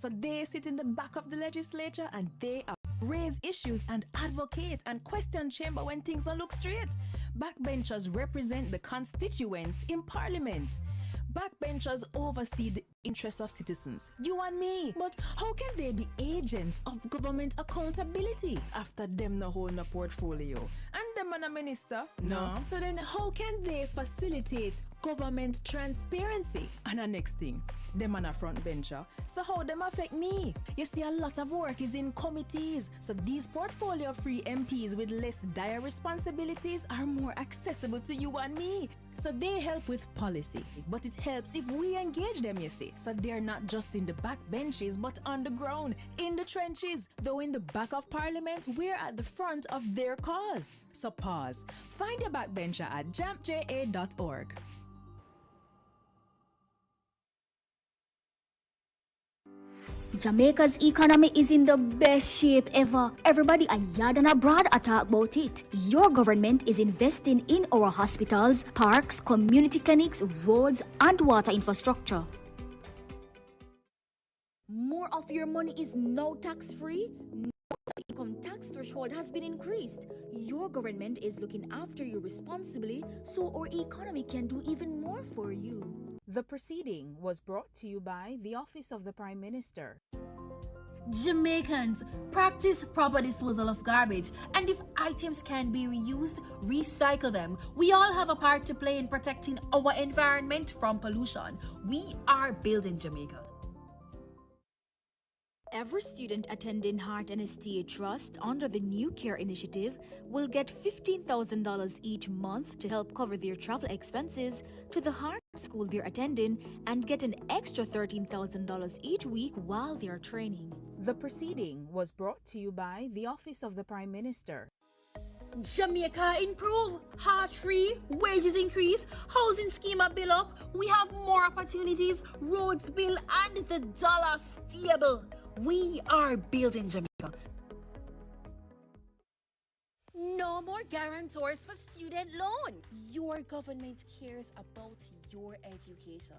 So they sit in the back of the legislature and they raise issues and advocate and question chamber when things don't look straight. Backbenchers represent the constituents in parliament. Backbenchers oversee the interests of citizens, you and me. But how can they be agents of government accountability after them no hold a portfolio? And them and a minister? No. So then how can they facilitate government transparency? And the next thing, them and a front bencher. So how them affect me? You see, a lot of work is in committees. So these portfolio-free MPs with less dire responsibilities are more accessible to you and me. So they help with policy, but it helps if we engage them, you see. So they're not just in the back benches, but on the ground, in the trenches. Though in the back of parliament, we're at the front of their cause. So pause. Find your backbencher at jampja.org. Jamaica's economy is in the best shape ever. Everybody yard and abroad talk about it. Your government is investing in our hospitals, parks, community clinics, roads, and water infrastructure. More of your money is now tax-free. The income tax threshold has been increased. Your government is looking after you responsibly, so our economy can do even more for you. The proceeding was brought to you by the Office of the Prime Minister. Jamaicans, practice proper disposal of garbage, and if items can be reused, recycle them. We all have a part to play in protecting our environment from pollution. We are building Jamaica. Every student attending Heart and STA Trust under the New Care Initiative will get $15,000 each month to help cover their travel expenses to the Heart school they're attending and get an extra $13,000 each week while they're training. The proceeding was brought to you by the Office of the Prime Minister. Jamaica improve, heart free, wages increase, housing scheme bill up, we have more opportunities, roads bill and the dollar stable. We are building Jamaica. No more guarantors for student loan. Your government cares about your education,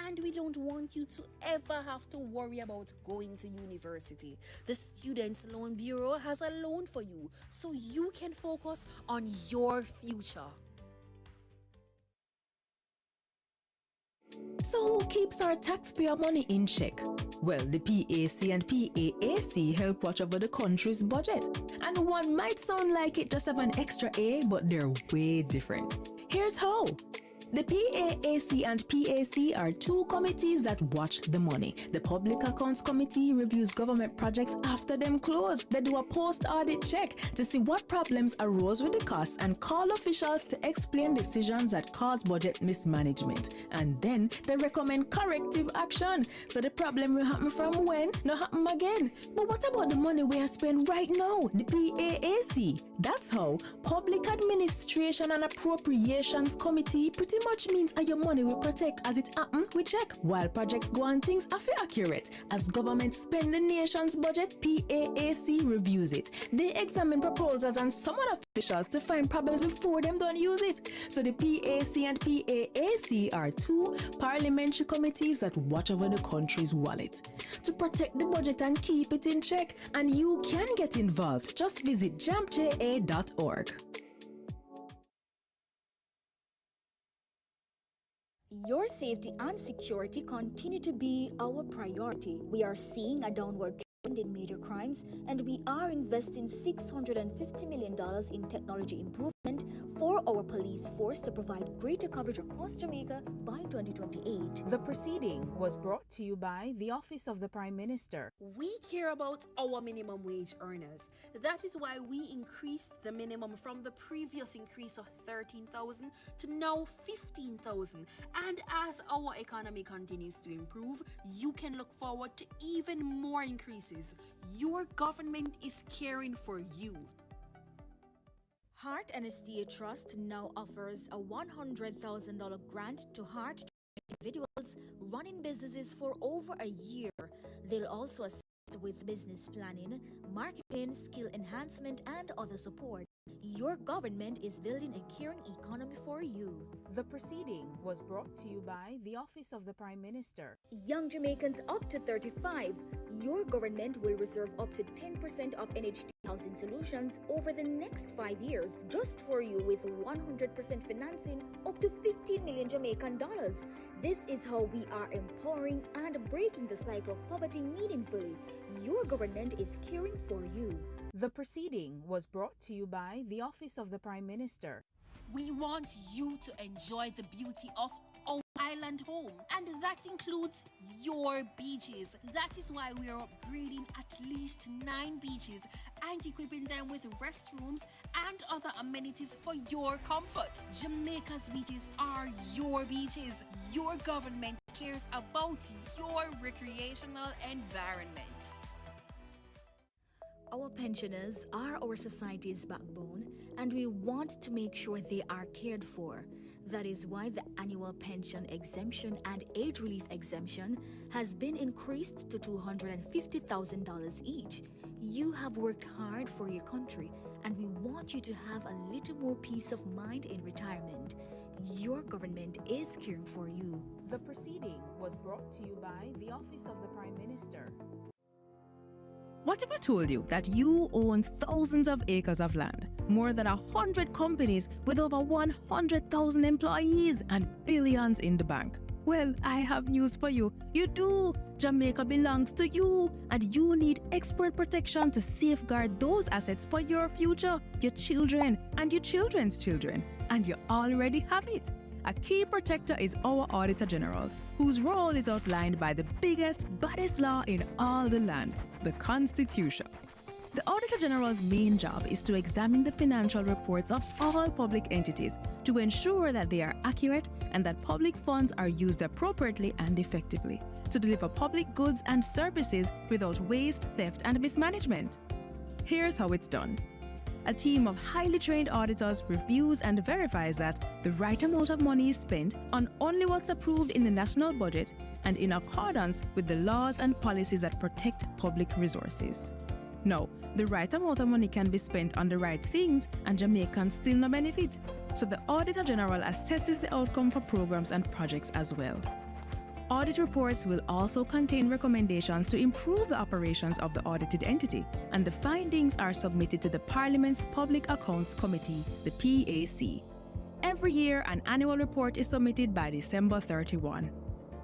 and we don't want you to ever have to worry about going to university. The Students' Loan Bureau has a loan for you, so you can focus on your future. So who keeps our taxpayer money in check? Well, the PAC and PAAC help watch over the country's budget. And one might sound like it just have an extra A, but they're way different. Here's how. The PAAC and PAC are two committees that watch the money. The Public Accounts Committee reviews government projects after them close. They do a post-audit check to see what problems arose with the costs and call officials to explain decisions that cause budget mismanagement. And then they recommend corrective action, so the problem will happen from when, not happen again. But what about the money we are spending right now, the PAAC? That's how Public Administration and Appropriations Committee pretty much means your money will protect as it happen, we check. While projects go on, things are accurate. As government spend the nation's budget, PAAC reviews it. They examine proposals and summon officials to find problems before them don't use it. So the PAC and PAAC are two parliamentary committees that watch over the country's wallet to protect the budget and keep it in check. And you can get involved. Just visit jampja.org. Your safety and security continue to be our priority. We are seeing a downward trend in major crimes, and we are investing $650 million in technology improvement for our police force to provide greater coverage across Jamaica by 2028. The proceeding was brought to you by the Office of the Prime Minister. We care about our minimum wage earners. That is why we increased the minimum from the previous increase of $13,000 to now $15,000. And as our economy continues to improve, you can look forward to even more increases. Your government is caring for you. Heart and STA Trust now offers a $100,000 grant to Heart individuals running businesses for over a year. They'll also assist with business planning, marketing, skill enhancement, and other support. Your government is building a caring economy for you. The proceeding was brought to you by the Office of the Prime Minister. Young Jamaicans up to 35, your government will reserve up to 10% of NHT housing solutions over the next 5 years just for you with 100% financing up to 15 million Jamaican dollars. This is how we are empowering and breaking the cycle of poverty meaningfully. Your government is caring for you. The proceeding was brought to you by the Office of the Prime Minister. We want you to enjoy the beauty of our island home, and that includes your beaches. That is why we are upgrading at least 9 beaches and equipping them with restrooms and other amenities for your comfort. Jamaica's beaches are your beaches. Your government cares about your recreational environment. Our pensioners are our society's backbone, and we want to make sure they are cared for. That is why the annual pension exemption and age relief exemption has been increased to $250,000 each. You have worked hard for your country, and we want you to have a little more peace of mind in retirement. Your government is caring for you. The proceeding was brought to you by the Office of the Prime Minister. What if I told you that you own thousands of acres of land, more than 100 companies with over 100,000 employees and billions in the bank? Well, I have news for you. You do. Jamaica belongs to you, and you need expert protection to safeguard those assets for your future, your children, and your children's children. And you already have it. A key protector is our Auditor General, whose role is outlined by the biggest, baddest law in all the land, the Constitution. The Auditor General's main job is to examine the financial reports of all public entities to ensure that they are accurate and that public funds are used appropriately and effectively to deliver public goods and services without waste, theft, and mismanagement. Here's how it's done. A team of highly trained auditors reviews and verifies that the right amount of money is spent on only what's approved in the national budget and in accordance with the laws and policies that protect public resources. Now, the right amount of money can be spent on the right things and Jamaicans still no benefit. So the Auditor General assesses the outcome for programs and projects as well. Audit reports will also contain recommendations to improve the operations of the audited entity, and the findings are submitted to the Parliament's Public Accounts Committee, the PAC. Every year, an annual report is submitted by December 31.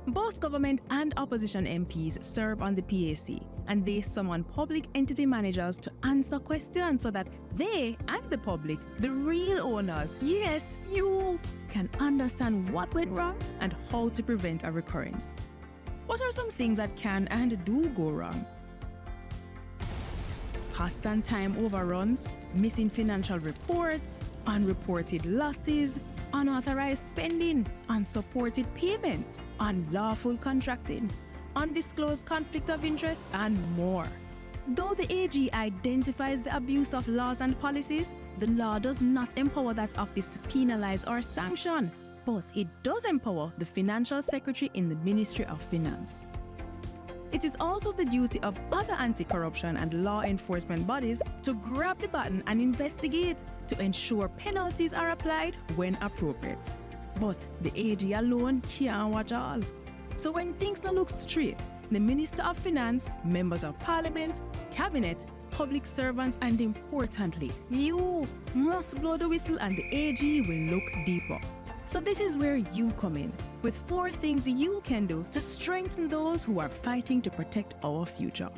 Both government and opposition MPs serve on the PAC, and they summon public entity managers to answer questions so that they and the public, the real owners, yes, you, can understand what went wrong and how to prevent a recurrence. What are some things that can and do go wrong? Cost and time overruns, missing financial reports, unreported losses, unauthorized spending, unsupported payments, unlawful contracting, undisclosed conflict of interest, and more. Though the AG identifies the abuse of laws and policies, the law does not empower that office to penalize or sanction, but it does empower the Financial Secretary in the Ministry of Finance. It is also the duty of other anti-corruption and law enforcement bodies to grab the baton and investigate to ensure penalties are applied when appropriate. But the AG alone can't watch all. So when things don't look straight, the Minister of Finance, members of Parliament, Cabinet, public servants, and importantly, you must blow the whistle and the AG will look deeper. So this is where you come in, with 4 things you can do to strengthen those who are fighting to protect our future.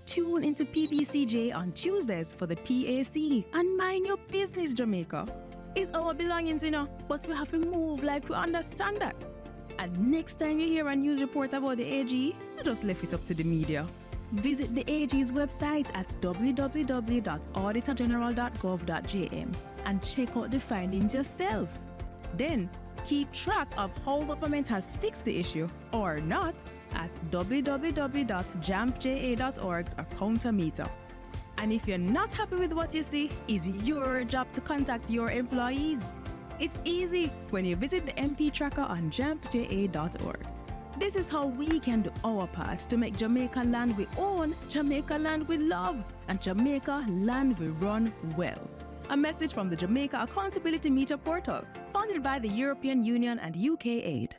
Tune into PBCJ on Tuesdays for the PAC and mind your business, Jamaica. It's our belongings, but we have to move like we understand that. And next time you hear a news report about the AG, you just left it up to the media. Visit the AG's website at www.auditorgeneral.gov.jm and check out the findings yourself. Then, keep track of how government has fixed the issue or not at www.jampja.org's accountometer. And if you're not happy with what you see, it's your job to contact your employees. It's easy when you visit the MP tracker on jampja.org. This is how we can do our part to make Jamaica land we own, Jamaica land we love, and Jamaica land we run well. A message from the Jamaica Accountability Meter portal, funded by the European Union and UK Aid.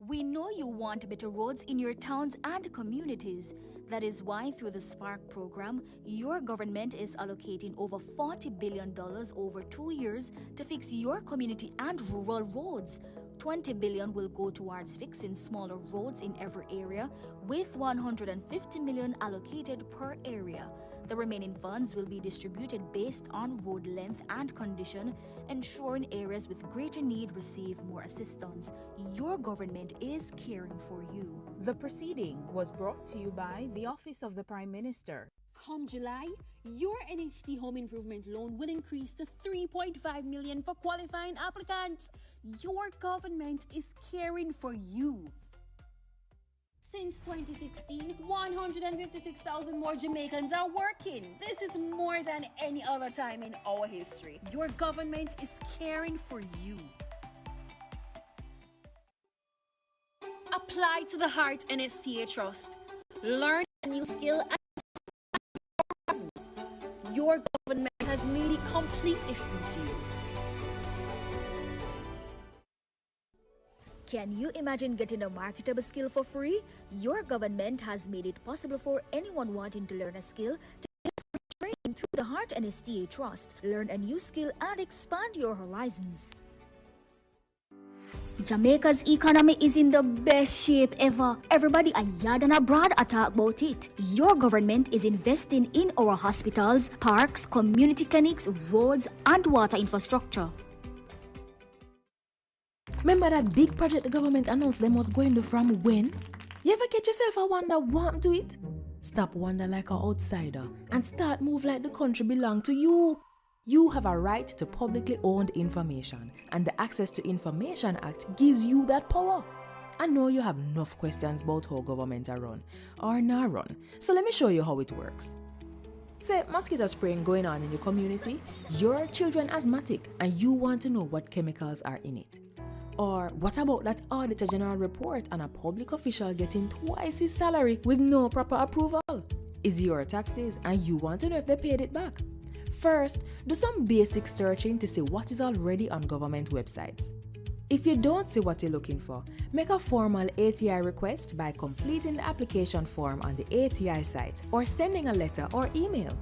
We know you want better roads in your towns and communities. That is why, through the Spark program, your government is allocating over $40 billion over 2 years to fix your community and rural roads. $20 billion will go towards fixing smaller roads in every area, with $150 million allocated per area. The remaining funds will be distributed based on road length and condition, ensuring areas with greater need receive more assistance. Your government is caring for you. The proceeding was brought to you by the Office of the Prime Minister. Come July, your NHT home improvement loan will increase to $3.5 million for qualifying applicants. Your government is caring for you. Since 2016, 156,000 more Jamaicans are working. This is more than any other time in our history. Your government is caring for you. Apply to the Heart NSTA Trust. Learn a new skill and your government has made it completely free to you. Can you imagine getting a marketable skill for free? Your government has made it possible for anyone wanting to learn a skill to get free training through the Heart NSTA Trust. Learn a new skill and expand your horizons. Jamaica's economy is in the best shape ever. Everybody yard and abroad talk about it. Your government is investing in our hospitals, parks, community clinics, roads, and water infrastructure. Remember that big project the government announced them was going to from when? You ever catch yourself a wonder what happened to it? Stop wonder like an outsider and start move like the country belong to you. You have a right to publicly owned information, and the Access to Information Act gives you that power. I know you have enough questions about how government are run or not run, so let me show you how it works. Say mosquito spraying going on in your community, your children asthmatic and you want to know what chemicals are in it. Or what about that Auditor General report on a public official getting twice his salary with no proper approval? Is your taxes and you want to know if they paid it back? First, do some basic searching to see what is already on government websites. If you don't see what you're looking for, make a formal ATI request by completing the application form on the ATI site or sending a letter or email.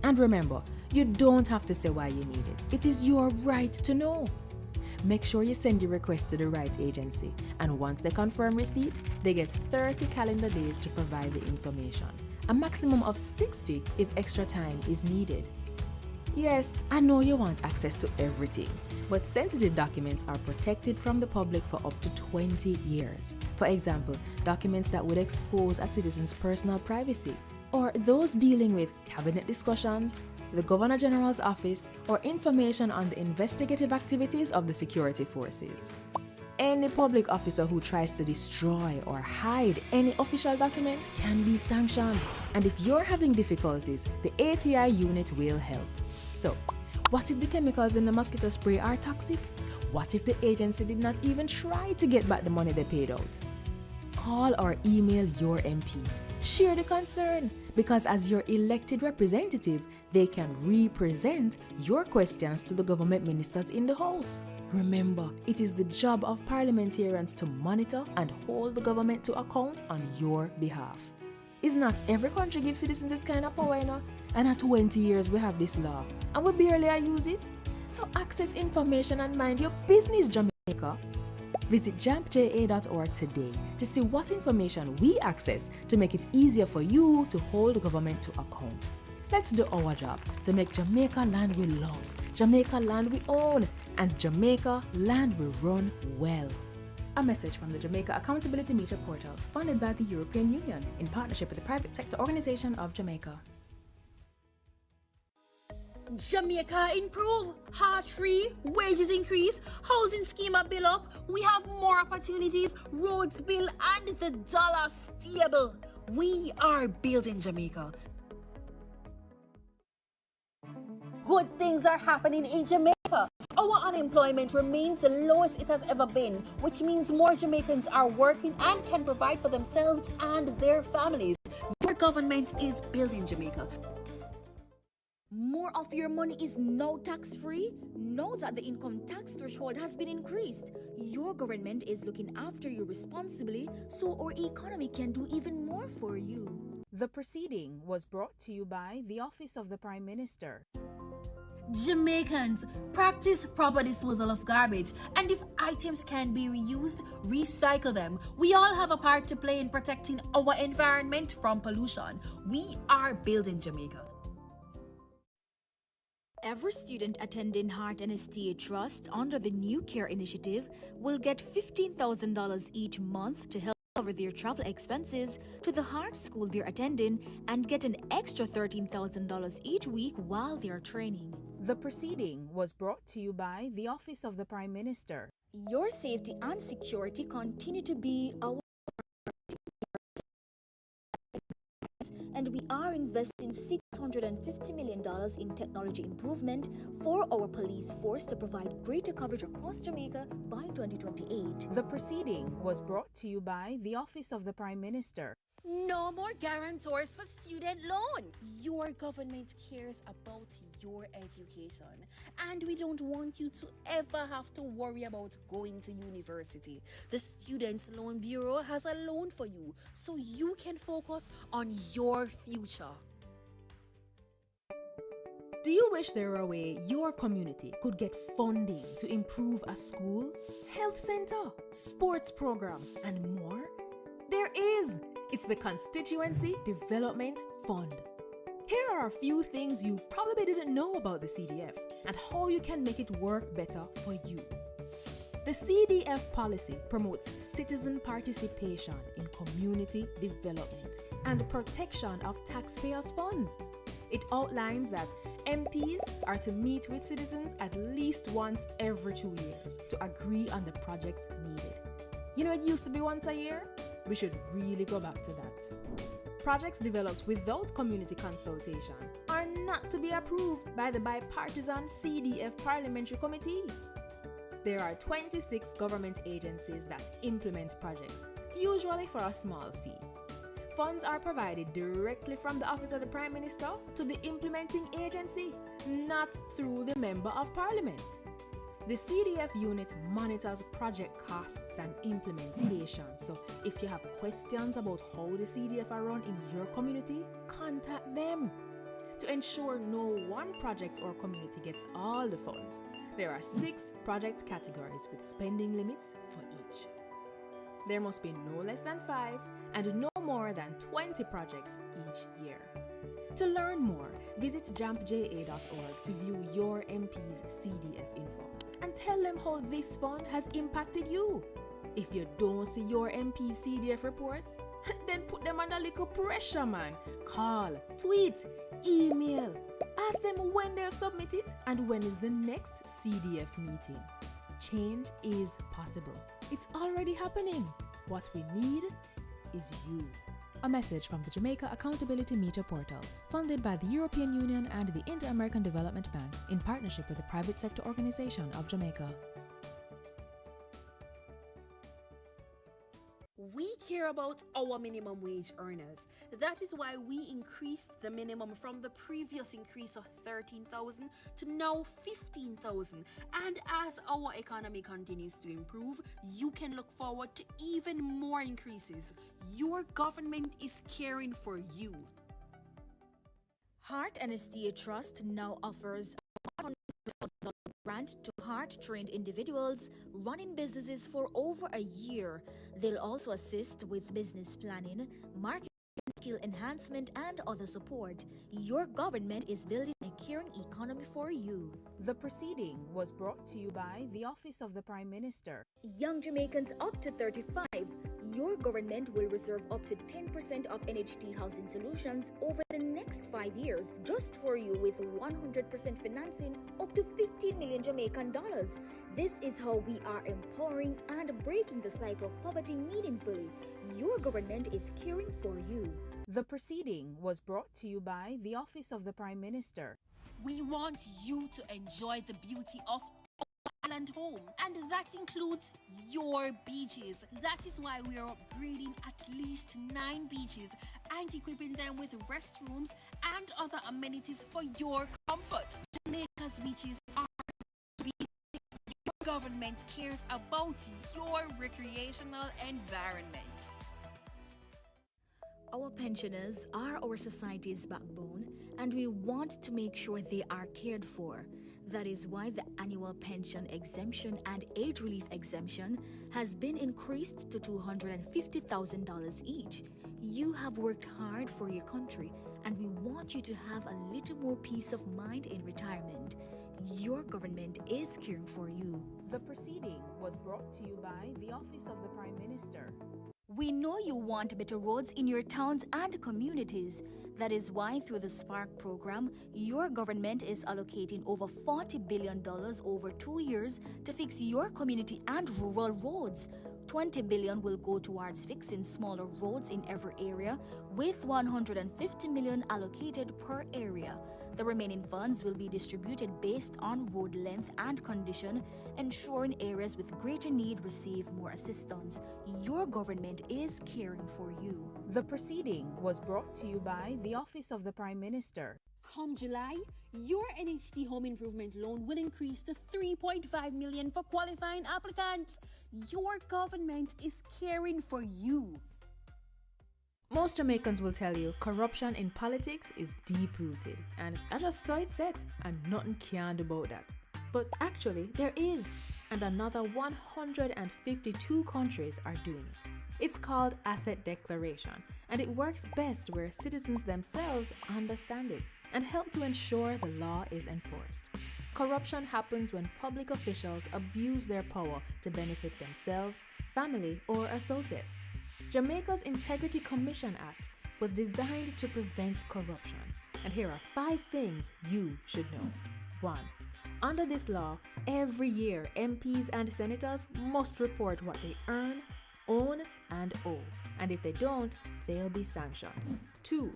And remember, you don't have to say why you need it. It is your right to know. Make sure you send your request to the right agency, and once they confirm receipt, they get 30 calendar days to provide the information, a maximum of 60 if extra time is needed. Yes, I know you want access to everything, but sensitive documents are protected from the public for up to 20 years. For example, documents that would expose a citizen's personal privacy, or those dealing with cabinet discussions, the Governor General's office, or information on the investigative activities of the security forces. Any public officer who tries to destroy or hide any official document can be sanctioned. And if you're having difficulties, the ATI unit will help. So, what if the chemicals in the mosquito spray are toxic? What if the agency did not even try to get back the money they paid out? Call or email your MP. Share the concern, because as your elected representative, they can represent your questions to the government ministers in the House. Remember, it is the job of parliamentarians to monitor and hold the government to account on your behalf. Is not every country gives citizens this kind of power, you know? And at 20 years we have this law, and we barely use it. So access information and mind your business, Jamaica. Visit jampja.org today to see what information we access to make it easier for you to hold the government to account. Let's do our job to make Jamaica land we love, Jamaica land we own, and Jamaica land we run well. A message from the Jamaica Accountability Meter portal, funded by the European Union in partnership with the Private Sector Organization of Jamaica. Jamaica improve, heart free, wages increase, housing scheme a bill up, we have more opportunities, roads bill and the dollar stable. We are building Jamaica. Good things are happening in Jamaica. Our unemployment remains the lowest it has ever been, which means more Jamaicans are working and can provide for themselves and their families. Your government is building Jamaica. More of your money is now tax-free? Know that the income tax threshold has been increased. Your government is looking after you responsibly, so our economy can do even more for you. The proceeding was brought to you by the Office of the Prime Minister. Jamaicans, practice proper disposal of garbage, and if items can be reused, recycle them. We all have a part to play in protecting our environment from pollution. We are building Jamaica. Every student attending Heart and STA Trust under the New Care Initiative will get $15,000 each month to help cover their travel expenses to the Heart School they're attending and get an extra $13,000 each week while they're training. The proceeding was brought to you by the Office of the Prime Minister. Your safety and security continue to be our and we are investing $650 million in technology improvement for our police force to provide greater coverage across Jamaica by 2028. The proceeding was brought to you by the Office of the Prime Minister. No more guarantors for student loan. Your government cares about your education, and we don't want you to ever have to worry about going to university. The Students' Loan Bureau has a loan for you, so you can focus on your future. Do you wish there were a way your community could get funding to improve a school, health center, sports program, and more? There is! It's the Constituency Development Fund. Here are a few things you probably didn't know about the CDF and how you can make it work better for you. The CDF policy promotes citizen participation in community development and protection of taxpayers' funds. It outlines that MPs are to meet with citizens at least once every 2 years to agree on the projects needed. You know, it used to be once a year. We should really go back to that. Projects developed without community consultation are not to be approved by the bipartisan CDF Parliamentary Committee. There are 26 government agencies that implement projects, usually for a small fee. Funds are provided directly from the Office of the Prime Minister to the implementing agency, not through the Member of Parliament. The CDF unit monitors project costs and implementation, so if you have questions about how the CDF are run in your community, contact them. To ensure no one project or community gets all the funds, there are 6 project categories with spending limits for each. There must be no less than 5 and no more than 20 projects each year. To learn more, visit jampja.org to view your MP's CDF info and tell them how this fund has impacted you. If you don't see your MP's CDF reports, then put them under little pressure, man. Call, tweet, email. Ask them when they'll submit it and when is the next CDF meeting. Change is possible. It's already happening. What we need is you. A message from the Jamaica Accountability Meter Portal, funded by the European Union and the Inter-American Development Bank in partnership with the Private Sector Organization of Jamaica. We care about our minimum wage earners. That is why we increased the minimum from the previous increase of 13,000 to now 15,000. And as our economy continues to improve, you can look forward to even more increases. Your government is caring for you. Heart and STA Trust now offers a $100,000 grant to heart-trained individuals running businesses for over a year. They'll also assist with business planning, marketing, skill enhancement, and other support. Your government is building a caring economy for you. The proceeding was brought to you by the Office of the Prime Minister. Young Jamaicans up to 35, your government will reserve up to 10% of NHT housing solutions over the next 5 years, just for you, with 100% financing up to 15 million Jamaican dollars. This is how we are empowering and breaking the cycle of poverty meaningfully. Your government is caring for you. The proceeding was brought to you by the Office of the Prime Minister. We want you to enjoy the beauty of island home, and that includes your beaches. That is why we are upgrading at least 9 beaches and equipping them with restrooms and other amenities for your comfort. Jamaica's beaches are beaches. Your government cares about your recreational environment. Our pensioners are our society's backbone, and we want to make sure they are cared for. That is why the annual pension exemption and age relief exemption has been increased to $250,000 each. You have worked hard for your country, and we want you to have a little more peace of mind in retirement. Your government is caring for you. The proceeding was brought to you by the Office of the Prime Minister. We know you want better roads in your towns and communities. That is why through the Spark program, your government is allocating over $40 billion over 2 years to fix your community and rural roads. $20 billion will go towards fixing smaller roads in every area, with $150 million allocated per area. The remaining funds will be distributed based on road length and condition, ensuring areas with greater need receive more assistance. Your government is caring for you. The proceeding was brought to you by the Office of the Prime Minister. Come July, your NHT home improvement loan will increase to $3.5 million for qualifying applicants. Your government is caring for you. Most Jamaicans will tell you corruption in politics is deep-rooted, and I just saw it said, and nothing can do about that. But actually, there is, and another 152 countries are doing it. It's called asset declaration, and it works best where citizens themselves understand it and help to ensure the law is enforced. Corruption happens when public officials abuse their power to benefit themselves, family, or associates. Jamaica's Integrity Commission Act was designed to prevent corruption, and here are 5 things you should know. 1. Under this law, every year MPs and senators must report what they earn, own, and owe, and if they don't, they'll be sanctioned. 2.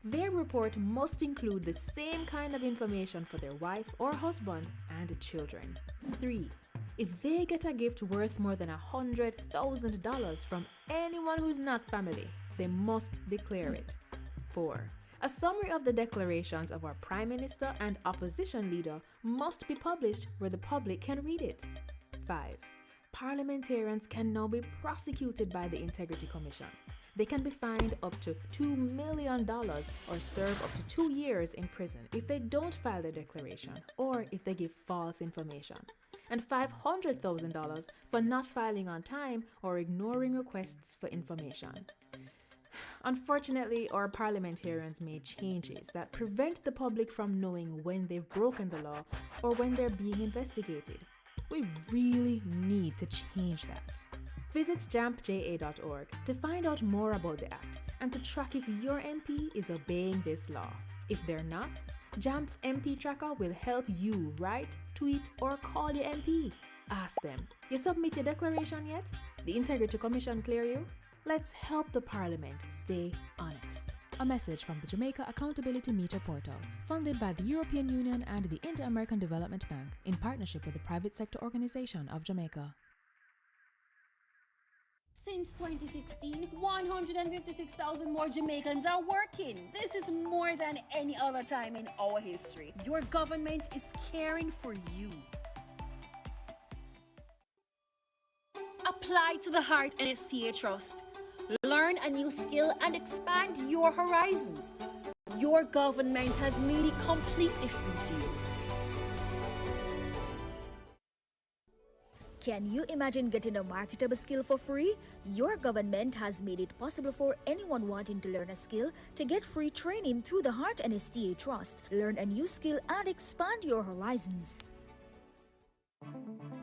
Their report must include the same kind of information for their wife or husband and children. 3. If they get a gift worth more than $100,000 from anyone who's not family, they must declare it. 4. A summary of the declarations of our Prime Minister and opposition leader must be published where the public can read it. 5. Parliamentarians can now be prosecuted by the Integrity Commission. They can be fined up to $2 million or serve up to 2 years in prison if they don't file their declaration or if they give false information, and $500,000 for not filing on time or ignoring requests for information. Unfortunately, our parliamentarians made changes that prevent the public from knowing when they've broken the law or when they're being investigated. We really need to change that. Visit jampja.org to find out more about the act and to track if your MP is obeying this law. If they're not, JAMP's MP Tracker will help you write, tweet, or call your MP. Ask them, you submit your declaration yet? The Integrity Commission clear you? Let's help the Parliament stay honest. A message from the Jamaica Accountability Meter Portal, funded by the European Union and the Inter-American Development Bank in partnership with the Private Sector Organization of Jamaica. Since 2016, 156,000 more Jamaicans are working. This is more than any other time in our history. Your government is caring for you. Apply to the Heart NSTA Trust. Learn a new skill and expand your horizons. Your government has made it completely free to you. Can you imagine getting a marketable skill for free? Your government has made it possible for anyone wanting to learn a skill to get free training through the Heart NSTA Trust. Learn a new skill and expand your horizons.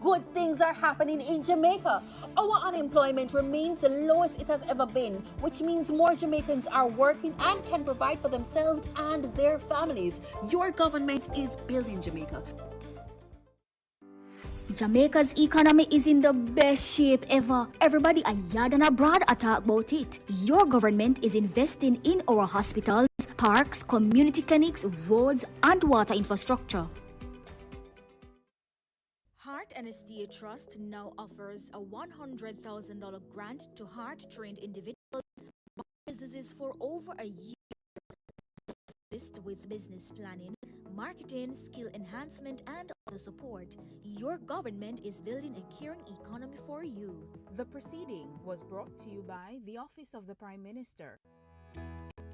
Good things are happening in Jamaica. Our unemployment remains the lowest it has ever been, which means more Jamaicans are working and can provide for themselves and their families. Your government is building Jamaica. Jamaica's economy is in the best shape ever. Everybody yard and abroad talk about it. Your government is investing in our hospitals, parks, community clinics, roads, and water infrastructure. Heart Heart and Estate Trust now offers a $100,000 grant to heart-trained individuals and businesses for over a year to assist with business planning, marketing, skill enhancement, and other support. Your government is building a caring economy for you. The proceeding was brought to you by the Office of the Prime Minister.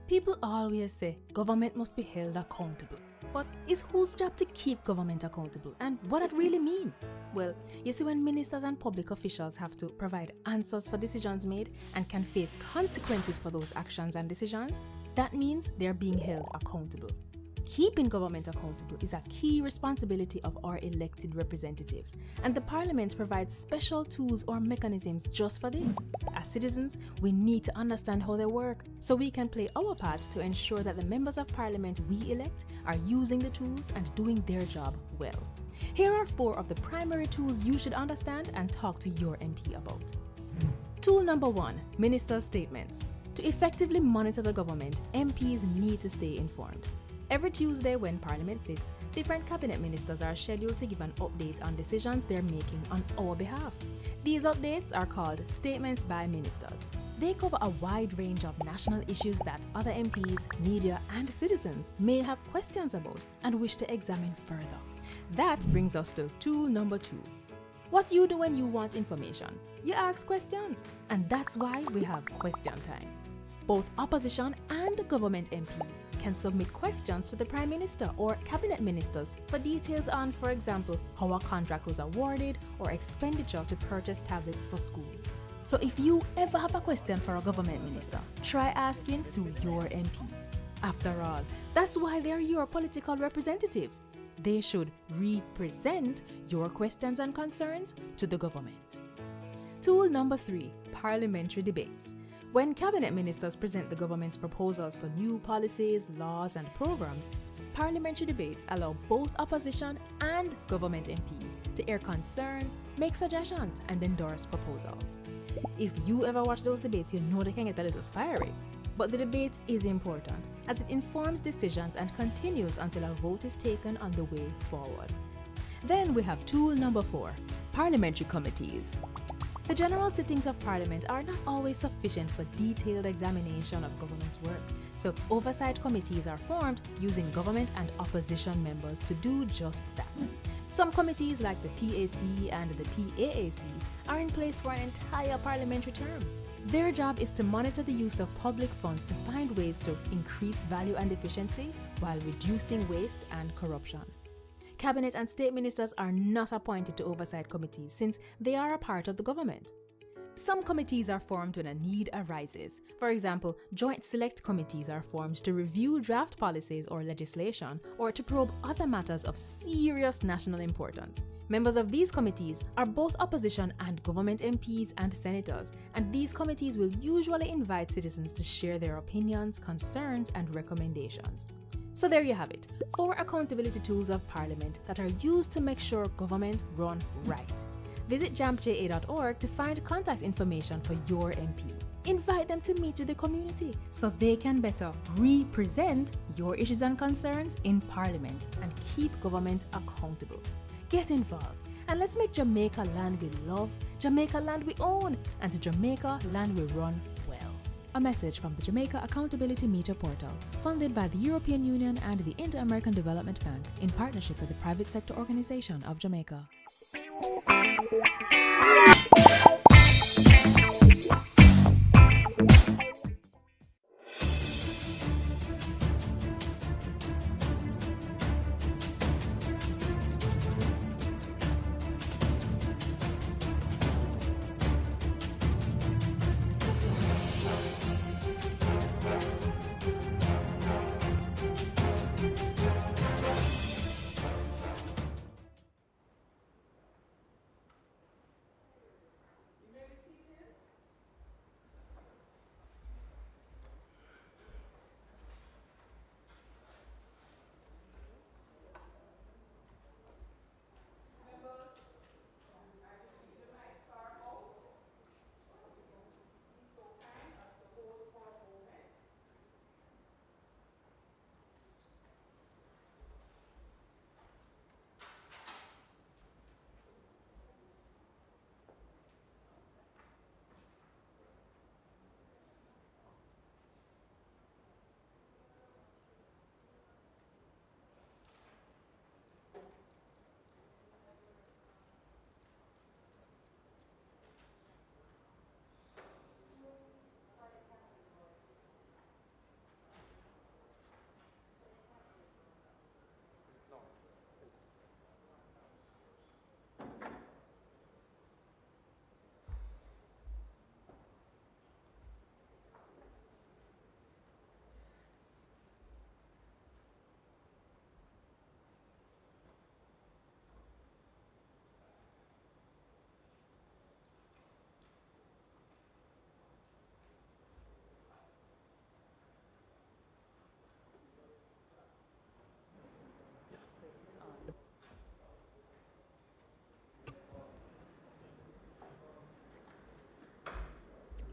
People always say government must be held accountable. But is whose job to keep government accountable, and what that really mean? Well, you see, when ministers and public officials have to provide answers for decisions made and can face consequences for those actions and decisions, that means they're being held accountable. Keeping government accountable is a key responsibility of our elected representatives, and the Parliament provides special tools or mechanisms just for this. As citizens, we need to understand how they work so we can play our part to ensure that the members of Parliament we elect are using the tools and doing their job well. Here are 4 of the primary tools you should understand and talk to your MP about. Tool number 1, Ministers' Statements. To effectively monitor the government, MPs need to stay informed. Every Tuesday when Parliament sits, different cabinet ministers are scheduled to give an update on decisions they're making on our behalf. These updates are called Statements by Ministers. They cover a wide range of national issues that other MPs, media, and citizens may have questions about and wish to examine further. That brings us to tool number 2. What you do when you want information? You ask questions, and that's why we have question time. Both opposition and government MPs can submit questions to the Prime Minister or Cabinet Ministers for details on, for example, how a contract was awarded or expenditure to purchase tablets for schools. So if you ever have a question for a government minister, try asking through your MP. After all, that's why they're your political representatives. They should represent your questions and concerns to the government. Tool number 3, Parliamentary Debates. When cabinet ministers present the government's proposals for new policies, laws, and programs, parliamentary debates allow both opposition and government MPs to air concerns, make suggestions, and endorse proposals. If you ever watch those debates, you know they can get a little fiery. But the debate is important as it informs decisions and continues until a vote is taken on the way forward. Then we have tool number 4, Parliamentary Committees. The general sittings of Parliament are not always sufficient for detailed examination of government's work, so oversight committees are formed using government and opposition members to do just that. Some committees like the PAC and the PAAC are in place for an entire parliamentary term. Their job is to monitor the use of public funds to find ways to increase value and efficiency while reducing waste and corruption. Cabinet and state ministers are not appointed to oversight committees since they are a part of the government. Some committees are formed when a need arises. For example, joint select committees are formed to review draft policies or legislation or to probe other matters of serious national importance. Members of these committees are both opposition and government MPs and senators, and these committees will usually invite citizens to share their opinions, concerns, and recommendations. So there you have it, 4 accountability tools of Parliament that are used to make sure government run right. Visit jampja.org to find contact information for your MP. Invite them to meet with the community so they can better represent your issues and concerns in Parliament and keep government accountable. Get involved and let's make Jamaica land we love, Jamaica land we own, and Jamaica land we run well. A message from the Jamaica Accountability Meter Portal, funded by the European Union and the Inter-American Development Bank in partnership with the Private Sector Organization of Jamaica.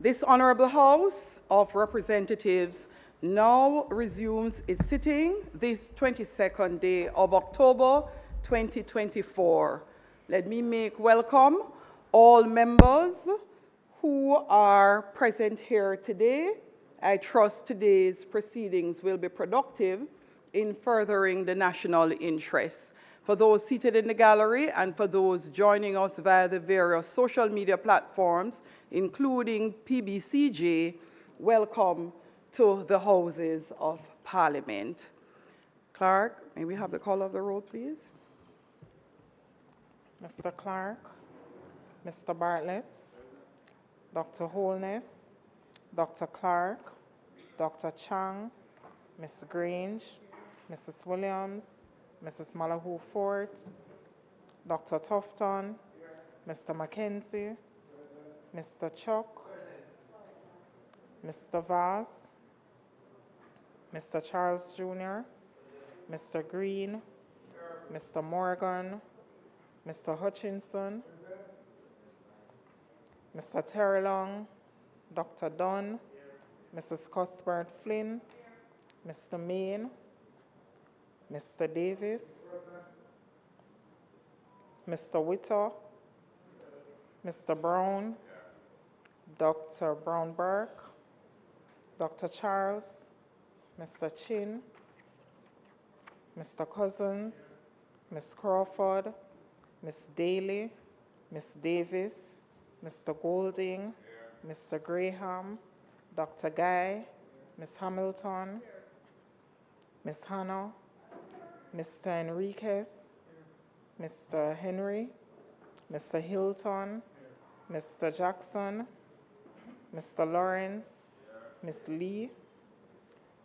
This Honorable House of Representatives now resumes its sitting this 22nd day of October 2024. Let me make welcome all members who are present here today. I trust today's proceedings will be productive in furthering the national interest. For those seated in the gallery and for those joining us via the various social media platforms, including PBCJ, welcome to the Houses of Parliament. Clerk, may we have the call of the roll, please? Mr. Clark, Mr. Bartlett, Dr. Holness, Dr. Clark, Dr. Chang, Ms. Grange, Mrs. Williams, Mrs. Malahoo Fort, Dr. Tufton, Mr. Mackenzie, Mr. Chuck, Mr. Vaz, Mr. Charles Jr., Mr. Green, Mr. Morgan, Mr. Hutchinson, Mr. Terrelong, Dr. Dunn, Mrs. Cuthbert Flynn, Mr. Main, Mr. Davis, Mr. Witter, Mr. Brown, Dr. Brown-Burke, Dr. Charles, Mr. Chin, Mr. Cousins, Ms. Crawford, Ms. Daly, Ms. Davis, Mr. Golding, Mr. Graham, Dr. Guy, Ms. Hamilton, Ms. Hannah, Mr. Enriquez, Mr. Henry, Mr. Hilton, Mr. Jackson, Mr. Lawrence, Ms. Lee,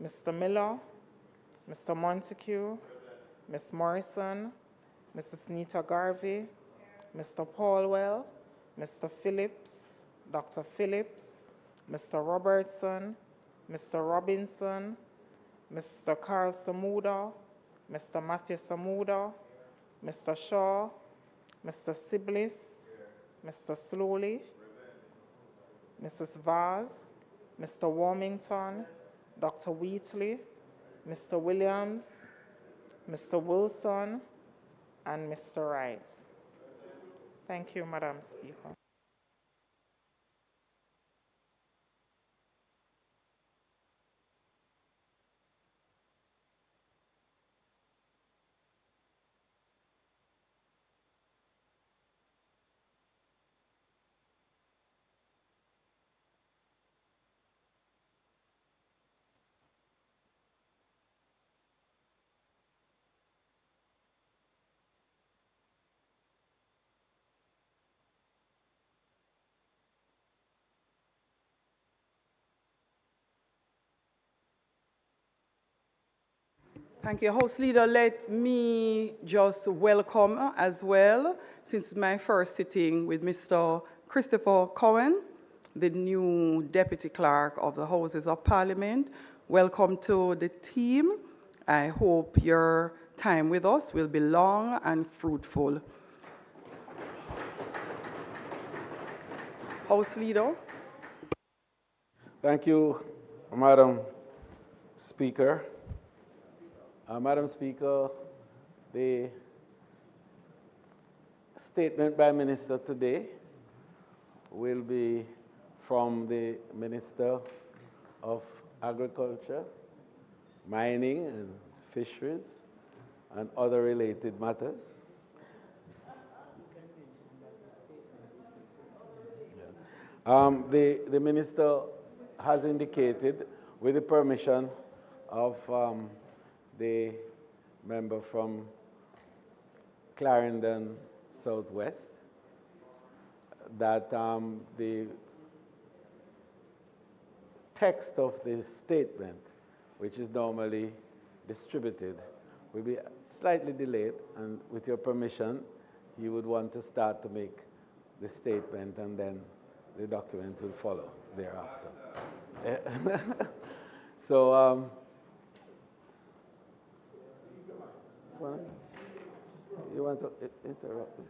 Mr. Miller, Mr. Montague, Ms. Morrison, Mrs. Nita Garvey, Mr. Paulwell, Mr. Phillips, Dr. Phillips, Mr. Robertson, Mr. Robinson, Mr. Carl Samuda, Mr. Matthew Samuda, Mr. Shaw, Mr. Siblis, Mr. Slowly, Mrs. Vaz, Mr. Warmington, Dr. Wheatley, Mr. Williams, Mr. Wilson, and Mr. Wright. Thank you, Madam Speaker. Thank you, House Leader. Let me just welcome as well, since it's my first sitting, with Mr. Christopher Cohen, the new Deputy Clerk of the Houses of Parliament. Welcome to the team. I hope your time with us will be long and fruitful. House Leader. Thank you, Madam Speaker. Madam Speaker, the statement by Minister today will be from the Minister of Agriculture, Mining and Fisheries, and other related matters. The Minister has indicated, with the permission of the member from Clarendon Southwest, that the text of the statement, which is normally distributed, will be slightly delayed, and with your permission, you would want to start to make the statement, and then the document will follow thereafter. So, you want to interrupt?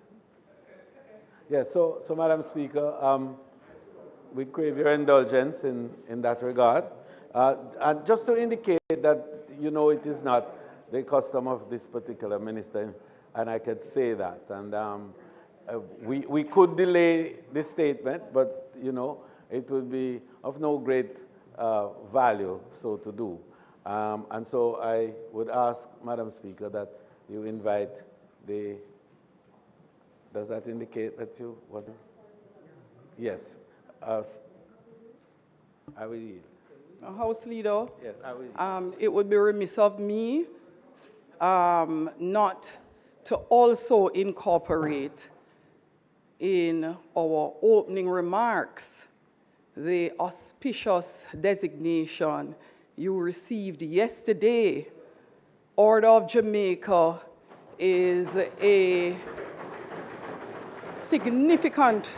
Yes, so Madam Speaker, we crave your indulgence in that regard. And just to indicate that, you know, it is not the custom of this particular minister, and I could say that. And we could delay this statement, but, you know, it would be of no great value so to do. And so I would ask, Madam Speaker, that you invite the, does that indicate that you want? Yes. I will yield. House Leader, Yes, I will. it would be remiss of me not to also incorporate in our opening remarks the auspicious designation you received yesterday. Order of Jamaica is a significant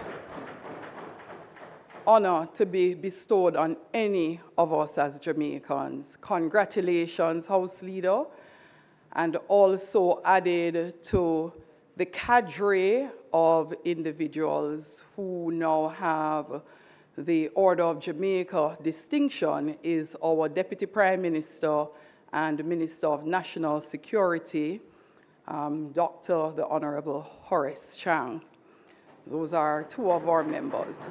honor to be bestowed on any of us as Jamaicans. Congratulations, House Leader, and also added to the cadre of individuals who now have the Order of Jamaica distinction is our Deputy Prime Minister and Minister of National Security, Dr. the Honorable Horace Chang. Those are two of our members.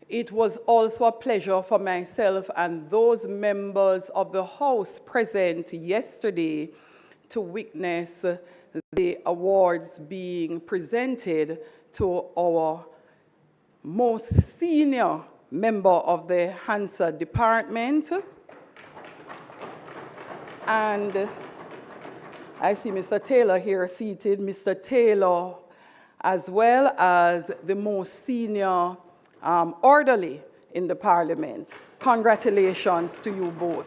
It was also a pleasure for myself and those members of the House present yesterday to witness the awards being presented to our most senior member of the Hansard Department. And I see Mr. Taylor here seated. Mr. Taylor, as well as the most senior orderly in the Parliament. Congratulations to you both.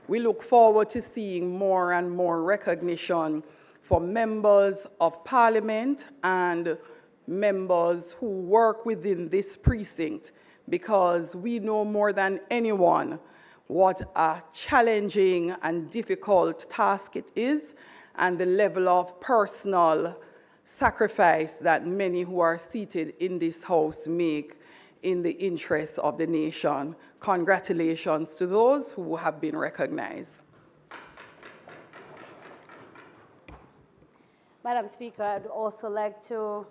We look forward to seeing more and more recognition for members of Parliament and members who work within this precinct, because we know more than anyone what a challenging and difficult task it is, and the level of personal sacrifice that many who are seated in this House make in the interests of the nation. Congratulations to those who have been recognized. Madam Speaker, I'd also like to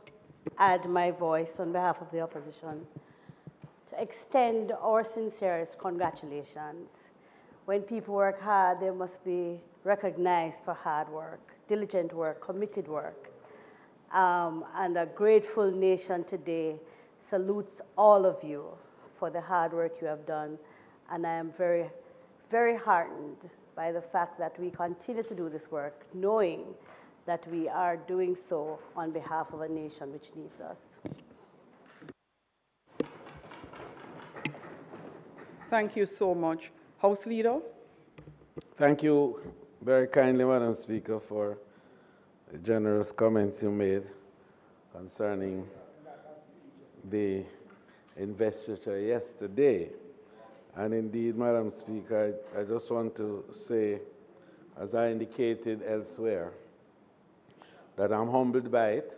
add my voice on behalf of the opposition to extend our sincerest congratulations. When people work hard, they must be recognized for hard work, diligent work, committed work. And a grateful nation today salutes all of you for the hard work you have done. And I am very, very heartened by the fact that we continue to do this work, knowing that we are doing so on behalf of a nation which needs us. Thank you so much. House Leader? Thank you very kindly, Madam Speaker, for the generous comments you made concerning the investiture yesterday. And indeed, Madam Speaker, I just want to say, as I indicated elsewhere, that I'm humbled by it,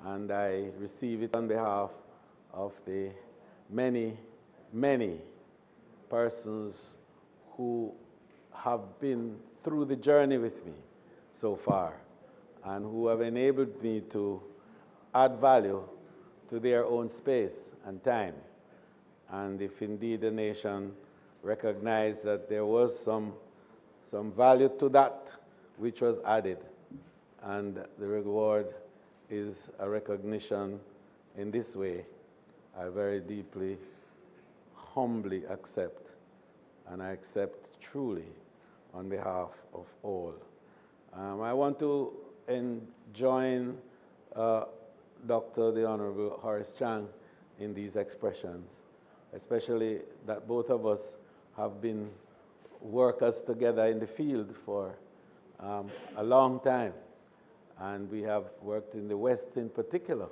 and I receive it on behalf of the many, many persons who have been through the journey with me so far, and who have enabled me to add value to their own space and time. And if indeed the nation recognized that there was some value to that which was added, and the reward is a recognition in this way, I very deeply, humbly accept, and I accept truly on behalf of all. I want to join Dr. the Honorable Horace Chang in these expressions, especially that both of us have been workers together in the field for a long time. And we have worked in the West in particular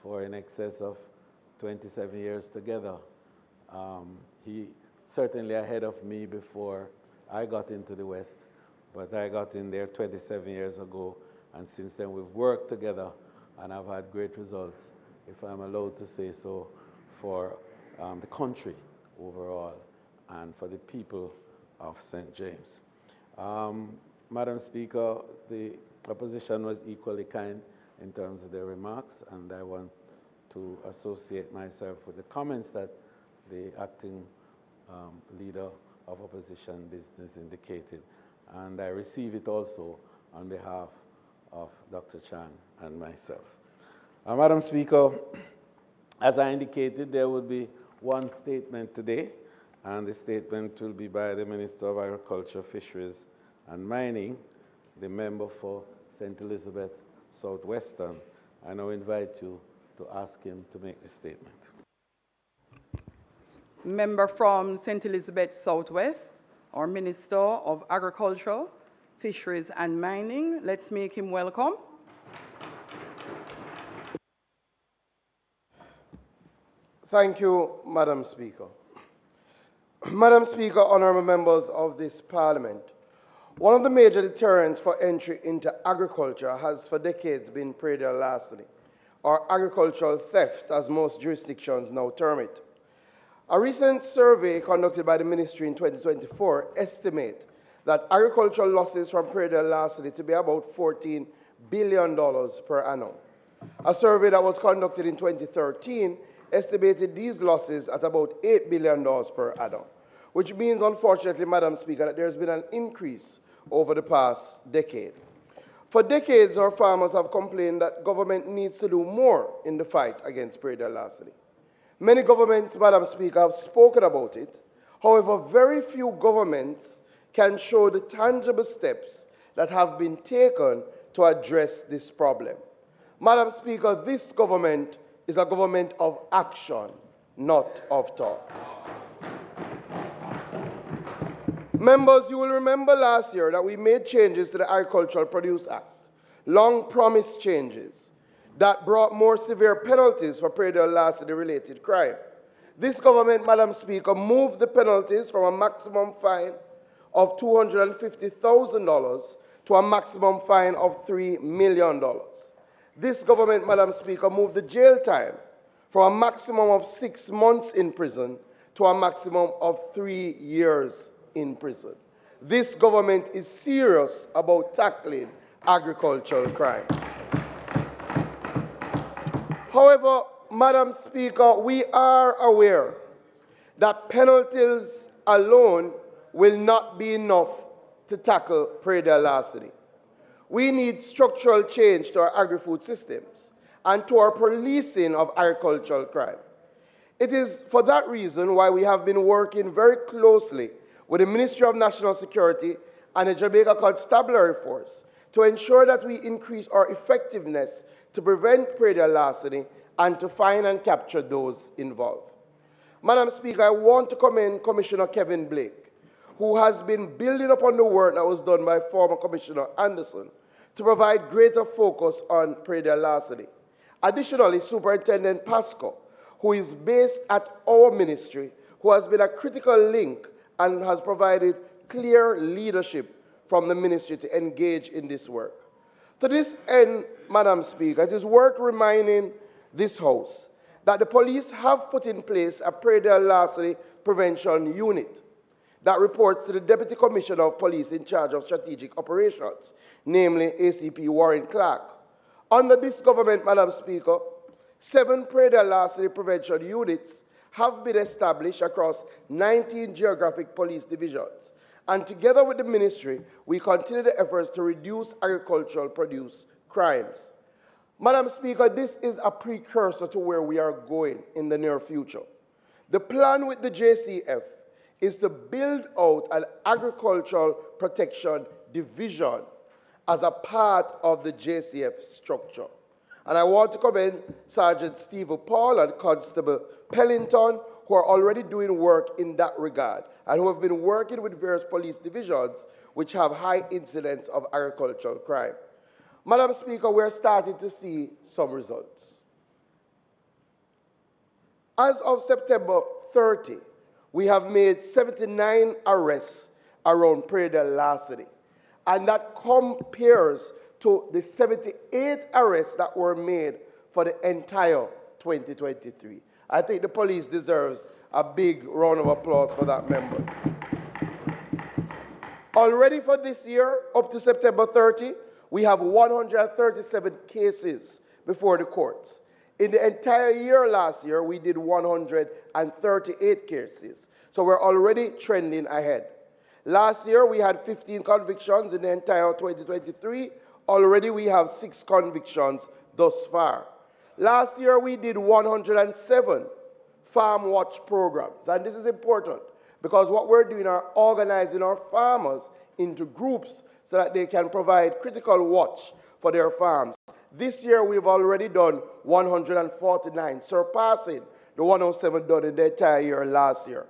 for in excess of 27 years together. He certainly ahead of me before I got into the West, but I got in there 27 years ago, and since then we've worked together and I've had great results, if I'm allowed to say so, for the country overall and for the people of St. James. Madam Speaker, the opposition was equally kind in terms of their remarks, and I want to associate myself with the comments that the acting leader of opposition business indicated. And I receive it also on behalf of Dr. Chan and myself. Madam Speaker, as I indicated, there will be one statement today, and the statement will be by the Minister of Agriculture, Fisheries and Mining, the member for St. Elizabeth Southwestern. I now invite you to ask him to make the statement. Member from St. Elizabeth Southwest, our Minister of Agriculture, Fisheries and Mining. Let's make him welcome. Thank you, Madam Speaker. Madam Speaker, honorable members of this Parliament, one of the major deterrents for entry into agriculture has for decades been predial larceny, or agricultural theft, as most jurisdictions now term it. A recent survey conducted by the Ministry in 2024 estimates that agricultural losses from predial larceny to be about $14 billion per annum. A survey that was conducted in 2013 estimated these losses at about $8 billion per annum, which means, unfortunately, Madam Speaker, that there's been an increase over the past decade. For decades, our farmers have complained that government needs to do more in the fight against predial larceny. Many governments, Madam Speaker, have spoken about it. However, very few governments can show the tangible steps that have been taken to address this problem. Madam Speaker, this government is a government of action, not of talk. Members, you will remember last year that we made changes to the Agricultural Produce Act, long-promised changes that brought more severe penalties for predial larceny-related crime. This government, Madam Speaker, moved the penalties from a maximum fine of $250,000 to a maximum fine of $3 million. This government, Madam Speaker, moved the jail time from a maximum of 6 months in prison to a maximum of 3 years in prison. This government is serious about tackling agricultural crime. However, Madam Speaker, we are aware that penalties alone will not be enough to tackle predial larceny. We need structural change to our agri-food systems and to our policing of agricultural crime. It is for that reason why we have been working very closely with the Ministry of National Security and the Jamaica Constabulary Force to ensure that we increase our effectiveness to prevent predial larceny and to find and capture those involved. Madam Speaker, I want to commend Commissioner Kevin Blake, who has been building upon the work that was done by former Commissioner Anderson to provide greater focus on predial larceny. Additionally, Superintendent Pasco, who is based at our ministry, who has been a critical link and has provided clear leadership from the ministry to engage in this work. To this end, Madam Speaker, it is worth reminding this House that the police have put in place a predial larceny prevention unit that reports to the Deputy Commissioner of Police in charge of strategic operations, namely ACP Warren Clark. Under this government, Madam Speaker, 7 predial larceny prevention units have been established across 19 geographic police divisions. And together with the ministry, we continue the efforts to reduce agricultural produce crimes. Madam Speaker, this is a precursor to where we are going in the near future. The plan with the JCF is to build out an agricultural protection division as a part of the JCF structure. And I want to commend Sergeant Steve Paul and Constable Pellington, who are already doing work in that regard and who have been working with various police divisions which have high incidence of agricultural crime. Madam Speaker, we're starting to see some results. As of September 30, we have made 79 arrests around Prairie del La City. And that compares to the 78 arrests that were made for the entire 2023. I think the police deserves a big round of applause for that, members. Already for this year, up to September 30, we have 137 cases before the courts. In the entire year last year, we did 138 cases. So we're already trending ahead. Last year, we had 15 convictions in the entire 2023. Already, we have 6 convictions thus far. Last year, we did 107 farm watch programs. And this is important because what we're doing are organizing our farmers into groups so that they can provide critical watch for their farms. This year, we've already done 149, surpassing the 107 done in the entire year last year.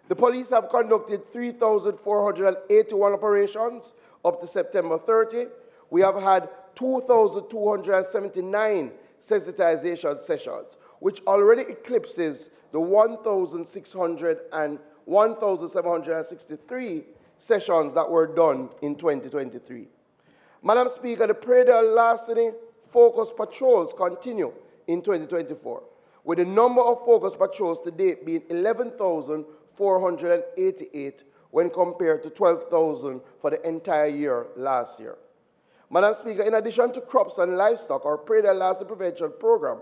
The police have conducted 3,481 operations up to September 30. We have had 2,279 sensitization sessions, which already eclipses the 1,763 sessions that were done in 2023. Madam Speaker, the Prairie del La City focus patrols continue in 2024, with the number of focus patrols to date being 11,488 when compared to 12,000 for the entire year last year. Madam Speaker, in addition to crops and livestock, our Prairie del La City Prevention Program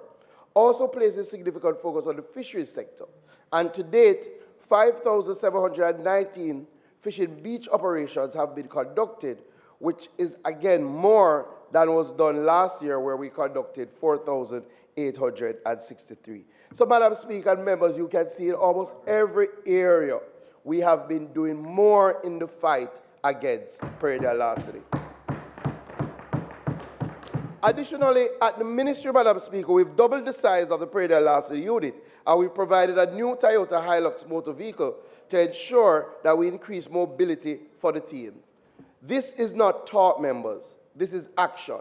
also places significant focus on the fisheries sector. And to date, 5,719 fishing beach operations have been conducted, which is again more than was done last year, where we conducted 4,863. So, Madam Speaker and members, you can see in almost every area we have been doing more in the fight against Prairie del La City. Additionally, at the Ministry, Madam Speaker, we've doubled the size of the Prairie del La City unit, and we've provided a new Toyota Hilux motor vehicle to ensure that we increase mobility for the team. This is not talk, members. This is action.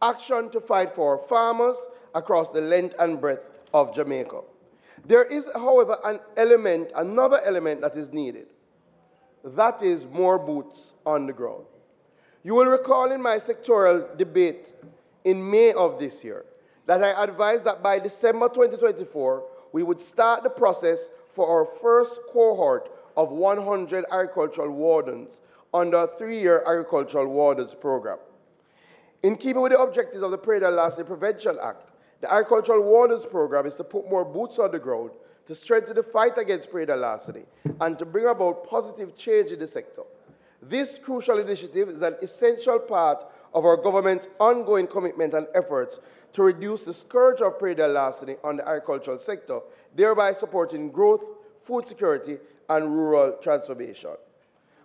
Action to fight for our farmers across the length and breadth of Jamaica. There is, however, another element that is needed. That is more boots on the ground. You will recall in my sectoral debate in May of this year that I advised that by December 2024, we would start the process for our first cohort of 100 agricultural wardens under a 3-year agricultural wardens program. In keeping with the objectives of the Prairie del La City Prevention Act, the agricultural wardens program is to put more boots on the ground to strengthen the fight against Prairie del La City and to bring about positive change in the sector. This crucial initiative is an essential part of our government's ongoing commitment and efforts to reduce the scourge of Prairie del La City on the agricultural sector, thereby supporting growth, food security, and rural transformation.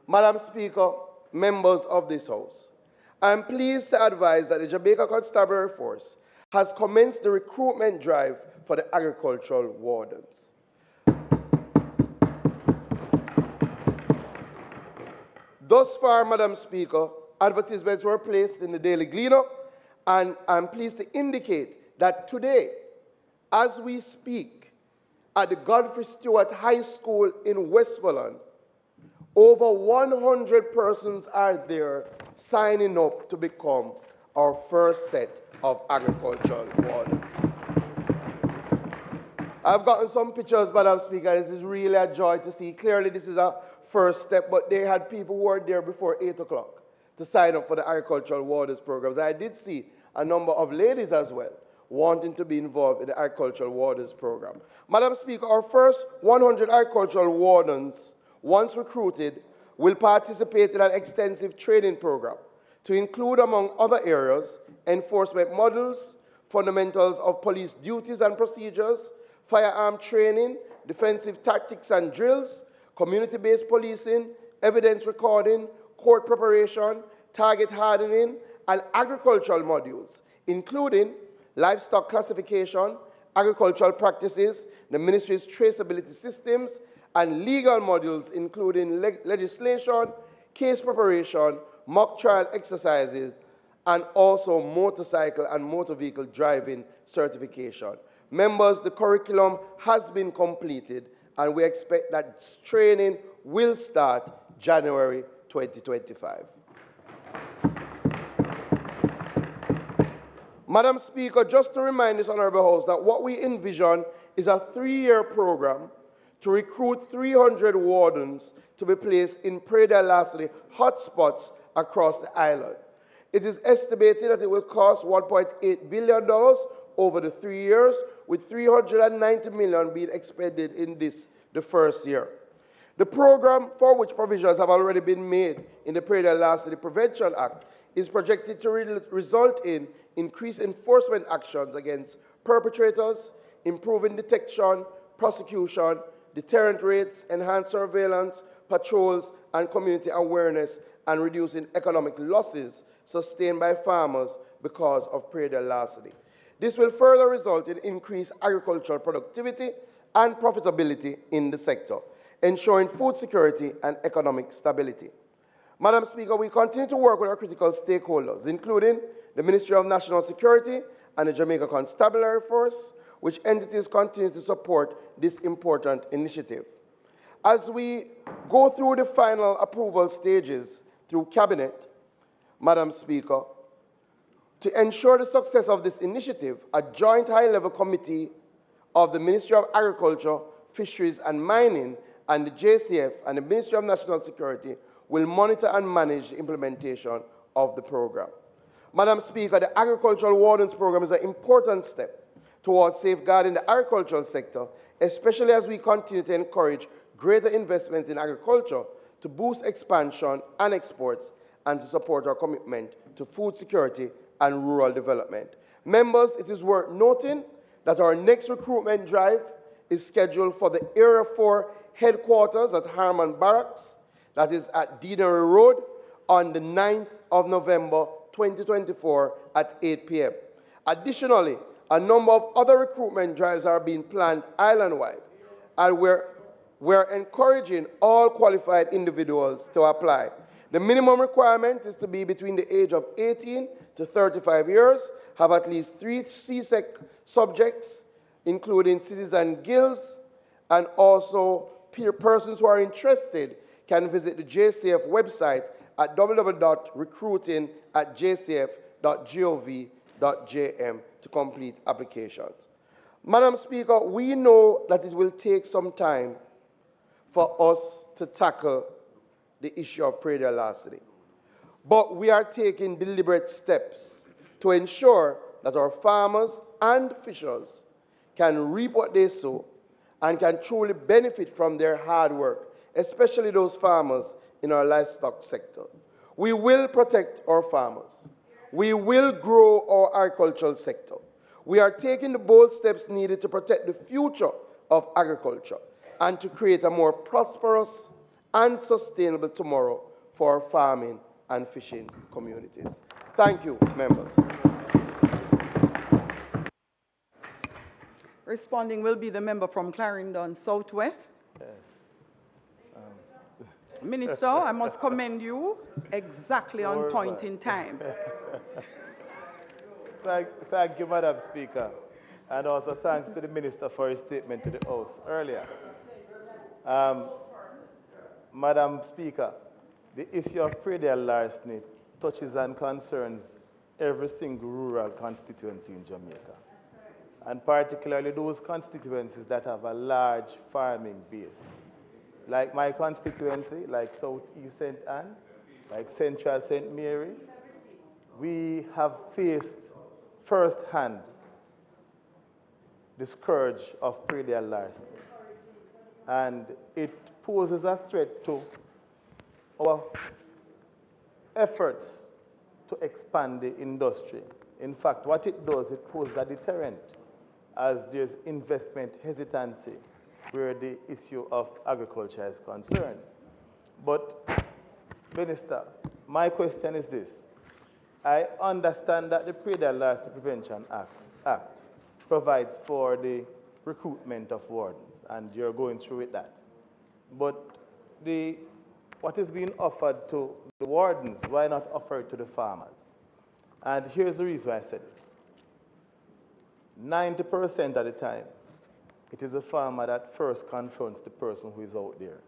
Madam Speaker, members of this House, I am pleased to advise that the Jamaica Constabulary Force has commenced the recruitment drive for the agricultural wardens. Thus far, Madam Speaker, advertisements were placed in the Daily Gleaner, and I'm pleased to indicate that today, as we speak, at the Godfrey Stewart High School in Westmoreland, over 100 persons are there signing up to become our first set of agricultural wardens. I've gotten some pictures, Madam Speaker. This is really a joy to see. Clearly, this is a first step, but they had people who were there before 8 o'clock to sign up for the agricultural wardens programs. I did see a number of ladies as well wanting to be involved in the agricultural wardens program. Madam Speaker, our first 100 agricultural wardens, once recruited, will participate in an extensive training program to include, among other areas, enforcement models, fundamentals of police duties and procedures, firearm training, defensive tactics and drills, community-based policing, evidence recording, court preparation, target hardening, and agricultural modules, including livestock classification, agricultural practices, the ministry's traceability systems, and legal modules, including legislation, case preparation, mock trial exercises, and also motorcycle and motor vehicle driving certification. Members, the curriculum has been completed and we expect that training will start January 2025. Madam Speaker, just to remind this Honourable House that what we envision is a 3-year program to recruit 300 wardens to be placed in Preda-Lastly hotspots across the island. It is estimated that it will cost $1.8 billion over the 3 years, with $390 million being expended in the first year. The program, for which provisions have already been made in the Preda-Lastly Prevention Act, is projected to result in increased enforcement actions against perpetrators, improving detection, prosecution, deterrent rates, enhanced surveillance, patrols, and community awareness, and reducing economic losses sustained by farmers because of Preda-Lastly. This will further result in increased agricultural productivity and profitability in the sector, ensuring food security and economic stability. Madam Speaker, we continue to work with our critical stakeholders, including the Ministry of National Security and the Jamaica Constabulary Force, which entities continue to support this important initiative. As we go through the final approval stages through Cabinet, Madam Speaker, to ensure the success of this initiative, a joint high-level committee of the Ministry of Agriculture, Fisheries and Mining and the JCF and the Ministry of National Security will monitor and manage the implementation of the program. Madam Speaker, the Agricultural Wardens Program is an important step towards safeguarding the agricultural sector, especially as we continue to encourage greater investments in agriculture to boost expansion and exports and to support our commitment to food security and rural development. Members, it is worth noting that our next recruitment drive is scheduled for the Area 4 headquarters at Harman Barracks, that is at Deanery Road, on the 9th of November 2024 at 8 p.m. Additionally, a number of other recruitment drives are being planned island-wide, and we're encouraging all qualified individuals to apply. The minimum requirement is to be between the age of 18 to 35 years, have at least 3 CSEC subjects, including citizen guilds, and also persons who are interested can visit the JCF website at www.recruiting@jcf.gov.jm to complete applications. Madam Speaker, we know that it will take some time for us to tackle the issue of Preda-Lastly, but we are taking deliberate steps to ensure that our farmers and fishers can reap what they sow and can truly benefit from their hard work, especially those farmers in our livestock sector. We will protect our farmers. We will grow our agricultural sector. We are taking the bold steps needed to protect the future of agriculture and to create a more prosperous and sustainable tomorrow for our farming and fishing communities. Thank you, members. Responding will be the member from Clarendon Southwest. Yes. Minister, I must commend you exactly on point in time. Thank you, Madam Speaker. And also thanks to the Minister for his statement to the House earlier. Madam Speaker, the issue of Preda-Lastly touches and concerns every single rural constituency in Jamaica, and particularly those constituencies that have a large farming base. Like my constituency, like Southeast St. Anne, like Central St. Mary, we have faced firsthand the scourge of Preda-Lastly, and it poses a threat to our efforts to expand the industry. In fact, what it does, it poses a deterrent as there's investment hesitancy where the issue of agriculture is concerned. But, Minister, my question is this. I understand that the Preda-Lastly Prevention Act provides for the recruitment of wardens, and you're going through with that. But what is being offered to the wardens, why not offer it to the farmers? And here's the reason why I said this. 90% of the time, it is the farmer that first confronts the person who is out there,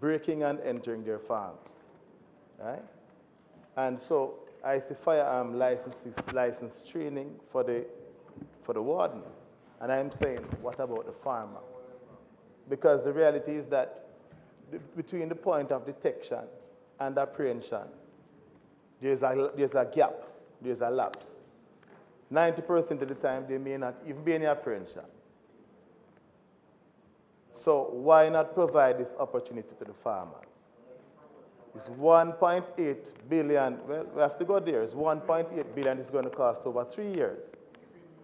breaking and entering their farms, right? And so I see firearm license training for the warden. And I'm saying, what about the farmer? Because the reality is that between the point of detection and apprehension, there's a gap, there's a lapse. 90% of the time, they may not even be any apprehension. So why not provide this opportunity to the farmers? It's 1.8 billion, well, we have to go there. It's 1.8 billion it's going to cost over 3 years.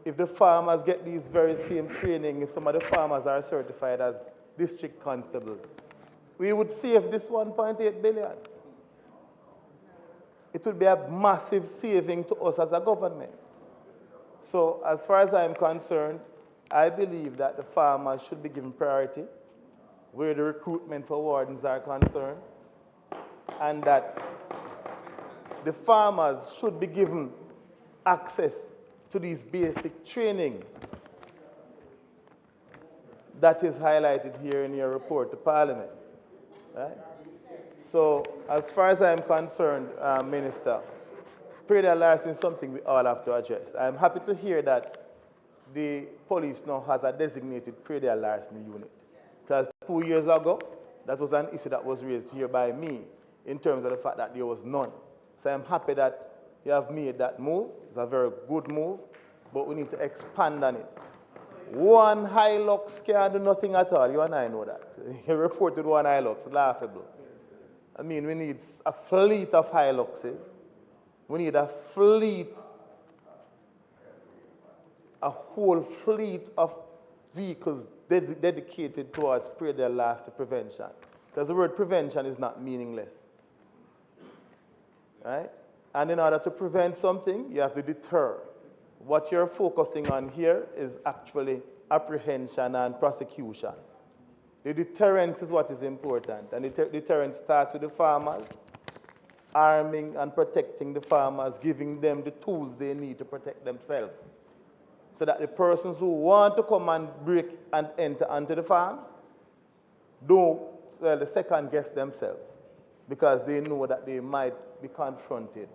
If the farmers get these very same training, if some of the farmers are certified as district constables, we would save this 1.8 billion. It would be a massive saving to us as a government. So as far as I'm concerned, I believe that the farmers should be given priority where the recruitment for wardens are concerned, and that the farmers should be given access to these basic training that is highlighted here in your report to Parliament, right? So as far as I'm concerned, Minister, predatory larceny is something we all have to address. I'm happy to hear that the police now has a designated predatory larceny unit, because 2 years ago, that was an issue that was raised here by me in terms of the fact that there was none. So I'm happy that you have made that move. It's a very good move, but we need to expand on it. One Hilux can't do nothing at all. You and I know that. You reported one Hilux, laughable. I mean, we need a fleet of Hiluxes. We need a whole fleet of vehicles dedicated towards predatory larceny prevention. Because the word prevention is not meaningless. Right? And in order to prevent something, you have to deter. What you're focusing on here is actually apprehension and prosecution. The deterrence is what is important. And the deterrence starts with the farmers, arming and protecting the farmers, giving them the tools they need to protect themselves. So that the persons who want to come and break and enter onto the farms don't second guess themselves, because they know that they might be confronted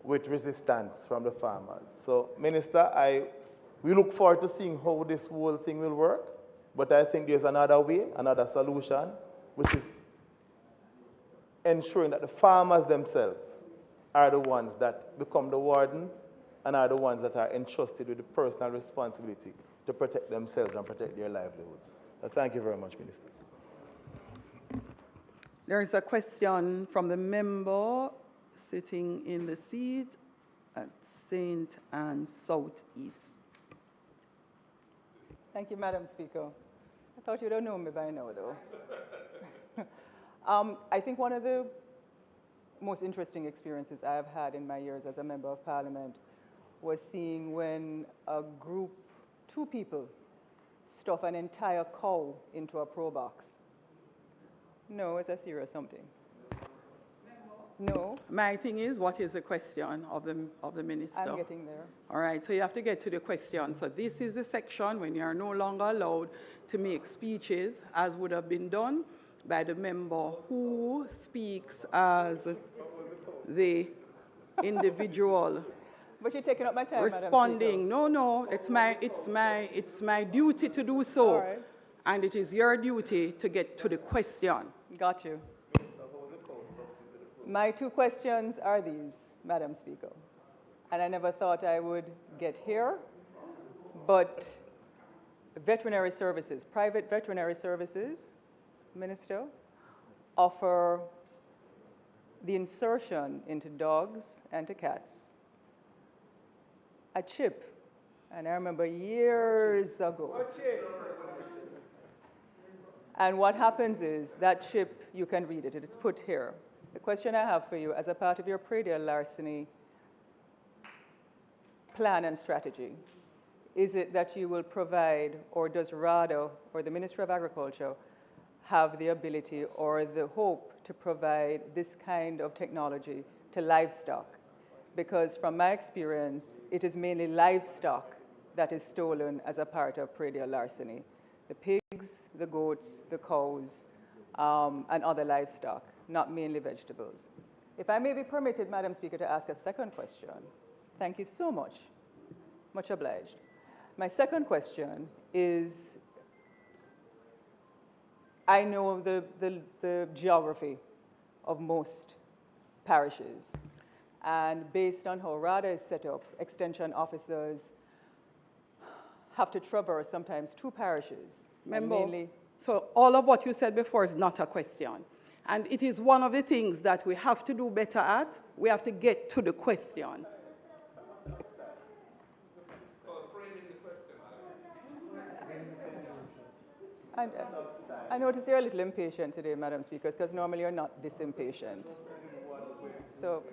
with resistance from the farmers. So, Minister, we look forward to seeing how this whole thing will work, but I think there's another way, another solution, which is ensuring that the farmers themselves are the ones that become the wardens and are the ones that are entrusted with the personal responsibility to protect themselves and protect their livelihoods. So thank you very much, Minister. There is a question from the member sitting in the seat at St. Anne Southeast. Thank you, Madam Speaker. I thought you don't know me by now, though. I think one of the most interesting experiences I have had in my years as a member of Parliament was seeing when a group, 2 people, stuff an entire cow into a pro box. No, it's a serious something. No. My thing is, what is the question of the minister? I'm getting there. All right, so you have to get to the question. So this is the section when you are no longer allowed to make speeches, as would have been done by the member who speaks as the individual. But you're taking up my time, responding. No, it's my duty to do so. All right. And it is your duty to get to the question. Got you. My 2 questions are these, Madam Speaker. And I never thought I would get here, but veterinary services, private veterinary services, Minister, offer the insertion into dogs and to cats a chip. And I remember years ago. And what happens is that chip, you can read it, it's put here. The question I have for you, as a part of your predatory larceny plan and strategy, is it that you will provide, or does RADA or the Ministry of Agriculture have the ability or the hope to provide this kind of technology to livestock? Because from my experience, it is mainly livestock that is stolen as a part of predial larceny. The pigs, the goats, the cows, and other livestock, not mainly vegetables. If I may be permitted, Madam Speaker, to ask a second question. Thank you so much. Much obliged. My second question is, I know the geography of most parishes, and based on how RADA is set up, extension officers have to traverse sometimes 2 parishes. Member, so all of what you said before is not a question. And it is one of the things that we have to do better at. We have to get to the question. And, I notice you're a little impatient today, Madam Speaker, because normally you're not this impatient. So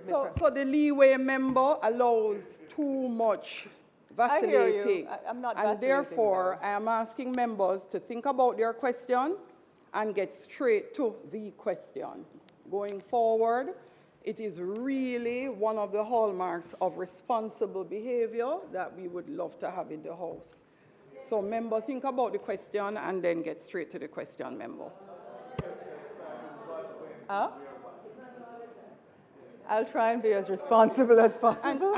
the leeway, member, allows too much vacillating. I hear you. I'm not vacillating. And therefore, I am asking members to think about their question and get straight to the question. Going forward, it is really one of the hallmarks of responsible behavior that we would love to have in the House. So, member, think about the question and then get straight to the question, member. I'll try and be as responsible as possible.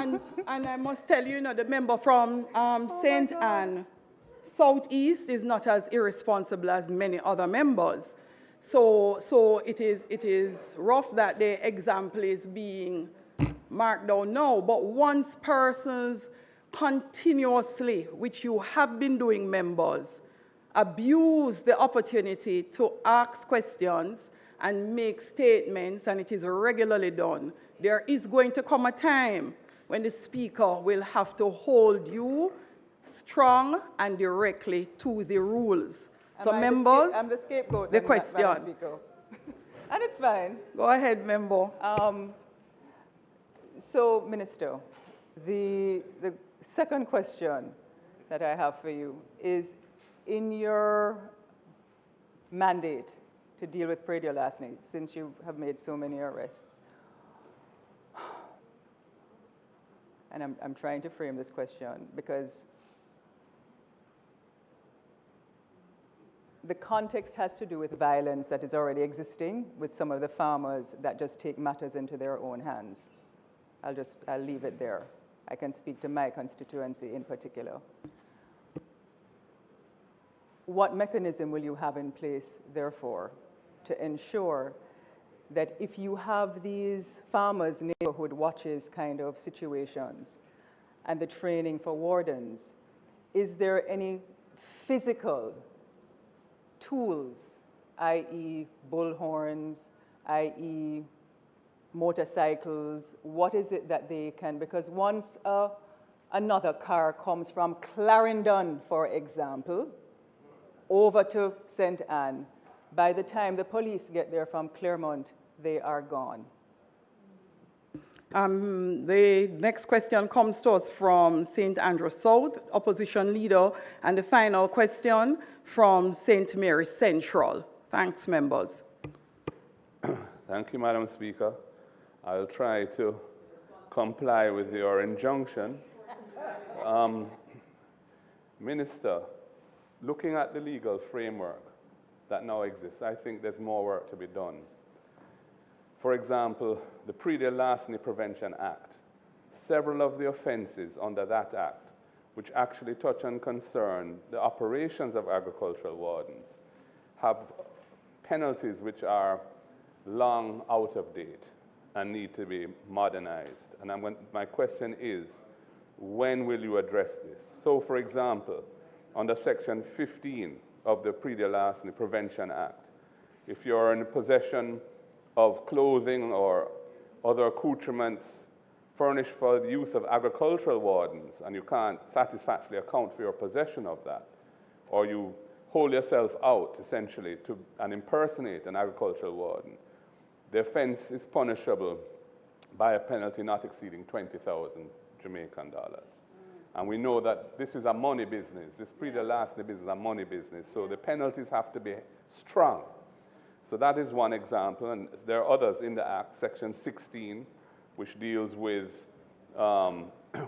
And I must tell you, the member from St. Anne Southeast is not as irresponsible as many other members. So it is rough that the example is being marked down now. But once persons continuously, which you have been doing, members, abuse the opportunity to ask questions and make statements, and it is regularly done, there is going to come a time when the Speaker will have to hold you strong and directly to the rules. So, members, I'm the scapegoat. The question. And it's fine. Go ahead, member. So, Minister, the second question that I have for you is, in your mandate to deal with predial larceny, since you have made so many arrests, and I'm trying to frame this question because the context has to do with violence that is already existing with some of the farmers that just take matters into their own hands. I'll leave it there. I can speak to my constituency in particular. What mechanism will you have in place, therefore, to ensure that if you have these farmers' neighborhood watches kind of situations and the training for wardens, is there any physical tools, i.e. bullhorns, i.e. motorcycles? What is it that they can, because once another car comes from Clarendon, for example, over to St. Anne, by the time the police get there from Claremont, they are gone. The next question comes to us from St. Andrew South, opposition leader, and the final question from St. Mary Central. Thanks, members. Thank you, Madam Speaker. I'll try to comply with your injunction. Minister, looking at the legal framework that now exists, I think there's more work to be done. For example, the Predial Larceny Prevention Act. Several of the offenses under that act, which actually touch and concern the operations of agricultural wardens, have penalties which are long out of date and need to be modernized. And my question is, when will you address this? So, for example, under Section 15 of the Predial Larceny Prevention Act, if you're in possession of clothing or other accoutrements furnished for the use of agricultural wardens, and you can't satisfactorily account for your possession of that, or you hold yourself out, essentially, and impersonate an agricultural warden, the offense is punishable by a penalty not exceeding 20,000 Jamaican dollars. And we know that this is a money business. This predial larceny business is a money business, so the penalties have to be strong. So that is one example, and there are others in the Act, Section 16, which deals with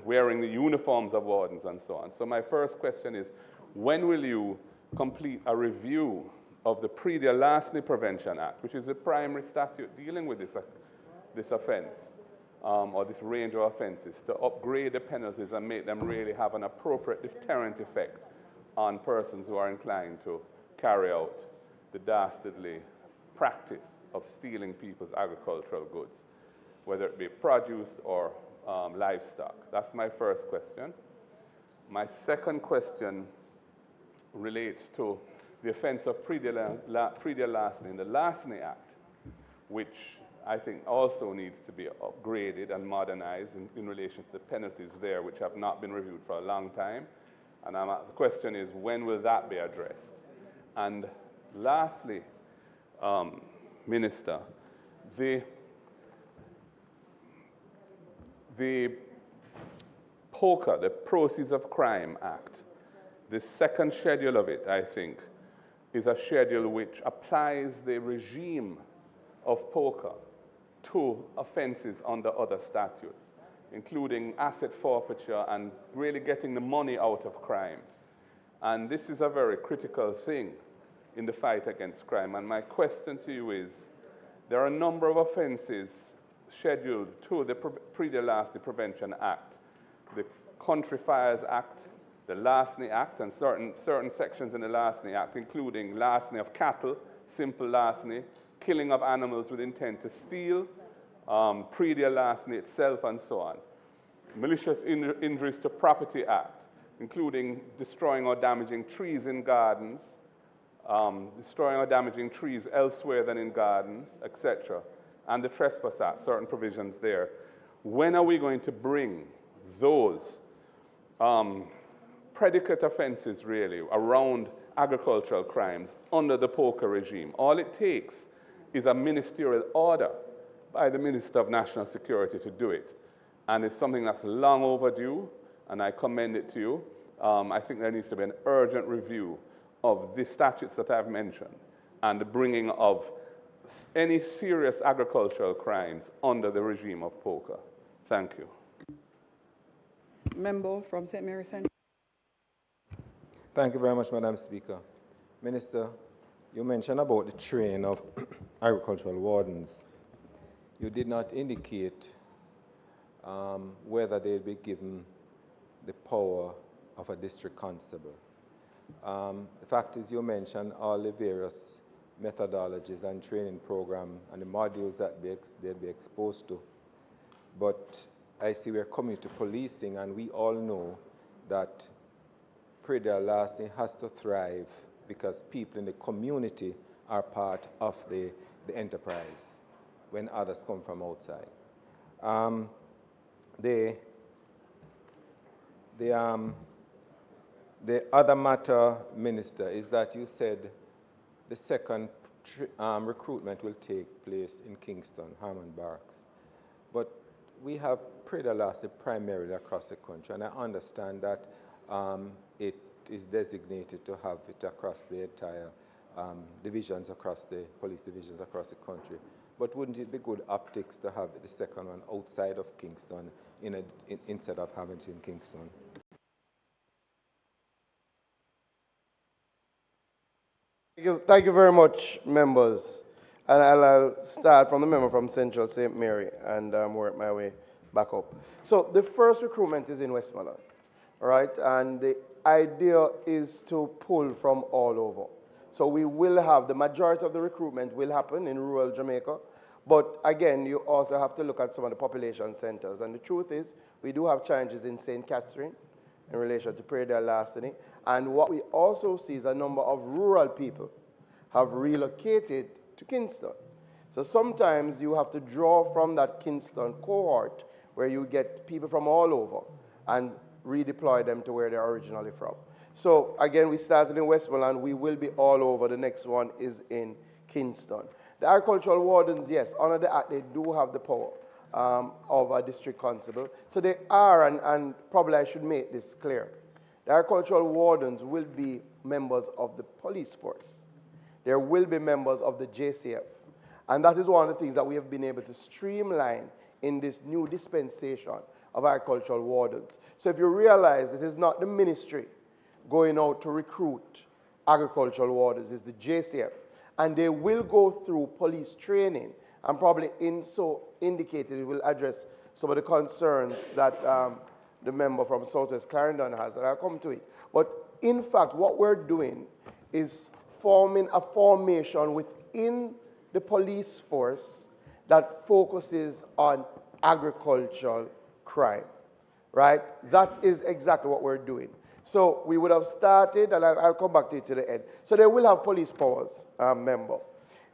wearing the uniforms of wardens and so on. So my first question is, when will you complete a review of the Pre-Dear Larceny Prevention Act, which is the primary statute dealing with this offense, or this range of offenses, to upgrade the penalties and make them really have an appropriate deterrent effect on persons who are inclined to carry out the dastardly practice of stealing people's agricultural goods, whether it be produce or livestock? That's my first question. My second question relates to the offense of pre-dear larceny in the Larceny Act, which I think also needs to be upgraded and modernized in relation to the penalties there, which have not been reviewed for a long time. And the question is, when will that be addressed? And lastly, Minister, the POCA, the Proceeds of Crime Act, the second schedule of it, I think, is a schedule which applies the regime of POCA to offenses under other statutes, including asset forfeiture and really getting the money out of crime. And this is a very critical thing in the fight against crime. And my question to you is, there are a number of offenses scheduled to the Pre-Dear Larceny Prevention Act, the Country Fires Act, the Larceny Act, and certain sections in the Larceny Act, including larceny of cattle, simple larceny, killing of animals with intent to steal, pre-dear larceny itself, and so on. Malicious injuries to Property Act, including destroying or damaging trees in gardens, destroying or damaging trees elsewhere than in gardens, etc. And the Trespass Act, certain provisions there. When are we going to bring those predicate offenses, really, around agricultural crimes under the POCA regime? All it takes is a ministerial order by the Minister of National Security to do it. And it's something that's long overdue, and I commend it to you. I think there needs to be an urgent review of the statutes that I've mentioned and the bringing of any serious agricultural crimes under the regime of POCA. Thank you. Member from St. Mary's Central. Thank you very much, Madam Speaker. Minister, you mentioned about the training of agricultural wardens. You did not indicate whether they'll be given the power of a district constable. The fact is, you mentioned all the various methodologies and training program and the modules that they'll be exposed to. But I see we're coming to policing, and we all know that pre-dear larceny has to thrive because people in the community are part of the enterprise when others come from outside. The other matter, Minister, is that you said the second recruitment will take place in Kingston, Harmon Barracks. But we have pre-dear larceny primarily across the country, and I understand that it is designated to have it across the entire divisions, across the police divisions across the country. But wouldn't it be good optics to have the second one outside of Kingston instead of having it in Kingston? Thank you very much, members. And I'll start from the member from Central St. Mary and work my way back up. So the first recruitment is in Westmoreland, all right? And the idea is to pull from all over. So we will have, the majority of the recruitment will happen in rural Jamaica. But again, you also have to look at some of the population centers. And the truth is, we do have challenges in St. Catherine in relation to pre-dear larceny. And what we also see is a number of rural people have relocated to Kingston. So sometimes you have to draw from that Kingston cohort where you get people from all over and redeploy them to where they're originally from. So again, we started in Westmoreland. We will be all over. The next one is in Kingston. The agricultural wardens, yes, under the Act, they do have the power of a district constable. So they are, and probably I should make this clear, the agricultural wardens will be members of the police force. There will be members of the JCF. And that is one of the things that we have been able to streamline in this new dispensation of Agricultural Wardens. So if you realize it is not the ministry going out to recruit agricultural wardens, it's the JCF. And they will go through police training, and probably in so indicated it will address some of the concerns that the member from Southwest Clarendon has, and I'll come to it. But in fact, what we're doing is forming a formation within the police force that focuses on agricultural crime, right? That is exactly what we're doing. So we would have started, and I'll come back to it to the end. So they will have police powers, member.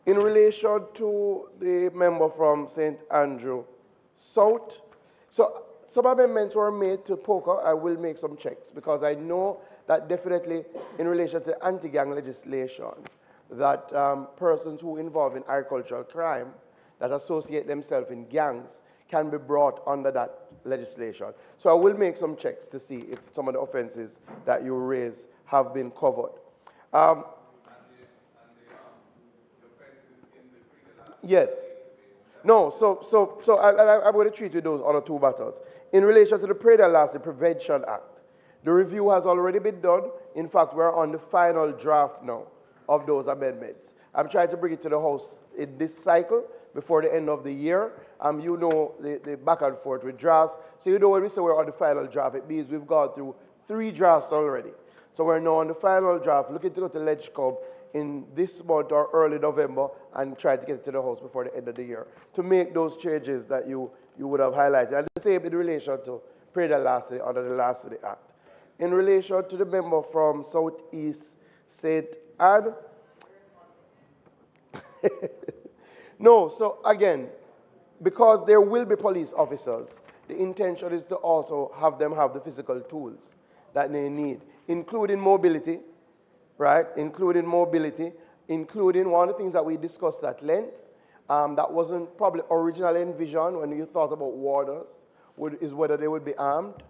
In relation to the member from St. Andrew South, so some amendments were made to POCA. I will make some checks because I know that definitely in relation to anti-gang legislation, that persons who involve in agricultural crime that associate themselves in gangs can be brought under that legislation. So I will make some checks to see if some of the offenses that you raise have been covered. Yes. No, so I'm going to treat with those other two matters. In relation to the Predator Prevention Act, the review has already been done. In fact, we're on the final draft now of those amendments. I'm trying to bring it to the House in this cycle before the end of the year. You know the back and forth with drafts. So you know when we say we're on the final draft, it means we've gone through 3 drafts already. So we're now on the final draft, looking to go to LegCom in this month or early November and try to get it to the House before the end of the year to make those changes that you would have highlighted. And the same in relation to Predator Larceny under the Larceny Act. In relation to the member from Southeast St. Anne, no, so again, because there will be police officers, the intention is to also have them have the physical tools that they need, including mobility, right? Including mobility, including one of the things that we discussed at length, that wasn't probably originally envisioned when you thought about warders, is whether they would be armed.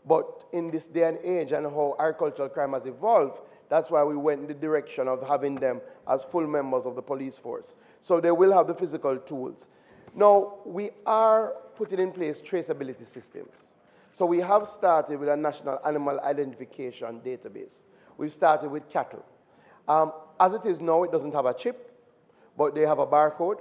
But in this day and age and how agricultural crime has evolved, that's why we went in the direction of having them as full members of the police force. So they will have the physical tools. Now, we are putting in place traceability systems. So we have started with a national animal identification database. We've started with cattle. As it is now, it doesn't have a chip, but they have a barcode,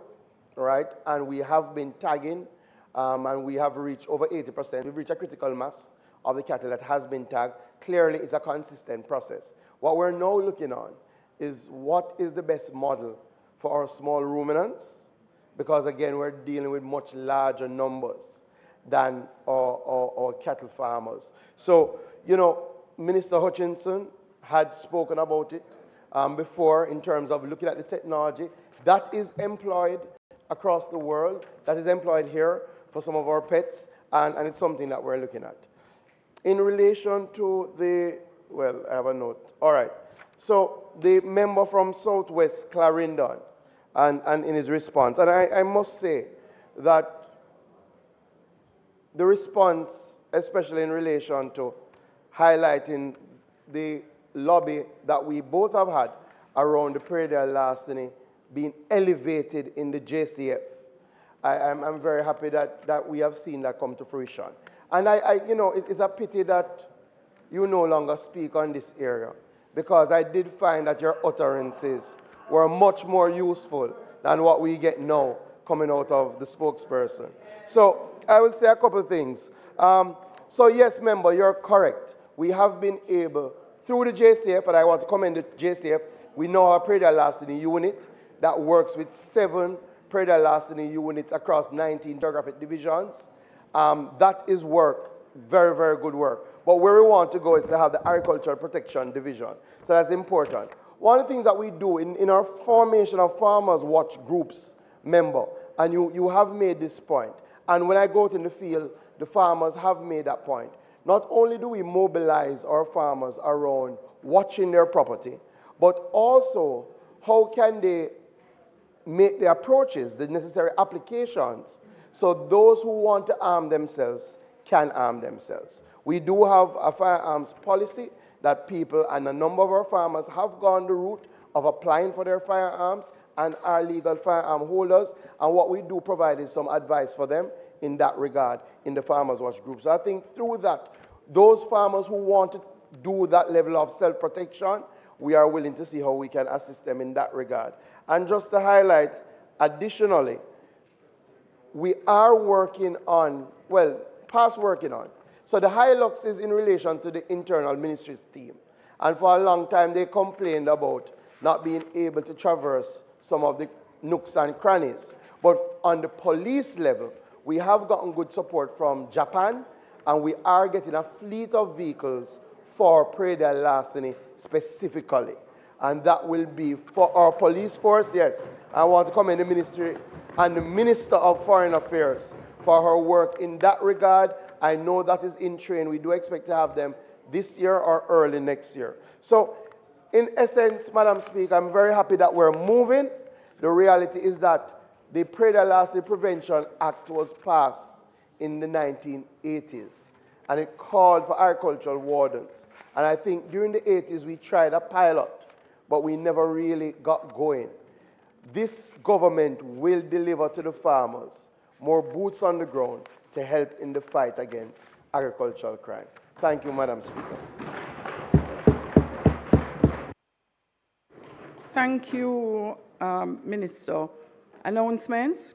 right? And we have been tagging, and we have reached over 80%. We've reached a critical mass of the cattle that has been tagged. Clearly, it's a consistent process. What we're now looking on is what is the best model for our small ruminants, because again, we're dealing with much larger numbers than our cattle farmers. So, you know, Minister Hutchinson had spoken about it before in terms of looking at the technology that is employed across the world, that is employed here for some of our pets, and it's something that we're looking at. In relation to the, well, I have a note. All right. So the member from Southwest Clarendon, and in his response, and I must say that the response, especially in relation to highlighting the lobby that we both have had around the Predator Larceny being elevated in the JCF, I'm very happy that we have seen that come to fruition. And you know, it's a pity that you no longer speak on this area, because I did find that your utterances were much more useful than what we get now coming out of the spokesperson. So I will say a couple of things. So yes, member, you're correct. We have been able, through the JCF, and I want to commend the JCF, we now have a Predator Larceny unit that works with 7 Predator Larceny units across 19 geographic divisions. That is work, very, very good work. But where we want to go is to have the Agricultural Protection Division. So that's important. One of the things that we do in our formation of Farmers Watch groups, member, and you have made this point, and when I go out in the field, the farmers have made that point. Not only do we mobilize our farmers around watching their property, but also how can they make the approaches, the necessary applications, so those who want to arm themselves can arm themselves. We do have a firearms policy that people and a number of our farmers have gone the route of applying for their firearms and are legal firearm holders. And what we do provide is some advice for them in that regard in the Farmers Watch group. So I think through that, those farmers who want to do that level of self-protection, we are willing to see how we can assist them in that regard. And just to highlight, additionally, we are working on, well, past working on. So the Hilux is in relation to the internal ministries team. And for a long time, they complained about not being able to traverse some of the nooks and crannies. But on the police level, we have gotten good support from Japan, and we are getting a fleet of vehicles for Praia da Lacini specifically. And that will be for our police force, yes. I want to commend the ministry and the Minister of Foreign Affairs for her work in that regard. I know that is in train. We do expect to have them this year or early next year. So, in essence, Madam Speaker, I'm very happy that we're moving. The reality is that the Praia da Lacini Prevention Act was passed in the 1980s, and it called for agricultural wardens. And I think during the 80s we tried a pilot, but we never really got going. This government will deliver to the farmers more boots on the ground to help in the fight against agricultural crime. Thank you, Madam Speaker. Thank you, Minister. Announcements,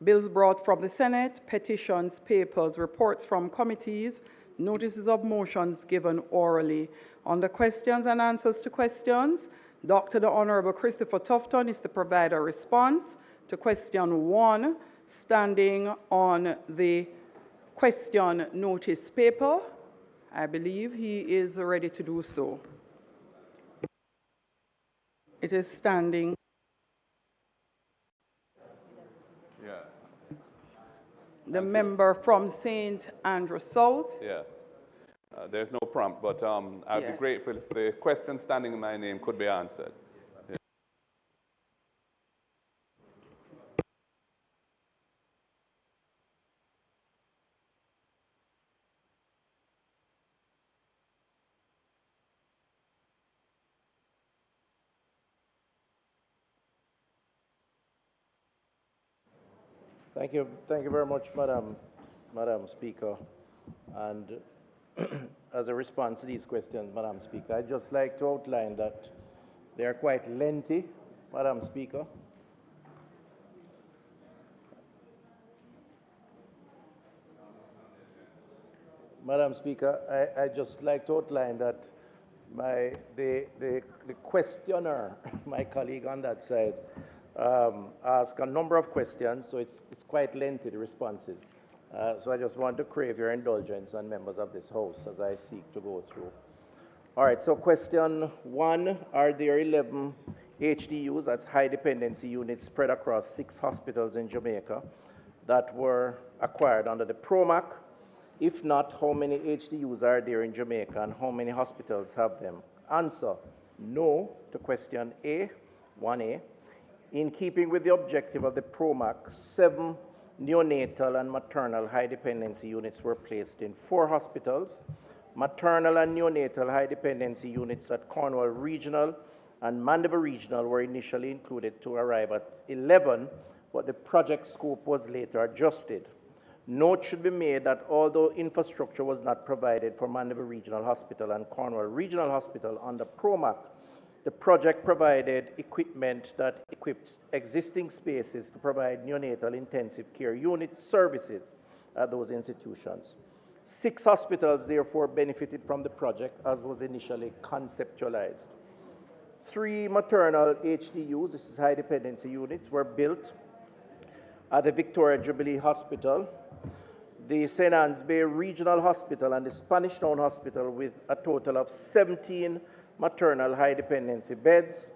bills brought from the Senate, petitions, papers, reports from committees, notices of motions given orally. On the questions and answers to questions, Dr. the Honorable Christopher Tufton is to provide a response to question 1, standing on the question notice paper. I believe he is ready to do so. It is standing. Yeah. The member from St. Andrew South. Yeah. There's no prompt, but I'd be grateful if the question standing in my name could be answered. Yeah. Thank you very much, Madam Speaker. And as a response to these questions, Madam Speaker, I'd just like to outline that they are quite lengthy, Madam Speaker. Madam Speaker, I'd just like to outline that the questioner, my colleague on that side, asked a number of questions, so it's quite lengthy, the responses. So I just want to crave your indulgence on members of this House as I seek to go through. All right, so question 1, are there 11 HDUs, that's high dependency units, spread across 6 hospitals in Jamaica that were acquired under the PROMAC? If not, how many HDUs are there in Jamaica and how many hospitals have them? Answer, no to question A, 1A. In keeping with the objective of the PROMAC, 7 neonatal and maternal high dependency units were placed in 4 hospitals. Maternal and neonatal high dependency units at Cornwall Regional and Mandeville Regional were initially included to arrive at 11, but the project scope was later adjusted. Note should be made that although infrastructure was not provided for Mandeville Regional Hospital and Cornwall Regional Hospital under PROMAC, the project provided equipment that equips existing spaces to provide neonatal intensive care unit services at those institutions. 6 hospitals therefore benefited from the project as was initially conceptualized. 3 maternal HDUs, this is high dependency units, were built at the Victoria Jubilee Hospital, the St. Anne's Bay Regional Hospital, and the Spanish Town Hospital, with a total of 17 maternal high dependency beds.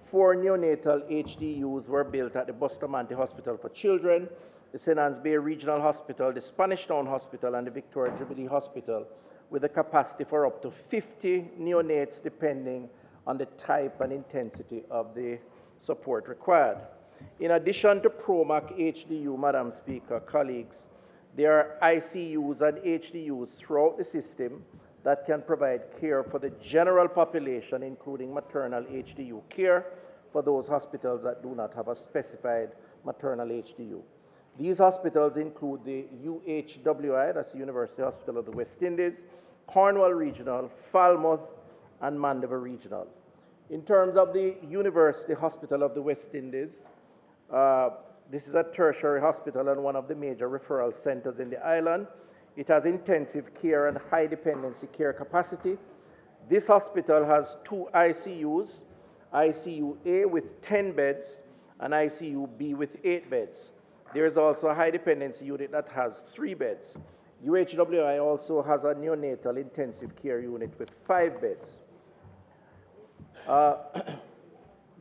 4 neonatal HDUs were built at the Bustamante Hospital for Children, the St. Anne's Bay Regional Hospital, the Spanish Town Hospital, and the Victoria Jubilee Hospital, with a capacity for up to 50 neonates depending on the type and intensity of the support required. In addition to PROMAC HDU, Madam Speaker, colleagues, there are ICUs and HDUs throughout the system that can provide care for the general population, including maternal HDU care for those hospitals that do not have a specified maternal HDU. These hospitals include the UHWI, that's the University Hospital of the West Indies, Cornwall Regional, Falmouth, and Mandeville Regional. In terms of the University Hospital of the West Indies, this is a tertiary hospital and one of the major referral centers in the island. It has intensive care and high dependency care capacity. This hospital has 2 ICUs, ICU A with 10 beds and ICU B with 8 beds. There is also a high dependency unit that has 3 beds. UHWI also has a neonatal intensive care unit with 5 beds.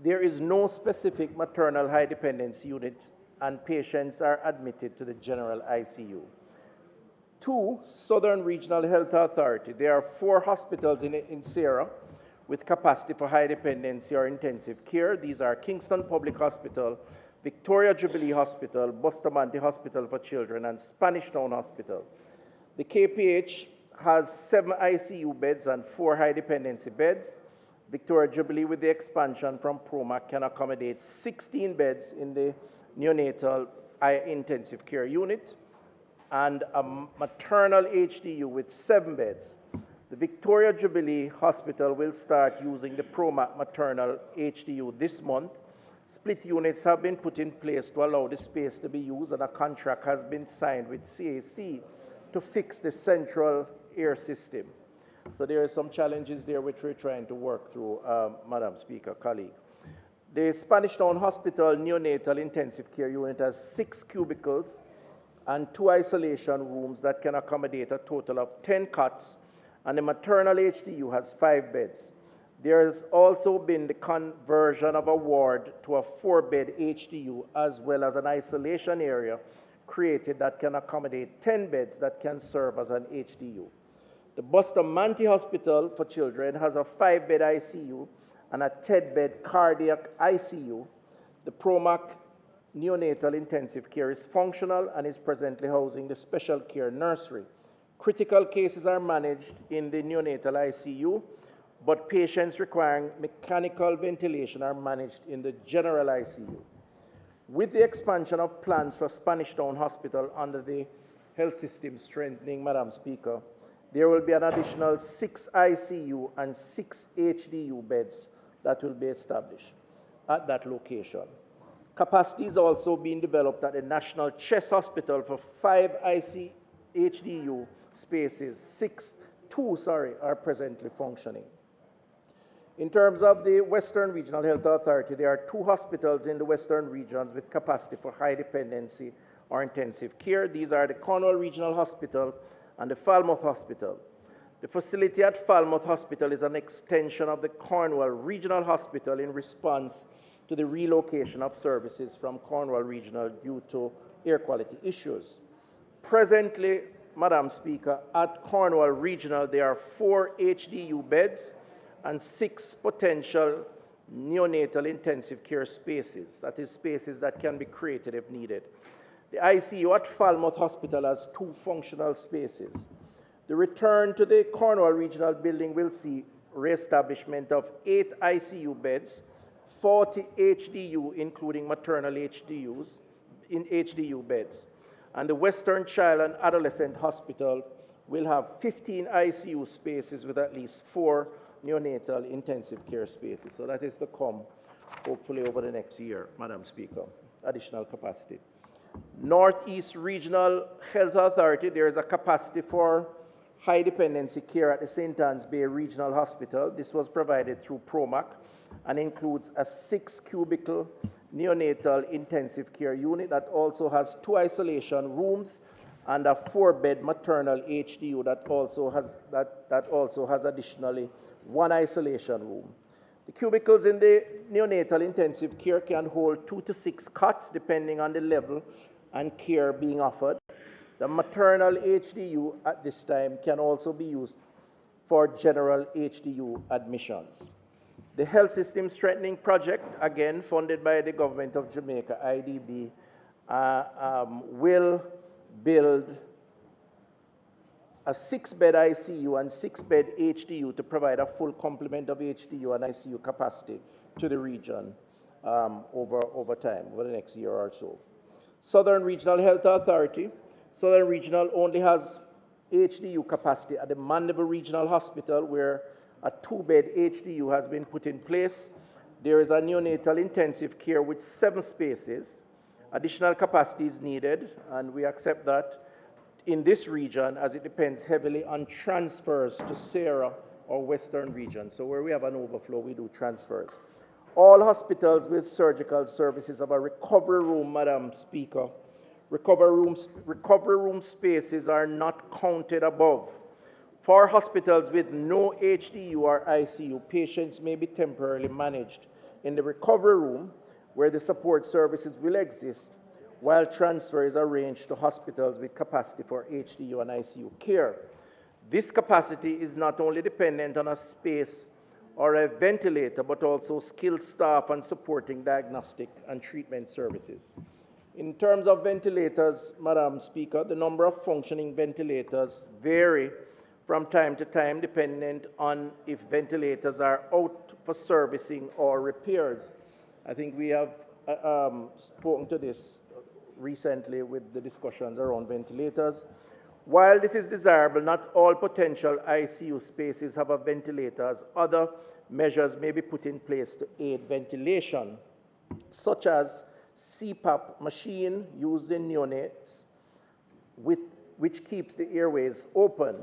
There is no specific maternal high dependency unit, and patients are admitted to the general ICU. 2, Southern Regional Health Authority. There are 4 hospitals in Sierra with capacity for high dependency or intensive care. These are Kingston Public Hospital, Victoria Jubilee Hospital, Bustamante Hospital for Children, and Spanish Town Hospital. The KPH has 7 ICU beds and 4 high dependency beds. Victoria Jubilee, with the expansion from PROMAC, can accommodate 16 beds in the neonatal intensive care unit and a maternal HDU with 7 beds. The Victoria Jubilee Hospital will start using the PROMAC maternal HDU this month. Split units have been put in place to allow the space to be used, and a contract has been signed with CAC to fix the central air system. So there are some challenges there which we're trying to work through, Madam Speaker, colleague. The Spanish Town Hospital Neonatal Intensive Care Unit has 6 cubicles and 2 isolation rooms that can accommodate a total of 10 cots, and the maternal HDU has 5 beds. There has also been the conversion of a ward to a 4-bed HDU, as well as an isolation area created that can accommodate 10 beds that can serve as an HDU. The Bustamante Hospital for Children has a 5-bed ICU and a 10-bed cardiac ICU. The PROMAC neonatal intensive care is functional and is presently housing the special care nursery. Critical cases are managed in the neonatal ICU, but patients requiring mechanical ventilation are managed in the general ICU. With the expansion of plans for Spanish Town Hospital under the health system strengthening, Madam Speaker, there will be an additional 6 ICU and 6 HDU beds that will be established at that location. Capacity is also being developed at the National Chest Hospital for 5 HDU spaces. 2 are presently functioning. In terms of the Western Regional Health Authority, there are 2 hospitals in the Western regions with capacity for high dependency or intensive care. These are the Cornwall Regional Hospital and the Falmouth Hospital. The facility at Falmouth Hospital is an extension of the Cornwall Regional Hospital in response to the relocation of services from Cornwall Regional due to air quality issues. Presently, Madam Speaker, at Cornwall Regional, there are 4 HDU beds and 6 potential neonatal intensive care spaces, that is, spaces that can be created if needed. The ICU at Falmouth Hospital has 2 functional spaces. The return to the Cornwall Regional Building will see re-establishment of 8 ICU beds, 40 HDU, including maternal HDUs, in HDU beds. And the Western Child and Adolescent Hospital will have 15 ICU spaces with at least 4 neonatal intensive care spaces. So that is to come, hopefully, over the next year, Madam Speaker, additional capacity. Northeast Regional Health Authority, there is a capacity for high dependency care at the St. Anne's Bay Regional Hospital. This was provided through PROMAC and includes a 6-cubicle neonatal intensive care unit that also has 2 isolation rooms and a 4-bed maternal HDU that also has additionally 1 isolation room. The cubicles in the neonatal intensive care can hold 2 to 6 cots depending on the level and care being offered. The maternal HDU at this time can also be used for general HDU admissions. The Health System Strengthening Project, again funded by the Government of Jamaica, IDB, will build a 6-bed ICU and 6-bed HDU to provide a full complement of HDU and ICU capacity to the region over time, over the next year or so. Southern Regional Health Authority. Southern Regional only has HDU capacity at the Mandeville Regional Hospital, where a 2-bed HDU has been put in place. There is a neonatal intensive care with 7 spaces. Additional capacity is needed, and we accept that in this region, as it depends heavily on transfers to Sarah or Western region. So where we have an overflow, we do transfers. All hospitals with surgical services have a recovery room, Madam Speaker. Recovery room spaces are not counted above. For hospitals with no HDU or ICU, patients may be temporarily managed in the recovery room where the support services will exist, while transfer is arranged to hospitals with capacity for HDU and ICU care. This capacity is not only dependent on a space or a ventilator, but also skilled staff and supporting diagnostic and treatment services. In terms of ventilators, Madam Speaker, the number of functioning ventilators vary from time to time, dependent on if ventilators are out for servicing or repairs. I think we have spoken to this recently with the discussions around ventilators. While this is desirable, not all potential ICU spaces have a ventilator, as other measures may be put in place to aid ventilation, such as CPAP machine used in neonates, which keeps the airways open,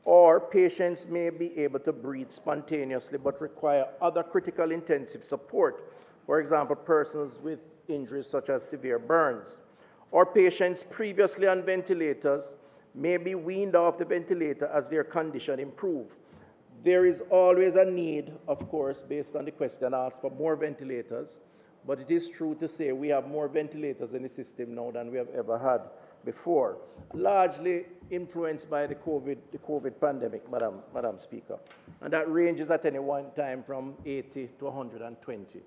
or patients may be able to breathe spontaneously but require other critical intensive support, for example, persons with injuries such as severe burns, or patients previously on ventilators may be weaned off the ventilator as their condition improves. There is always a need, of course, based on the question asked, for more ventilators, but it is true to say we have more ventilators in the system now than we have ever had before, largely influenced by the COVID pandemic, Madam Speaker. And that ranges at any one time from 80 to 120.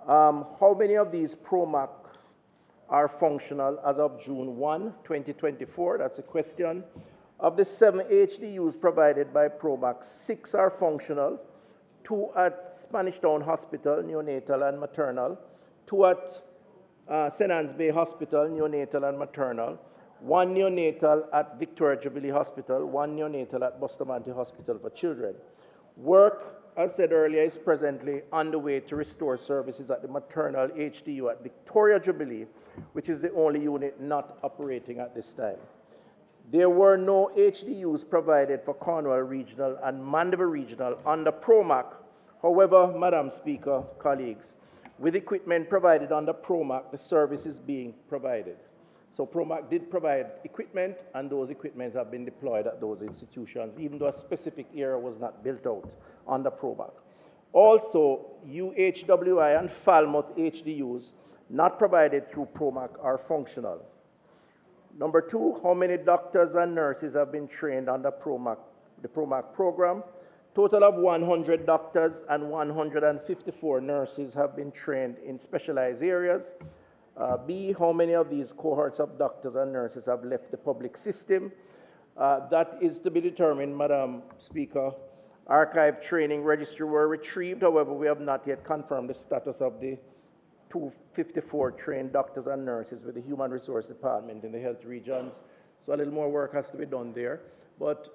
How many of these PROMAC are functional as of June 1, 2024? That's a question. Of the 7 HDUs provided by PROMAC, 6 are functional, 2 at Spanish Town Hospital, neonatal and maternal, 2 at St. Anne's Bay Hospital, neonatal and maternal, 1 neonatal at Victoria Jubilee Hospital, 1 neonatal at Bustamante Hospital for Children. Work, as said earlier, is presently underway to restore services at the maternal HDU at Victoria Jubilee, which is the only unit not operating at this time. There were no HDUs provided for Cornwall Regional and Mandeville Regional under PROMAC. However, Madam Speaker, colleagues, with equipment provided under PROMAC, the service is being provided. So PROMAC did provide equipment, and those equipment have been deployed at those institutions, even though a specific area was not built out under PROMAC. Also, UHWI and Falmouth HDUs not provided through PROMAC are functional. Number 2, how many doctors and nurses have been trained under the PROMAC program? Total of 100 doctors and 154 nurses have been trained in specialized areas. B, how many of these cohorts of doctors and nurses have left the public system? That is to be determined, Madam Speaker. Archive training registry were retrieved. However, we have not yet confirmed the status of the 254 trained doctors and nurses with the Human Resource Department in the health regions. So a little more work has to be done there. But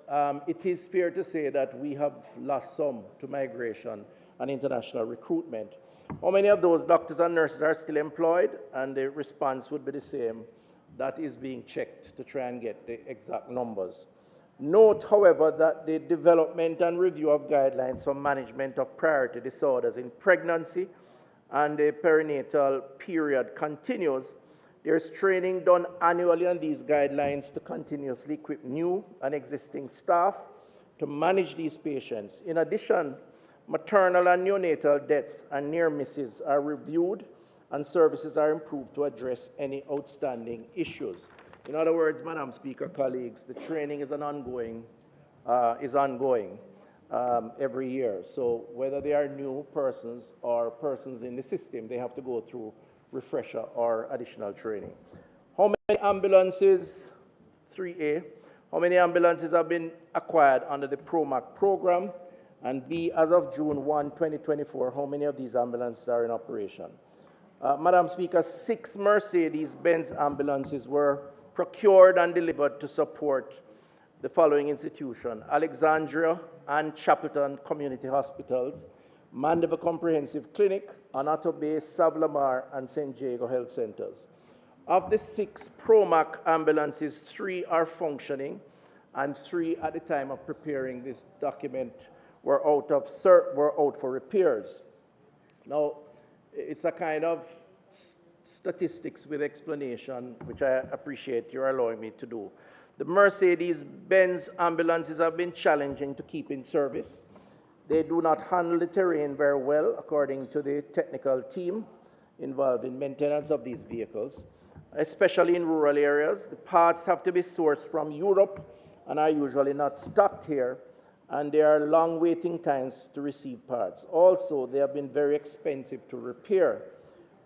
it is fair to say that we have lost some to migration and international recruitment. How many of those doctors and nurses are still employed? And the response would be the same. That is being checked to try and get the exact numbers. Note, however, that the development and review of guidelines for management of priority disorders in pregnancy and the perinatal period continues. There's training done annually on these guidelines to continuously equip new and existing staff to manage these patients. In addition, maternal and neonatal deaths and near misses are reviewed and services are improved to address any outstanding issues. In other words, Madam Speaker, colleagues, the training is ongoing every year. So whether they are new persons or persons in the system, they have to go through refresher or additional training. How many ambulances, 3A, how many ambulances have been acquired under the PROMAC program? And B, as of June 1, 2024, how many of these ambulances are in operation? Madam Speaker, 6 Mercedes-Benz ambulances were procured and delivered to support the following institutions: Alexandria and Chapelton Community Hospitals, Mandeville Comprehensive Clinic, Anato Bay, Savlamar, and St. Diego Health Centers. Of the 6 PROMAC ambulances, 3 are functioning, and 3 at the time of preparing this document were out for repairs. Now, it's a kind of statistics with explanation, which I appreciate you're allowing me to do. The Mercedes-Benz ambulances have been challenging to keep in service. They do not handle the terrain very well, according to the technical team involved in maintenance of these vehicles, especially in rural areas. The parts have to be sourced from Europe and are usually not stocked here, and there are long waiting times to receive parts. Also, they have been very expensive to repair.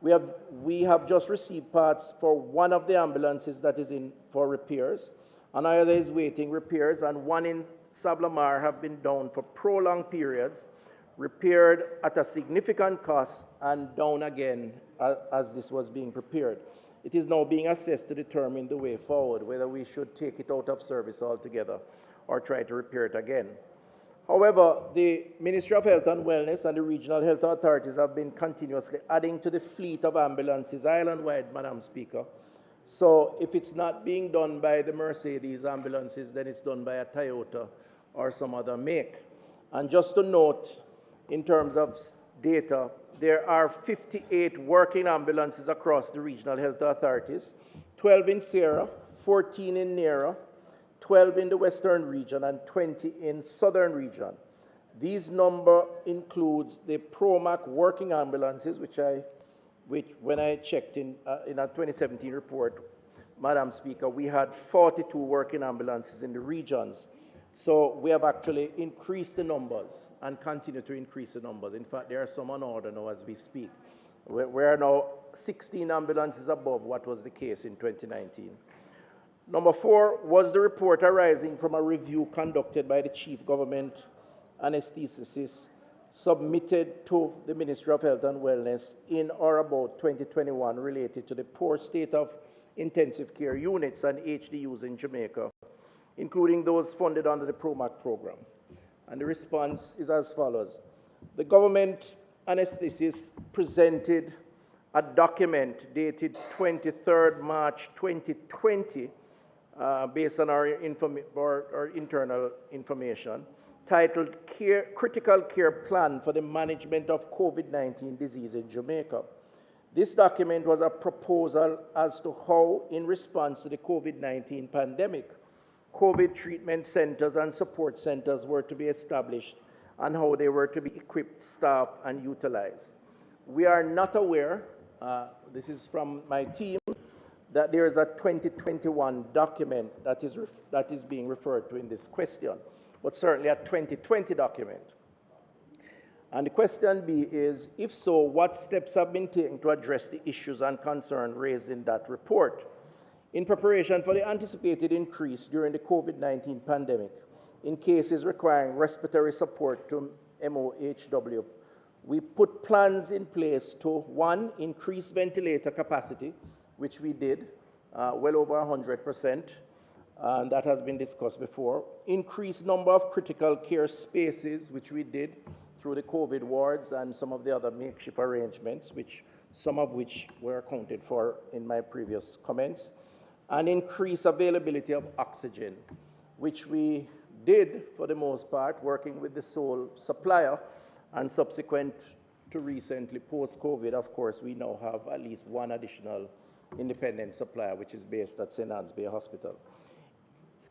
We have just received parts for one of the ambulances that is in for repairs. Another is waiting repairs, and one in Sablamar have been down for prolonged periods, repaired at a significant cost, and down again as this was being prepared. It is now being assessed to determine the way forward, whether we should take it out of service altogether or try to repair it again. However, the Ministry of Health and Wellness and the regional health authorities have been continuously adding to the fleet of ambulances island-wide, Madam Speaker. So if it's not being done by the Mercedes ambulances, then it's done by a Toyota or some other make. And just to note, in terms of data, there are 58 working ambulances across the regional health authorities, 12 in Sierra, 14 in Nera, 12 in the western region, and 20 in southern region. These number includes the PROMAC working ambulances, which when I checked in a 2017 report, Madam Speaker, we had 42 working ambulances in the regions. So we have actually increased the numbers and continue to increase the numbers. In fact, there are some on order now as we speak. We are now 16 ambulances above what was the case in 2019. Number 4 was the report arising from a review conducted by the Chief Government Anesthetist submitted to the Ministry of Health and Wellness in or about 2021 related to the poor state of intensive care units and HDUs in Jamaica, including those funded under the PROMAC program. And the response is as follows. The government anesthetist presented a document dated 23rd March 2020 based on our internal information, titled Critical Care Plan for the Management of COVID-19 Disease in Jamaica. This document was a proposal as to how, in response to the COVID-19 pandemic, COVID treatment centers and support centers were to be established and how they were to be equipped, staffed, and utilized. We are not aware, this is from my team, that there is a 2021 document that is being referred to in this question, but certainly a 2020 document. And the question B is, if so, what steps have been taken to address the issues and concerns raised in that report? In preparation for the anticipated increase during the COVID-19 pandemic in cases requiring respiratory support to MOHW, we put plans in place to, 1, increase ventilator capacity, which we did, well over 100%, and that has been discussed before. Increase number of critical care spaces, which we did through the COVID wards and some of the other makeshift arrangements, some of which were accounted for in my previous comments. And increase availability of oxygen, which we did for the most part, working with the sole supplier, and subsequent to recently, post-COVID, of course, we now have at least one additional independent supplier, which is based at St. Anne's Bay Hospital.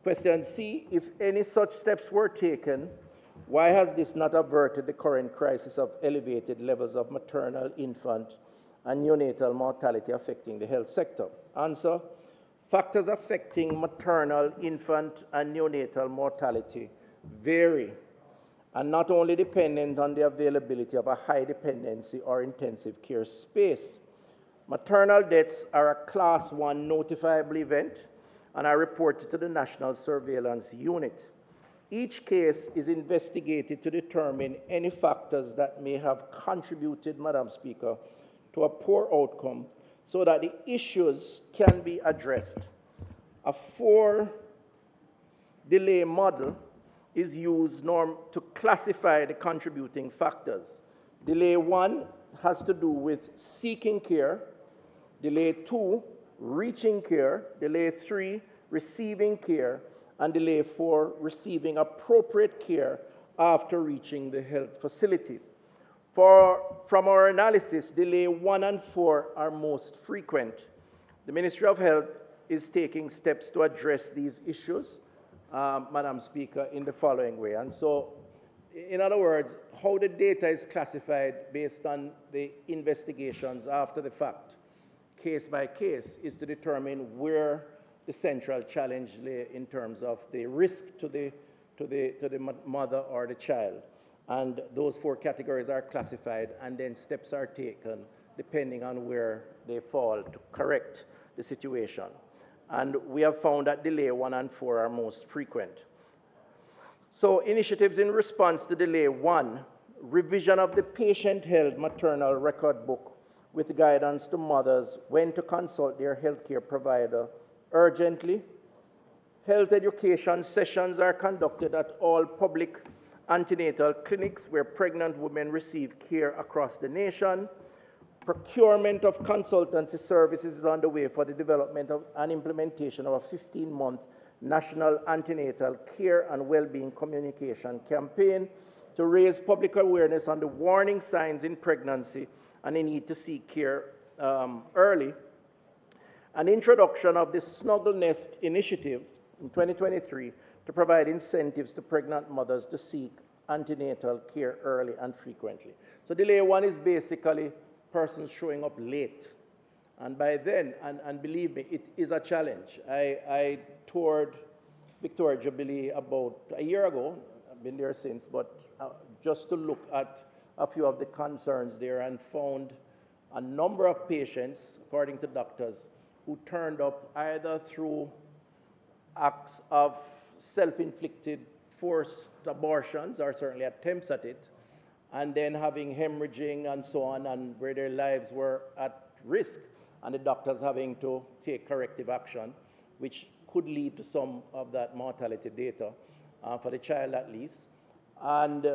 Question C, if any such steps were taken, why has this not averted the current crisis of elevated levels of maternal, infant, and neonatal mortality affecting the health sector? Answer, factors affecting maternal, infant, and neonatal mortality vary and not only dependent on the availability of a high dependency or intensive care space. Maternal deaths are a Class 1 notifiable event and are reported to the National Surveillance Unit. Each case is investigated to determine any factors that may have contributed, Madam Speaker, to a poor outcome so that the issues can be addressed. A 4-delay model is used to classify the contributing factors. Delay 1 has to do with seeking care, delay 2, reaching care, delay 3, receiving care, and delay 4, receiving appropriate care after reaching the health facility. From our analysis, delay 1 and 4 are most frequent. The Ministry of Health is taking steps to address these issues, Madam Speaker, in the following way. And so, in other words, how the data is classified based on the investigations after the fact, case by case, is to determine where the central challenge lay in terms of the risk to the mother or the child. And those 4 categories are classified, and then steps are taken depending on where they fall to correct the situation. And we have found that delay 1 and 4 are most frequent. So initiatives in response to delay 1, revision of the patient-held maternal record book with guidance to mothers when to consult their healthcare provider urgently. Health education sessions are conducted at all public antenatal clinics where pregnant women receive care across the nation. Procurement of consultancy services is underway for the development of and implementation of a 15-month national antenatal care and well-being communication campaign to raise public awareness on the warning signs in pregnancy and the need to seek care early. An introduction of the Snuggle Nest initiative in 2023 to provide incentives to pregnant mothers to seek antenatal care early and frequently. So delay 1 is basically persons showing up late. And by then, and believe me, it is a challenge. I toured Victoria Jubilee about a year ago. I've been there since, but just to look at a few of the concerns there and found a number of patients, according to doctors, who turned up either through acts of self-inflicted forced abortions, or certainly attempts at it, and then having hemorrhaging and so on, and where their lives were at risk, and the doctors having to take corrective action, which could lead to some of that mortality data, for the child at least. And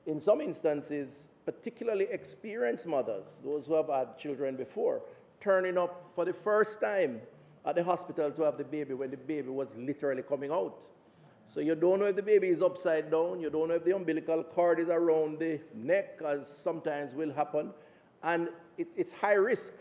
in some instances, particularly experienced mothers, those who have had children before, turning up for the first time at the hospital to have the baby when the baby was literally coming out. So you don't know if the baby is upside down, you don't know if the umbilical cord is around the neck, as sometimes will happen, and it's high risk.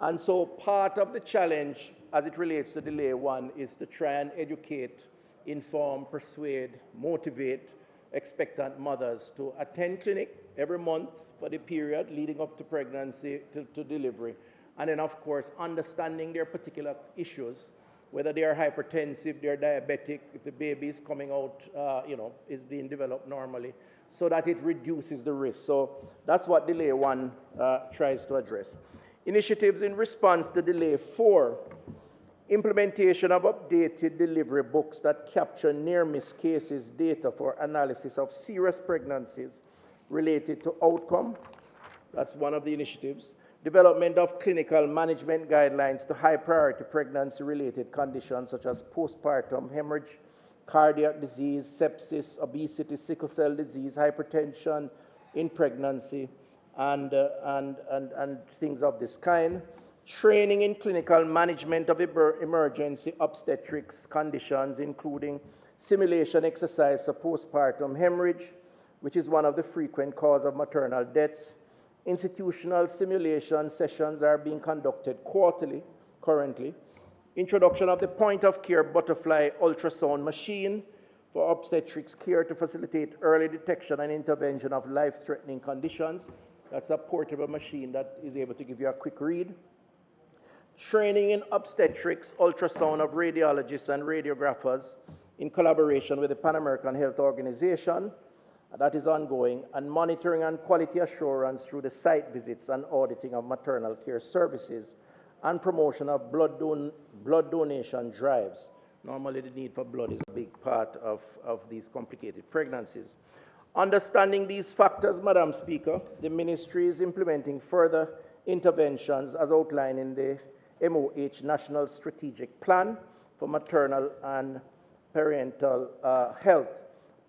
And so part of the challenge as it relates to delay 1 is to try and educate, inform, persuade, motivate expectant mothers to attend clinic every month for the period leading up to pregnancy to delivery. And then, of course, understanding their particular issues, whether they are hypertensive, they're diabetic, if the baby is coming out, is being developed normally, so that it reduces the risk. So that's what delay 1 tries to address. Initiatives in response to delay 4, implementation of updated delivery books that capture near-miss cases data for analysis of serious pregnancies related to outcome. That's one of the initiatives. Development of clinical management guidelines to high-priority pregnancy-related conditions such as postpartum hemorrhage, cardiac disease, sepsis, obesity, sickle cell disease, hypertension in pregnancy, and things of this kind. Training in clinical management of emergency obstetrics conditions, including simulation exercise for postpartum hemorrhage, which is one of the frequent causes of maternal deaths. Institutional simulation sessions are being conducted quarterly currently. Introduction of the point-of-care butterfly ultrasound machine for obstetrics care to facilitate early detection and intervention of life-threatening conditions. That's a portable machine that is able to give you a quick read. Training in obstetrics ultrasound of radiologists and radiographers in collaboration with the Pan American Health Organization. That is ongoing, and monitoring and quality assurance through the site visits and auditing of maternal care services, and promotion of blood donation drives. Normally the need for blood is a big part of these complicated pregnancies. Understanding these factors, Madam Speaker, the Ministry is implementing further interventions as outlined in the MOH National Strategic Plan for Maternal and Parental Health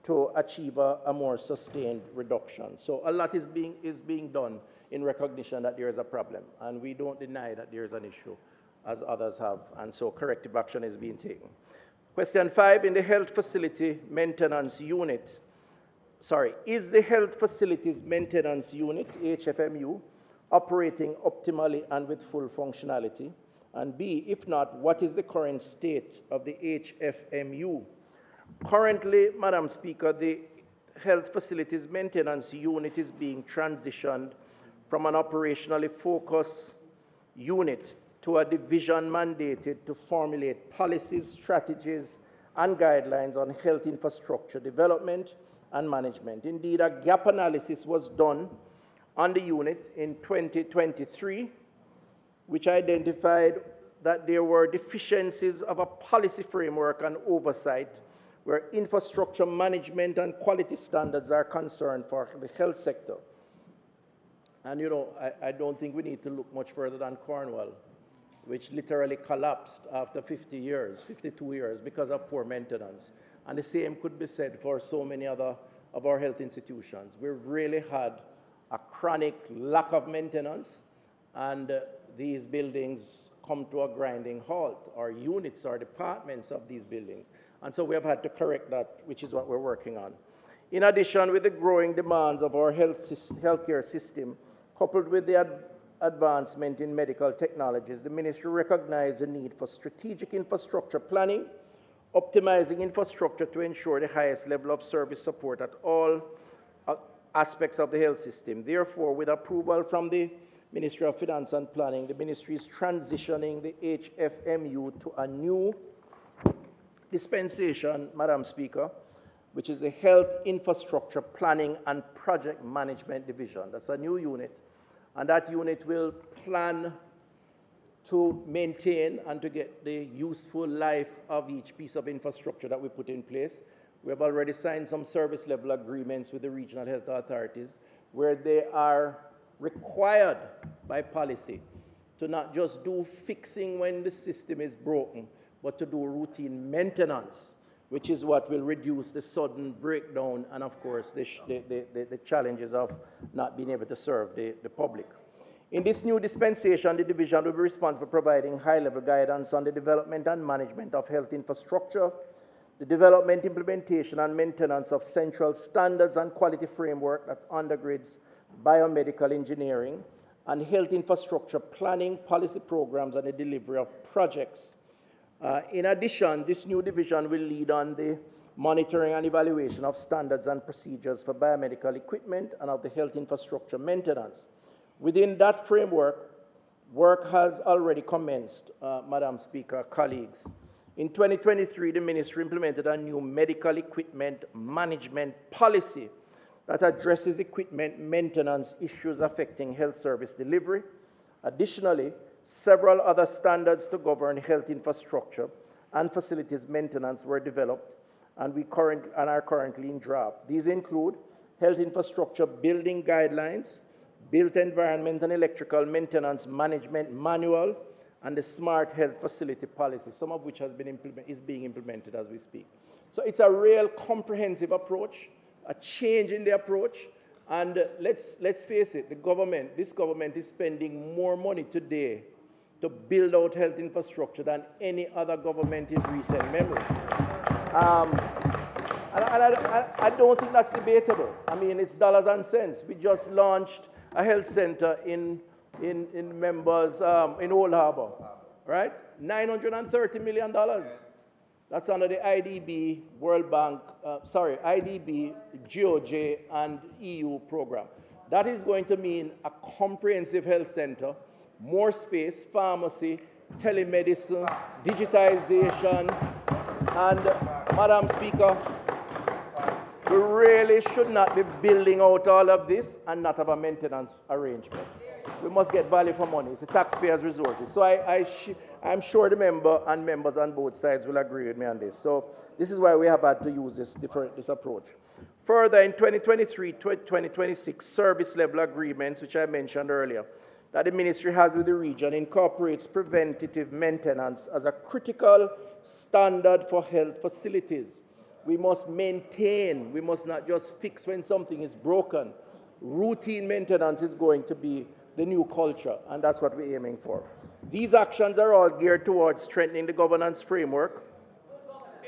to achieve a more sustained reduction. So a lot is being done in recognition that there is a problem, and we don't deny that there is an issue, as others have, and so corrective action is being taken. Question 5, in the health facility maintenance unit, is the health facilities maintenance unit, HFMU, operating optimally and with full functionality? And B, if not, what is the current state of the HFMU? Currently, Madam Speaker, the health facilities maintenance unit is being transitioned from an operationally focused unit to a division mandated to formulate policies, strategies, and guidelines on health infrastructure development and management. Indeed, a gap analysis was done on the unit in 2023, which identified that there were deficiencies of a policy framework and oversight where infrastructure management and quality standards are concerned for the health sector. And you know, I don't think we need to look much further than Cornwall, which literally collapsed after 52 years because of poor maintenance. And the same could be said for so many other of our health institutions. We've really had a chronic lack of maintenance, and these buildings come to a grinding halt, or units or departments of these buildings. And so we have had to correct that, which is what we're working on. In addition, with the growing demands of our healthcare system, coupled with the advancement in medical technologies, the ministry recognized the need for strategic infrastructure planning, optimizing infrastructure to ensure the highest level of service support at all aspects of the health system. Therefore, with approval from the Ministry of Finance and Planning, the ministry is transitioning the HFMU to a new dispensation, Madam Speaker, which is the Health Infrastructure Planning and Project Management Division. That's a new unit, and that unit will plan to maintain and to get the useful life of each piece of infrastructure that we put in place. We have already signed some service level agreements with the regional health authorities where they are required by policy to not just do fixing when the system is broken, but to do routine maintenance, which is what will reduce the sudden breakdown and, of course, the challenges of not being able to serve the public. In this new dispensation, the division will be responsible for providing high-level guidance on the development and management of health infrastructure, the development, implementation, and maintenance of central standards and quality framework that undergirds biomedical engineering, and health infrastructure planning, policy programs, and the delivery of projects. In addition, this new division will lead on the monitoring and evaluation of standards and procedures for biomedical equipment and of the health infrastructure maintenance. Within that framework, work has already commenced, Madam Speaker, colleagues. In 2023, the ministry implemented a new medical equipment management policy that addresses equipment maintenance issues affecting health service delivery. Additionally, several other standards to govern health infrastructure and facilities maintenance were developed and are currently in draft. These include health infrastructure building guidelines, built environment and electrical maintenance management manual, and the smart health facility policy, some of which is being implemented as we speak. So it's a real comprehensive approach, a change in the approach, and let's face it, this government is spending more money today to build out health infrastructure than any other government in recent memory. I don't think that's debatable. I mean, it's dollars and cents. We just launched a health center in members in Old Harbor, right? $930 million. That's under the IDB, World Bank, IDB, GOJ, and EU program. That is going to mean a comprehensive health center, more space, pharmacy, telemedicine, digitization, and Madam Speaker, we really should not be building out all of this and not have a maintenance arrangement. We must get value for money. It's the taxpayers' resources. So I'm sure the members on both sides will agree with me on this. So this is why we have had to use this approach. Further, in 2023-2026 service level agreements, which I mentioned earlier, that the ministry has with the region incorporates preventative maintenance as a critical standard for health facilities. We must maintain, we must not just fix when something is broken. Routine maintenance is going to be the new culture, and that's what we're aiming for. These actions are all geared towards strengthening the governance framework,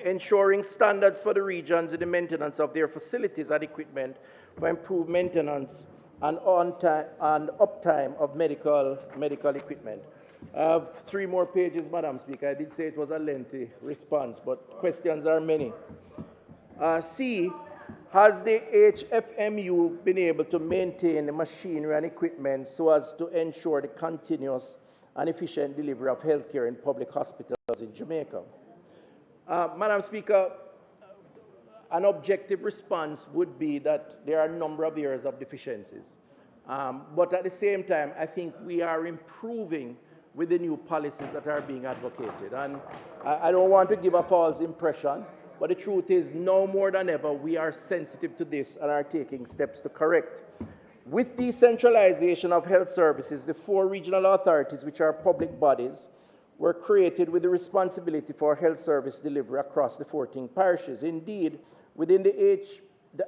ensuring standards for the regions in the maintenance of their facilities and equipment for improved maintenance and uptime of medical equipment. I have 3 more pages, Madam Speaker. I did say it was a lengthy response, but questions are many. C, has the HFMU been able to maintain the machinery and equipment so as to ensure the continuous and efficient delivery of healthcare in public hospitals in Jamaica? Madam Speaker, an objective response would be that there are a number of areas of deficiencies. But at the same time, I think we are improving with the new policies that are being advocated. And I don't want to give a false impression, but the truth is, now more than ever, we are sensitive to this and are taking steps to correct. With decentralization of health services, the 4 regional authorities, which are public bodies, were created with the responsibility for health service delivery across the 14 parishes. Indeed, within the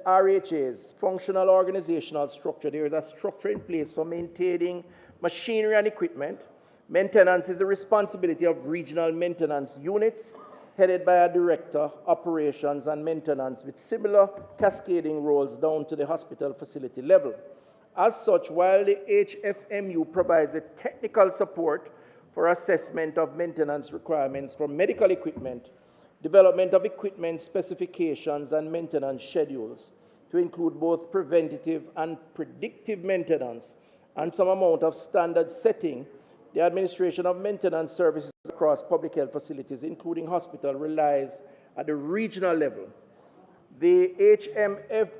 RHA's functional organizational structure, there is a structure in place for maintaining machinery and equipment. Maintenance is the responsibility of regional maintenance units, headed by a director, operations and maintenance, with similar cascading roles down to the hospital facility level. As such, while the HFMU provides a technical support for assessment of maintenance requirements for medical equipment, development of equipment specifications and maintenance schedules to include both preventative and predictive maintenance, and some amount of standard setting, the administration of maintenance services across public health facilities, including hospital, relies at the regional level. The HFMU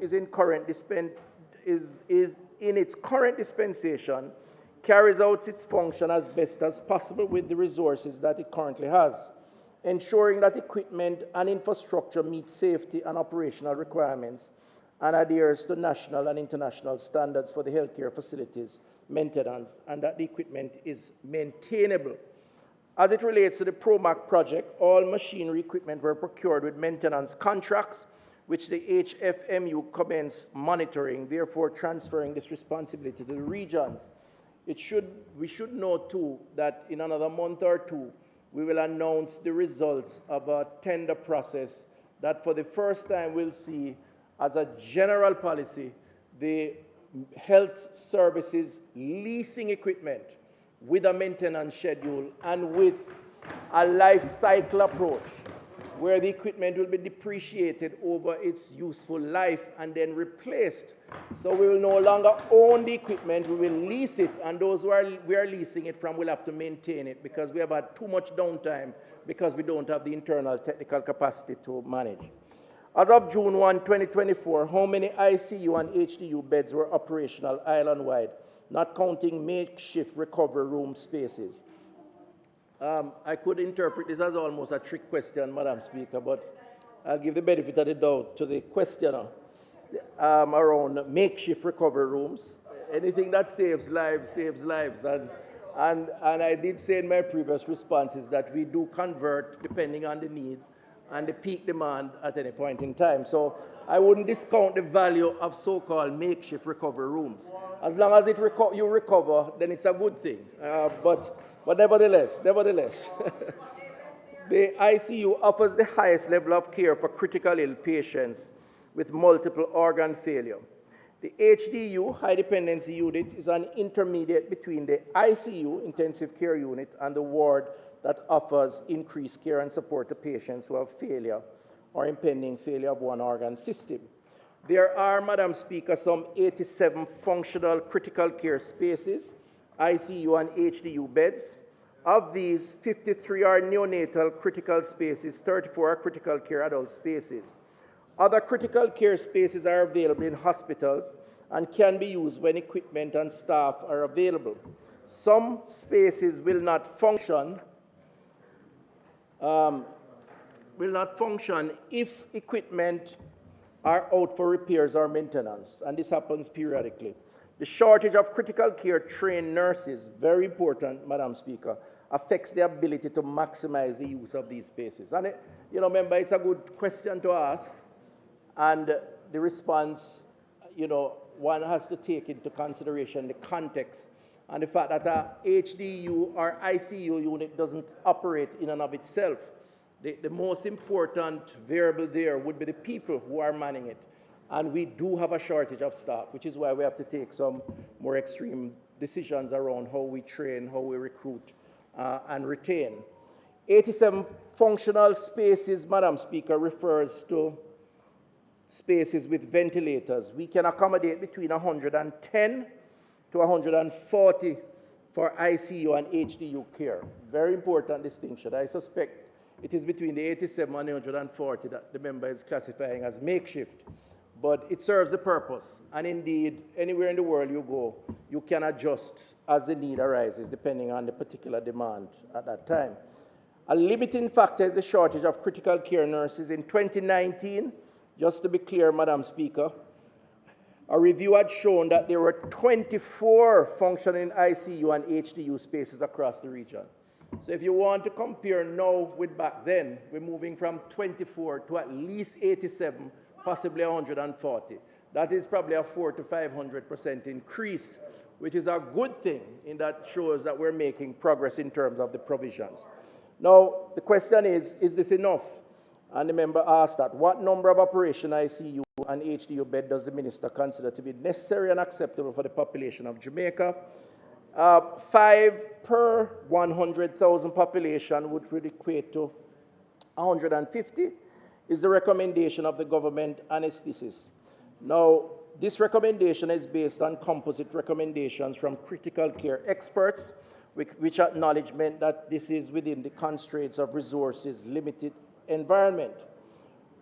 is in its current dispensation, carries out its function as best as possible with the resources that it currently has, ensuring that equipment and infrastructure meet safety and operational requirements and adheres to national and international standards for the healthcare facilities maintenance, and that the equipment is maintainable. As it relates to the PROMAC project, all machinery equipment were procured with maintenance contracts, which the HFMU commenced monitoring, therefore transferring this responsibility to the regions. We should know too that in another month or 2, we will announce the results of a tender process that for the first time we'll see as a general policy the health services leasing equipment with a maintenance schedule and with a life cycle approach where the equipment will be depreciated over its useful life and then replaced. So we will no longer own the equipment, we will lease it, and those we are leasing it from will have to maintain it because we have had too much downtime because we don't have the internal technical capacity to manage. As of June 1, 2024, how many ICU and HDU beds were operational island-wide, not counting makeshift recovery room spaces? I could interpret this as almost a trick question, Madam Speaker, but I'll give the benefit of the doubt to the questioner around makeshift recovery rooms. Anything that saves lives, saves lives. And I did say in my previous responses that we do convert depending on the need and the peak demand at any point in time. So I wouldn't discount the value of so-called makeshift recovery rooms. As long as you recover, then it's a good thing. But nevertheless, the ICU offers the highest level of care for critical ill patients with multiple organ failure. The HDU, high dependency unit, is an intermediate between the ICU, intensive care unit, and the ward that offers increased care and support to patients who have failure or impending failure of one organ system. There are, Madam Speaker, some 87 functional critical care spaces, ICU and HDU beds. Of these, 53 are neonatal critical spaces, 34 are critical care adult spaces. Other critical care spaces are available in hospitals and can be used when equipment and staff are available. Some spaces will not function if equipment are out for repairs or maintenance, and this happens periodically. The shortage of critical care trained nurses, very important, Madam Speaker, affects the ability to maximize the use of these spaces. And, remember, it's a good question to ask, and the response, one has to take into consideration the context and the fact that a HDU or ICU unit doesn't operate in and of itself. The most important variable there would be the people who are manning it. And we do have a shortage of staff, which is why we have to take some more extreme decisions around how we train, how we recruit, and retain. 87 functional spaces, Madam Speaker, refers to spaces with ventilators. We can accommodate between 110 to 140 for ICU and HDU care. Very important distinction. I suspect it is between the 87 and 140 that the member is classifying as makeshift. But it serves a purpose. And indeed, anywhere in the world you go, you can adjust as the need arises, depending on the particular demand at that time. A limiting factor is the shortage of critical care nurses. In 2019, just to be clear, Madam Speaker, a review had shown that there were 24 functioning ICU and HDU spaces across the region. So if you want to compare now with back then, we're moving from 24 to at least 87, possibly 140. That is probably a 400 to 500% increase, which is a good thing, in that shows that we're making progress in terms of the provisions. Now, the question is this enough? And the member asked that, what number of operation ICU and HDU bed does the minister consider to be necessary and acceptable for the population of Jamaica? 5 per 100,000 population would equate to 150 is the recommendation of the government anesthetist. Now, this recommendation is based on composite recommendations from critical care experts, which acknowledgement that this is within the constraints of resources limited environment.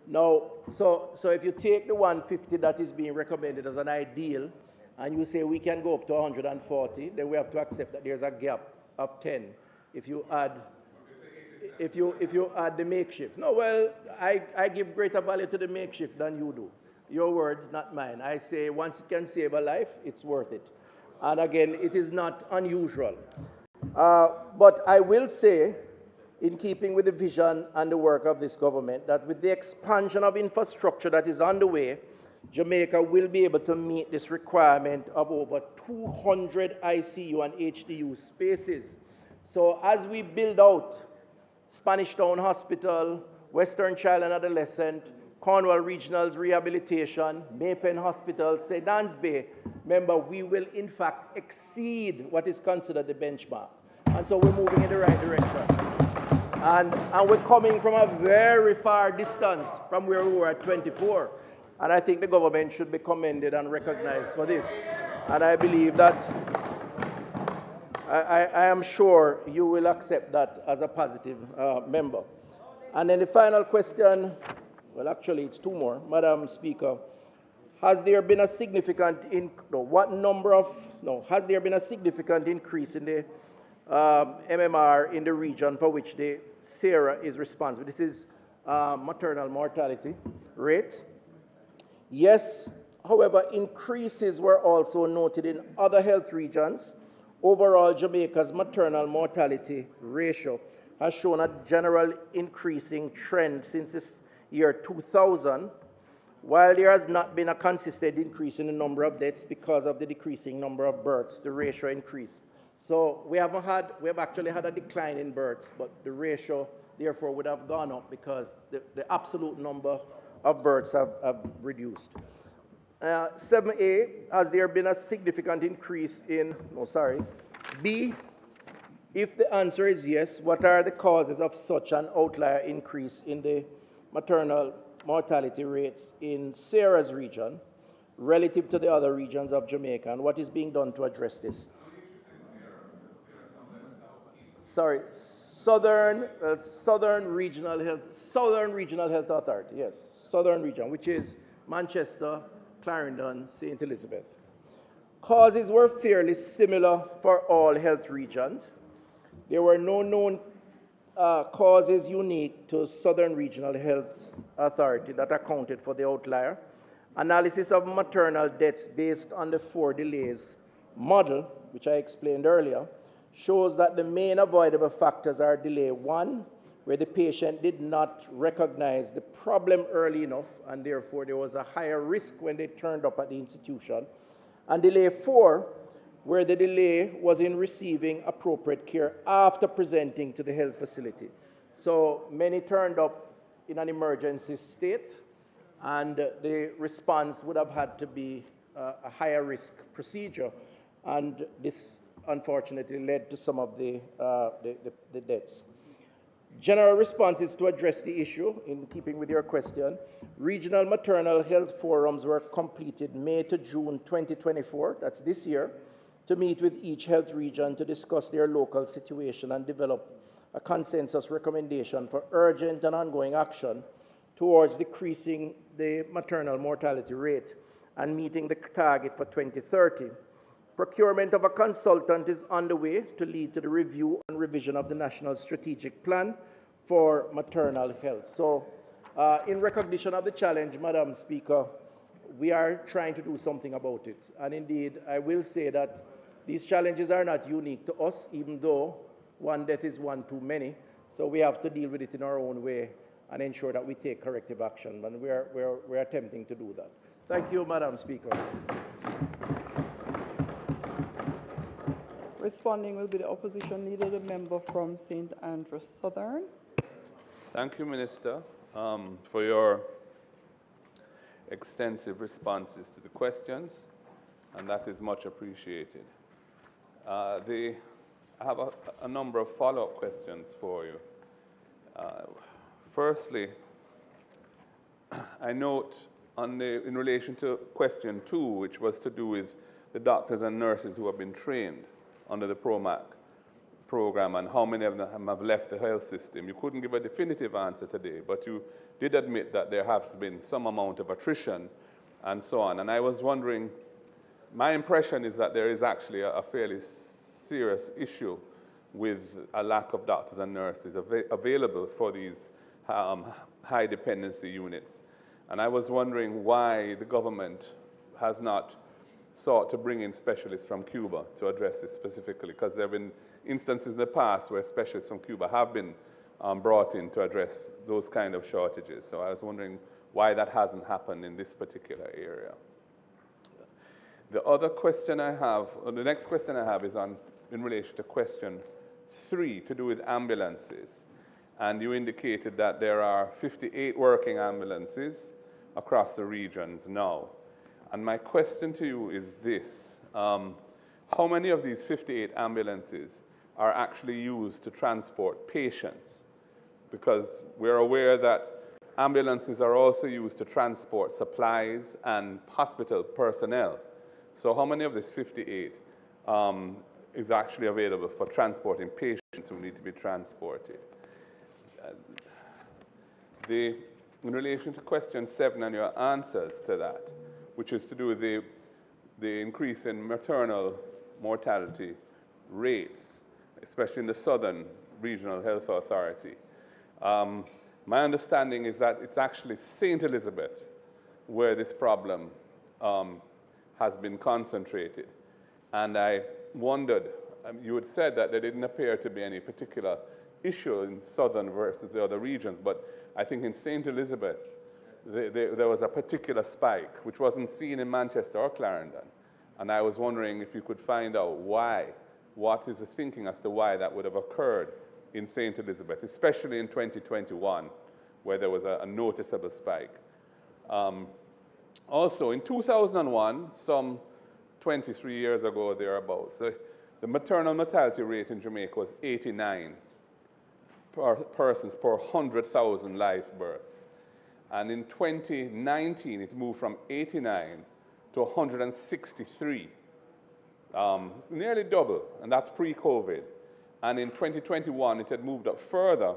Now, so if you take the 150 that is being recommended as an ideal, and you say we can go up to 140, then we have to accept that there's a gap of 10 if you add the makeshift. No, well, I give greater value to the makeshift than you do. Your words, not mine. I say once it can save a life, it's worth it. And again, it is not unusual. But I will say, in keeping with the vision and the work of this government, that with the expansion of infrastructure that is underway, Jamaica will be able to meet this requirement of over 200 ICU and HDU spaces. So as we build out Spanish Town Hospital, Western Child and Adolescent, Cornwall Regional's Rehabilitation, Maypen Hospital, St. Anne's Bay, remember, we will in fact exceed what is considered the benchmark. And so we're moving in the right direction. And we're coming from a very far distance from where we were at 24. And I think the government should be commended and recognized for this. And I believe that, I am sure you will accept that as a positive member. And then the final question, well, actually it's two more. Madam Speaker, has there been a significant, has there been a significant increase in the MMR in the region for which the SARA is responsible? This is maternal mortality rate. Yes, however, increases were also noted in other health regions. Overall, Jamaica's maternal mortality ratio has shown a general increasing trend since this year 2000, while there has not been a consistent increase in the number of deaths because of the decreasing number of births, the ratio increased. So we have actually had a decline in births, but the ratio therefore would have gone up because the absolute number of births have reduced. 7A, has there been a significant increase in, B, if the answer is yes, what are the causes of such an outlier increase in the maternal mortality rates in Sarah's region relative to the other regions of Jamaica, and what is being done to address this? Southern Regional Health Authority, yes, Southern Region, which is Manchester, Clarendon, St. Elizabeth. Causes were fairly similar for all health regions. There were no known causes unique to Southern Regional Health Authority that accounted for the outlier. Analysis of maternal deaths based on the 4 delays model, which I explained earlier, shows that the main avoidable factors are delay 1, where the patient did not recognize the problem early enough, and therefore there was a higher risk when they turned up at the institution, and delay 4, where the delay was in receiving appropriate care after presenting to the health facility. So many turned up in an emergency state, and the response would have had to be a higher risk procedure, and this unfortunately led to some of the deaths. General responses to address the issue, in keeping with your question: regional maternal health forums were completed May to June 2024, that's this year, to meet with each health region to discuss their local situation and develop a consensus recommendation for urgent and ongoing action towards decreasing the maternal mortality rate and meeting the target for 2030. Procurement of a consultant is underway to lead to the review and revision of the National Strategic Plan for Maternal Health. So, in recognition of the challenge, Madam Speaker, we are trying to do something about it. And indeed, I will say that these challenges are not unique to us, even though one death is one too many. So we have to deal with it in our own way and ensure that we take corrective action. And we're attempting to do that. Thank you, Madam Speaker. Responding will be the opposition leader, the member from St. Andrews Southern. Thank you, Minister, for your extensive responses to the questions, and that is much appreciated. I have a number of follow-up questions for you. Firstly, I note in relation to question 2, which was to do with the doctors and nurses who have been trained under the PROMAC program and how many of them have left the health system. You couldn't give a definitive answer today, but you did admit that there has been some amount of attrition and so on. And I was wondering, my impression is that there is actually a fairly serious issue with a lack of doctors and nurses available for these high dependency units. And I was wondering why the government has not sought to bring in specialists from Cuba to address this specifically, because there have been instances in the past where specialists from Cuba have been brought in to address those kind of shortages. So I was wondering why that hasn't happened in this particular area. The other question I have, or the next question I have, is in relation to question 3, to do with ambulances. And you indicated that there are 58 working ambulances across the regions now. And my question to you is this: how many of these 58 ambulances are actually used to transport patients? Because we're aware that ambulances are also used to transport supplies and hospital personnel. So how many of these 58 is actually available for transporting patients who need to be transported? In relation to question 7 and your answers to that, which is to do with the increase in maternal mortality rates, especially in the Southern Regional Health Authority. My understanding is that it's actually St. Elizabeth where this problem has been concentrated. And I wondered, you had said that there didn't appear to be any particular issue in Southern versus the other regions, but I think in St. Elizabeth, there was a particular spike, which wasn't seen in Manchester or Clarendon. And I was wondering if you could find out why, what is the thinking as to why that would have occurred in St. Elizabeth, especially in 2021, where there was a noticeable spike. Also, in 2001, some 23 years ago, thereabouts, the maternal mortality rate in Jamaica was 89 persons per 100,000 live births. And in 2019, it moved from 89 to 163, nearly double, and that's pre-COVID. And in 2021, it had moved up further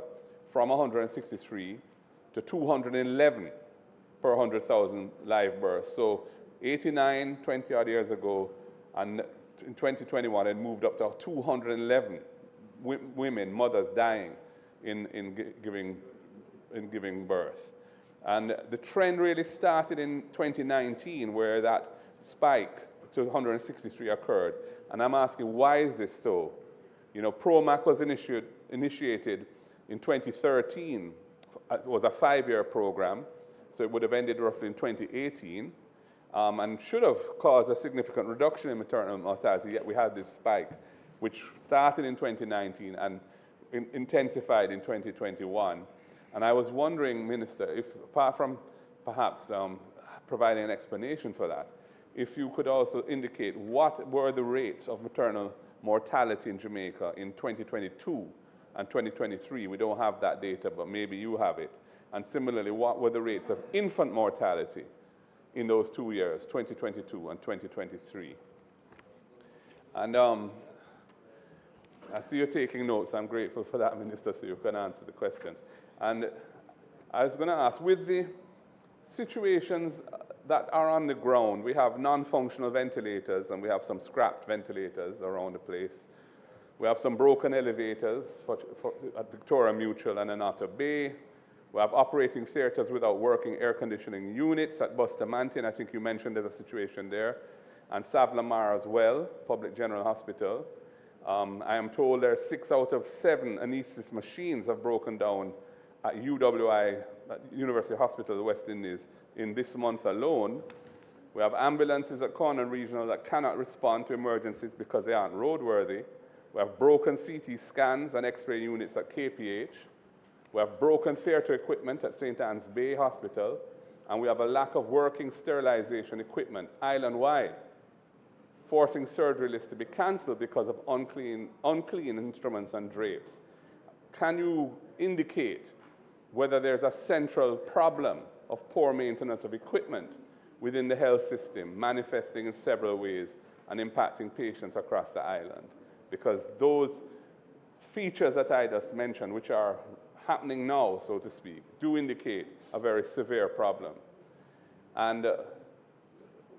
from 163 to 211 per 100,000 live births. So 89, 20-odd years ago, and in 2021, it moved up to 211 women, mothers dying in giving birth. And the trend really started in 2019, where that spike to 163 occurred. And I'm asking, why is this so? You know, PROMAC was initiated in 2013. It was a 5-year program, so it would have ended roughly in 2018, and should have caused a significant reduction in maternal mortality, yet we had this spike, which started in 2019 and intensified in 2021. And I was wondering, Minister, if apart from perhaps providing an explanation for that, if you could also indicate what were the rates of maternal mortality in Jamaica in 2022 and 2023. We don't have that data, but maybe you have it. And similarly, what were the rates of infant mortality in those 2 years, 2022 and 2023? And I see you're taking notes. I'm grateful for that, Minister, so you can answer the questions. And I was going to ask, with the situations that are on the ground, we have non-functional ventilators and we have some scrapped ventilators around the place. We have some broken elevators at Victoria Mutual and in Otter Bay. We have operating theaters without working air conditioning units at Bustamante, and I think you mentioned there's a situation there, and Savlamar as well, Public General Hospital. I am told there are 6 out of 7 anesthesis machines have broken down at UWI, at University Hospital, West Indies, in this month alone. We have ambulances at Cornwall Regional that cannot respond to emergencies because they aren't roadworthy. We have broken CT scans and X-ray units at KPH. We have broken theatre equipment at St. Anne's Bay Hospital. And we have a lack of working sterilization equipment island-wide, forcing surgery lists to be cancelled because of unclean instruments and drapes. Can you indicate whether there's a central problem of poor maintenance of equipment within the health system, manifesting in several ways and impacting patients across the island? Because those features that I just mentioned, which are happening now, so to speak, do indicate a very severe problem. And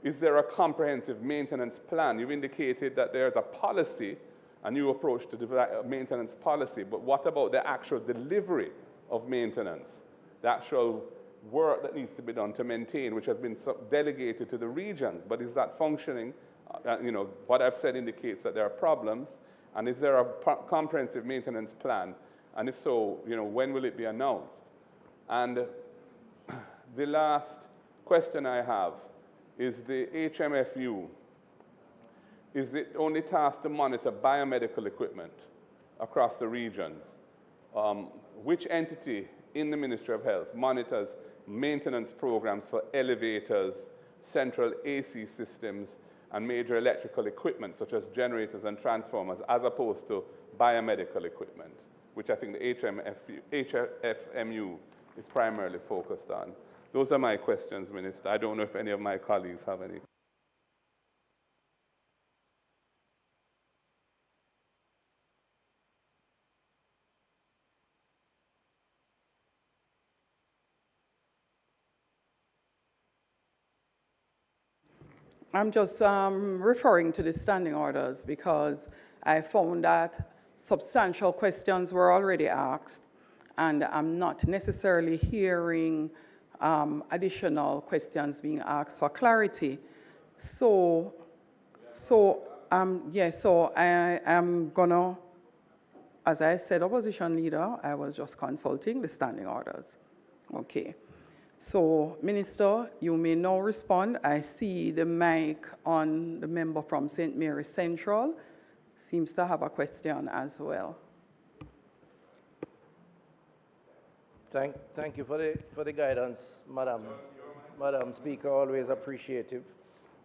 is there a comprehensive maintenance plan? You've indicated that there's a policy, a new approach to maintenance policy, but what about the actual delivery of maintenance, the actual work that needs to be done to maintain, which has been delegated to the regions, but is that functioning? You know, what I've said indicates that there are problems, and is there a comprehensive maintenance plan? And if so, you know, when will it be announced? And the last question I have is the HMFU. Is it only tasked to monitor biomedical equipment across the regions? Which entity in the Ministry of Health monitors maintenance programs for elevators, central AC systems, and major electrical equipment, such as generators and transformers, as opposed to biomedical equipment, which I think the HFMU is primarily focused on? Those are my questions, Minister. I don't know if any of my colleagues have any. I'm just referring to the standing orders because I found that substantial questions were already asked, and I'm not necessarily hearing additional questions being asked for clarity. So I am gonna, as I said, opposition leader, I was just consulting the standing orders. Okay. So, Minister, you may now respond. I see the mic on the member from St. Mary's Central. Seems to have a question as well. Thank you for the guidance, Madam Speaker, always appreciative.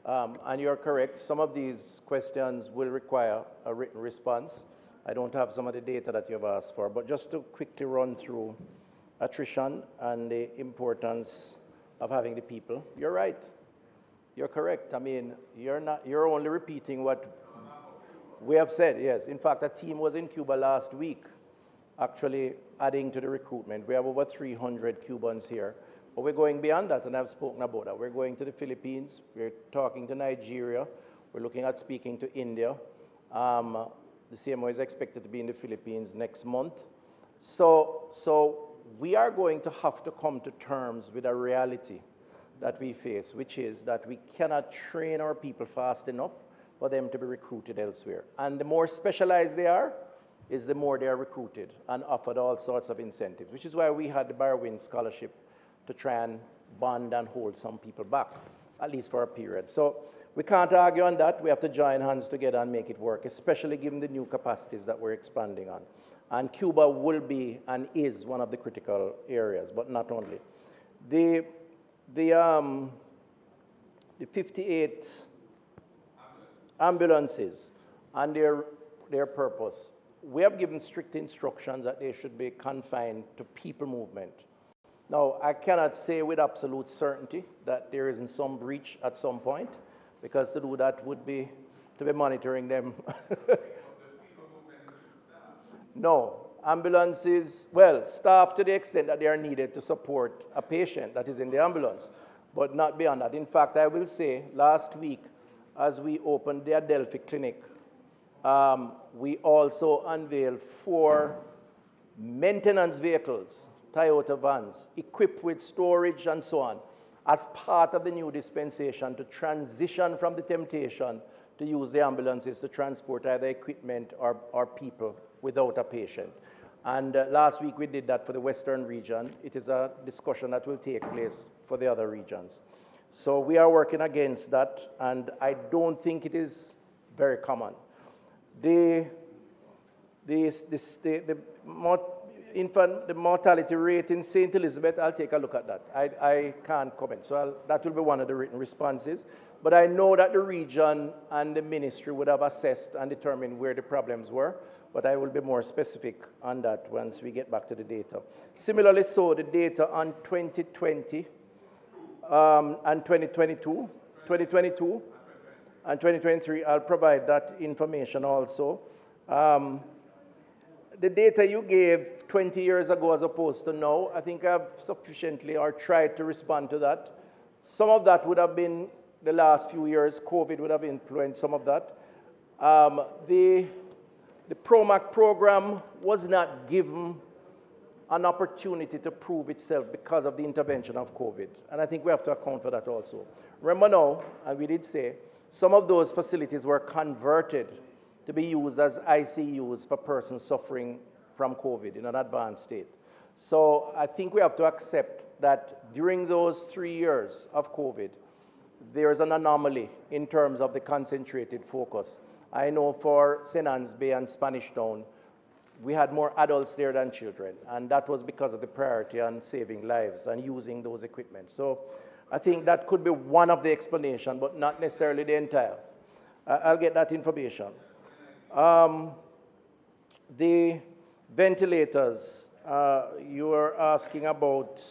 And you're correct, some of these questions will require a written response. I don't have some of the data that you've asked for, but just to quickly run through attrition and the importance of having the people. You're right. You're correct. I mean, you're only repeating what we have said, yes. In fact, a team was in Cuba last week, actually adding to the recruitment. We have over 300 Cubans here. But we're going beyond that, and I've spoken about that. We're going to the Philippines. We're talking to Nigeria. We're looking at speaking to India. The CMO is expected to be in the Philippines next month. So we are going to have to come to terms with a reality that we face, which is that we cannot train our people fast enough for them to be recruited elsewhere. And the more specialized they are, is the more they are recruited and offered all sorts of incentives, which is why we had the Barwin Scholarship to try and bond and hold some people back, at least for a period. So we can't argue on that. We have to join hands together and make it work, especially given the new capacities that we're expanding on. And Cuba will be and is one of the critical areas, but not only. The 58 ambulances and their purpose, we have given strict instructions that they should be confined to people movement. Now, I cannot say with absolute certainty that there isn't some breach at some point, because to do that would be to be monitoring them. No, ambulances, well, staff to the extent that they are needed to support a patient that is in the ambulance, but not beyond that. In fact, I will say last week, as we opened the Adelphi Clinic, we also unveiled 4 maintenance vehicles, Toyota vans, equipped with storage and so on, as part of the new dispensation to transition from the temptation to use the ambulances to transport either equipment or people without a patient. And last week we did that for the Western region. It is a discussion that will take place for the other regions. So we are working against that, and I don't think it is very common. The mortality rate in St. Elizabeth, I'll take a look at that. I can't comment, so that will be one of the written responses. But I know that the region and the ministry would have assessed and determined where the problems were, but I will be more specific on that once we get back to the data. Similarly, so the data on 2020 and 2022 and 2023, I'll provide that information also. The data you gave 20 years ago as opposed to now, I think I've sufficiently or tried to respond to that. Some of that would have been the last few years. COVID would have influenced some of that. The PROMAC program was not given an opportunity to prove itself because of the intervention of COVID. And I think we have to account for that also. Remember now, and we did say, some of those facilities were converted to be used as ICUs for persons suffering from COVID in an advanced state. So I think we have to accept that during those 3 years of COVID, there is an anomaly in terms of the concentrated focus. I know for St. Anne's Bay and Spanish Town, we had more adults there than children, and that was because of the priority on saving lives and using those equipment. So I think that could be one of the explanations, but not necessarily the entire. I'll get that information. The ventilators, you were asking about.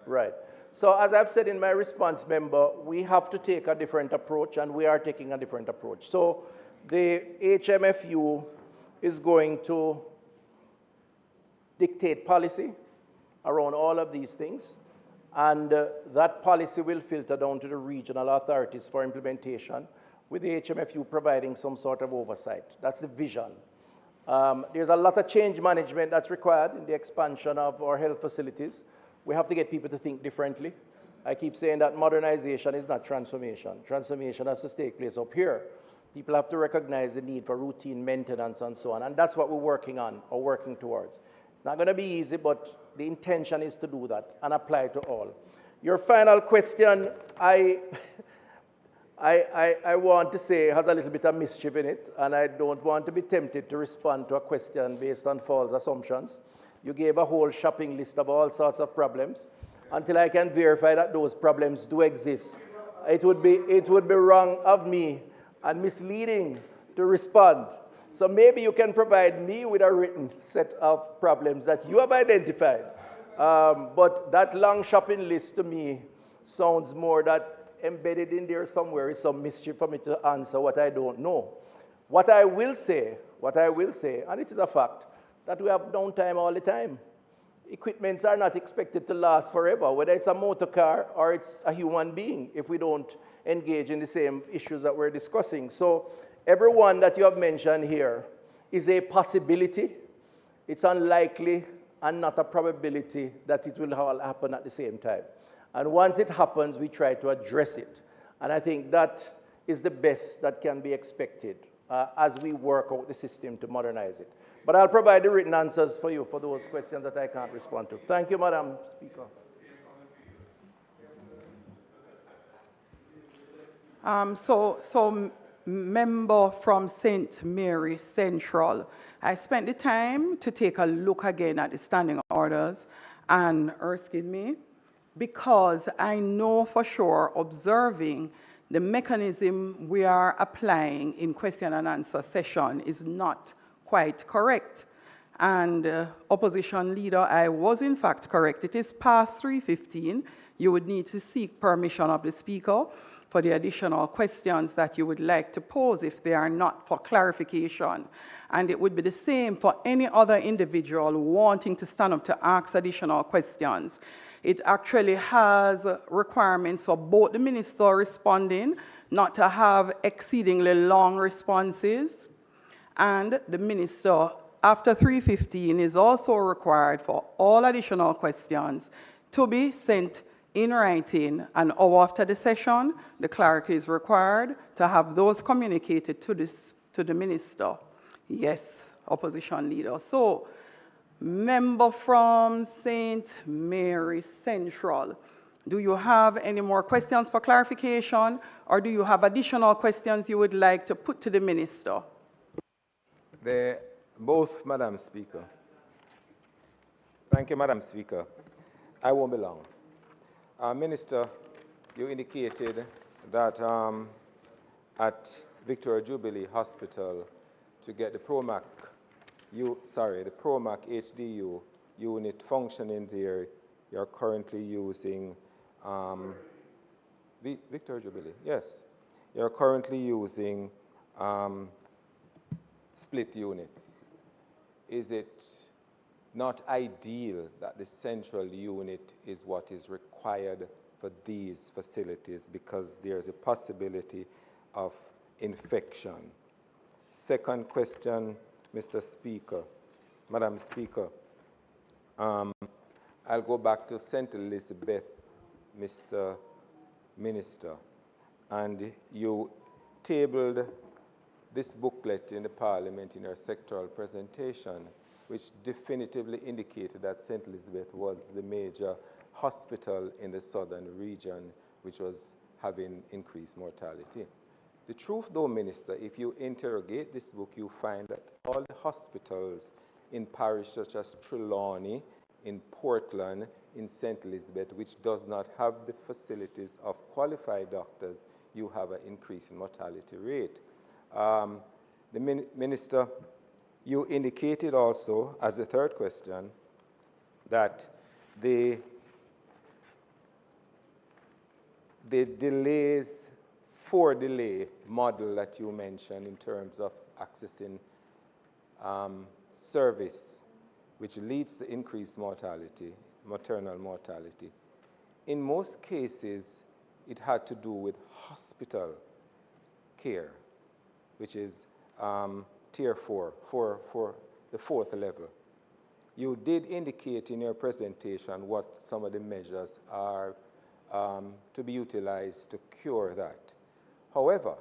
Right. So as I've said in my response, member, we have to take a different approach, and we are taking a different approach. So the HMFU is going to dictate policy around all of these things, and that policy will filter down to the regional authorities for implementation, with the HMFU providing some sort of oversight. That's the vision. There's a lot of change management that's required in the expansion of our health facilities. We have to get people to think differently. I keep saying that modernization is not transformation. Transformation has to take place up here. People have to recognize the need for routine maintenance and so on, and that's what we're working on or working towards. It's not going to be easy, but the intention is to do that and apply to all. Your final question, I want to say has a little bit of mischief in it, and I don't want to be tempted to respond to a question based on false assumptions. You gave a whole shopping list of all sorts of problems. Until I can verify that those problems do exist, it would be wrong of me and misleading to respond. So maybe you can provide me with a written set of problems that you have identified. But that long shopping list to me sounds more that embedded in there somewhere is some mischief for me to answer what I don't know. What I will say, and it is a fact, that we have downtime all the time. Equipments are not expected to last forever, whether it's a motor car or it's a human being, if we don't engage in the same issues that we're discussing. So everyone that you have mentioned here is a possibility. It's unlikely and not a probability that it will all happen at the same time. And once it happens, we try to address it. And I think that is the best that can be expected as we work out the system to modernize it. But I'll provide the written answers for you for those questions that I can't respond to. Thank you, Madam Speaker. So member from St. Mary Central, I spent the time to take a look again at the standing orders and Erskine me, because I know for sure, observing the mechanism we are applying in question and answer session is not quite correct. And opposition leader, I was in fact correct. It is past 3:15. You would need to seek permission of the speaker for the additional questions that you would like to pose if they are not for clarification. And it would be the same for any other individual wanting to stand up to ask additional questions. It actually has requirements for both the minister responding, not to have exceedingly long responses, and the minister after 3:15 is also required for all additional questions to be sent in writing. An hour after the session, the clerk is required to have those communicated to the minister. Yes, opposition leader. So, member from St. Mary Central, do you have any more questions for clarification, or do you have additional questions you would like to put to the minister? Both, Madam Speaker. Thank you, Madam Speaker. I won't be long. Minister, you indicated that at Victoria Jubilee Hospital, to get the PROMAC HDU unit functioning there, you're currently using Victoria Jubilee, yes. You're currently using split units. Is it not ideal that the central unit is what is required for these facilities, because there's a possibility of infection? Second question, Mr. Speaker, Madam Speaker, I'll go back to St. Elizabeth, Mr. Minister, and you tabled this booklet in the Parliament in your sectoral presentation, which definitively indicated that St. Elizabeth was the major hospital in the southern region, which was having increased mortality. The truth, though, Minister, if you interrogate this book, you find that all the hospitals in parishes such as Trelawney, in Portland, in St. Elizabeth, which does not have the facilities of qualified doctors, you have an increase in mortality rate. Minister, you indicated also, as the third question, that the delays for delay model that you mentioned in terms of accessing service, which leads to increased mortality, maternal mortality. In most cases, it had to do with hospital care, which is tier 4, for the 4th level. You did indicate in your presentation what some of the measures are to be utilized to cure that. However,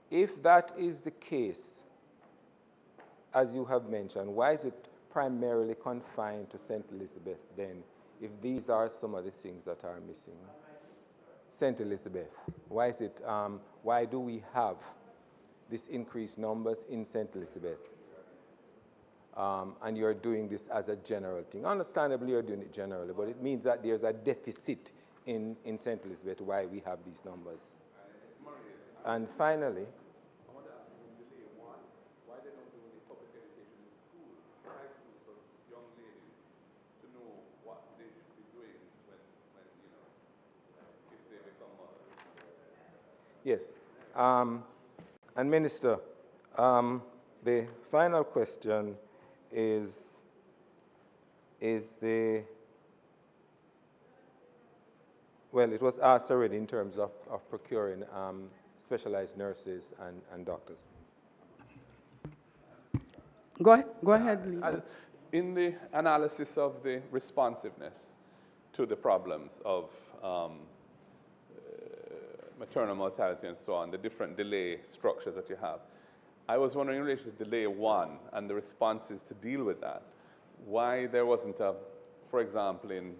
if that is the case, as you have mentioned, why is it primarily confined to St. Elizabeth then, if these are some of the things that are missing? St. Elizabeth, why is it, why do we have this increased numbers in St. Elizabeth? And you're doing this as a general thing. Understandably, you're doing it generally, but it means that there's a deficit in St. Elizabeth why we have these numbers. And finally, why they don't do the public education in schools, high schools, for young ladies to know what they should be doing when you know, if they become mothers. yes. And Minister, the final question is well, it was asked already in terms of procuring specialized nurses and doctors. Go ahead, Lee. In the analysis of the responsiveness to the problems of maternal mortality and so on, the different delay structures that you have, I was wondering in relation to delay 1 and the responses to deal with that, why there wasn't a, for example, in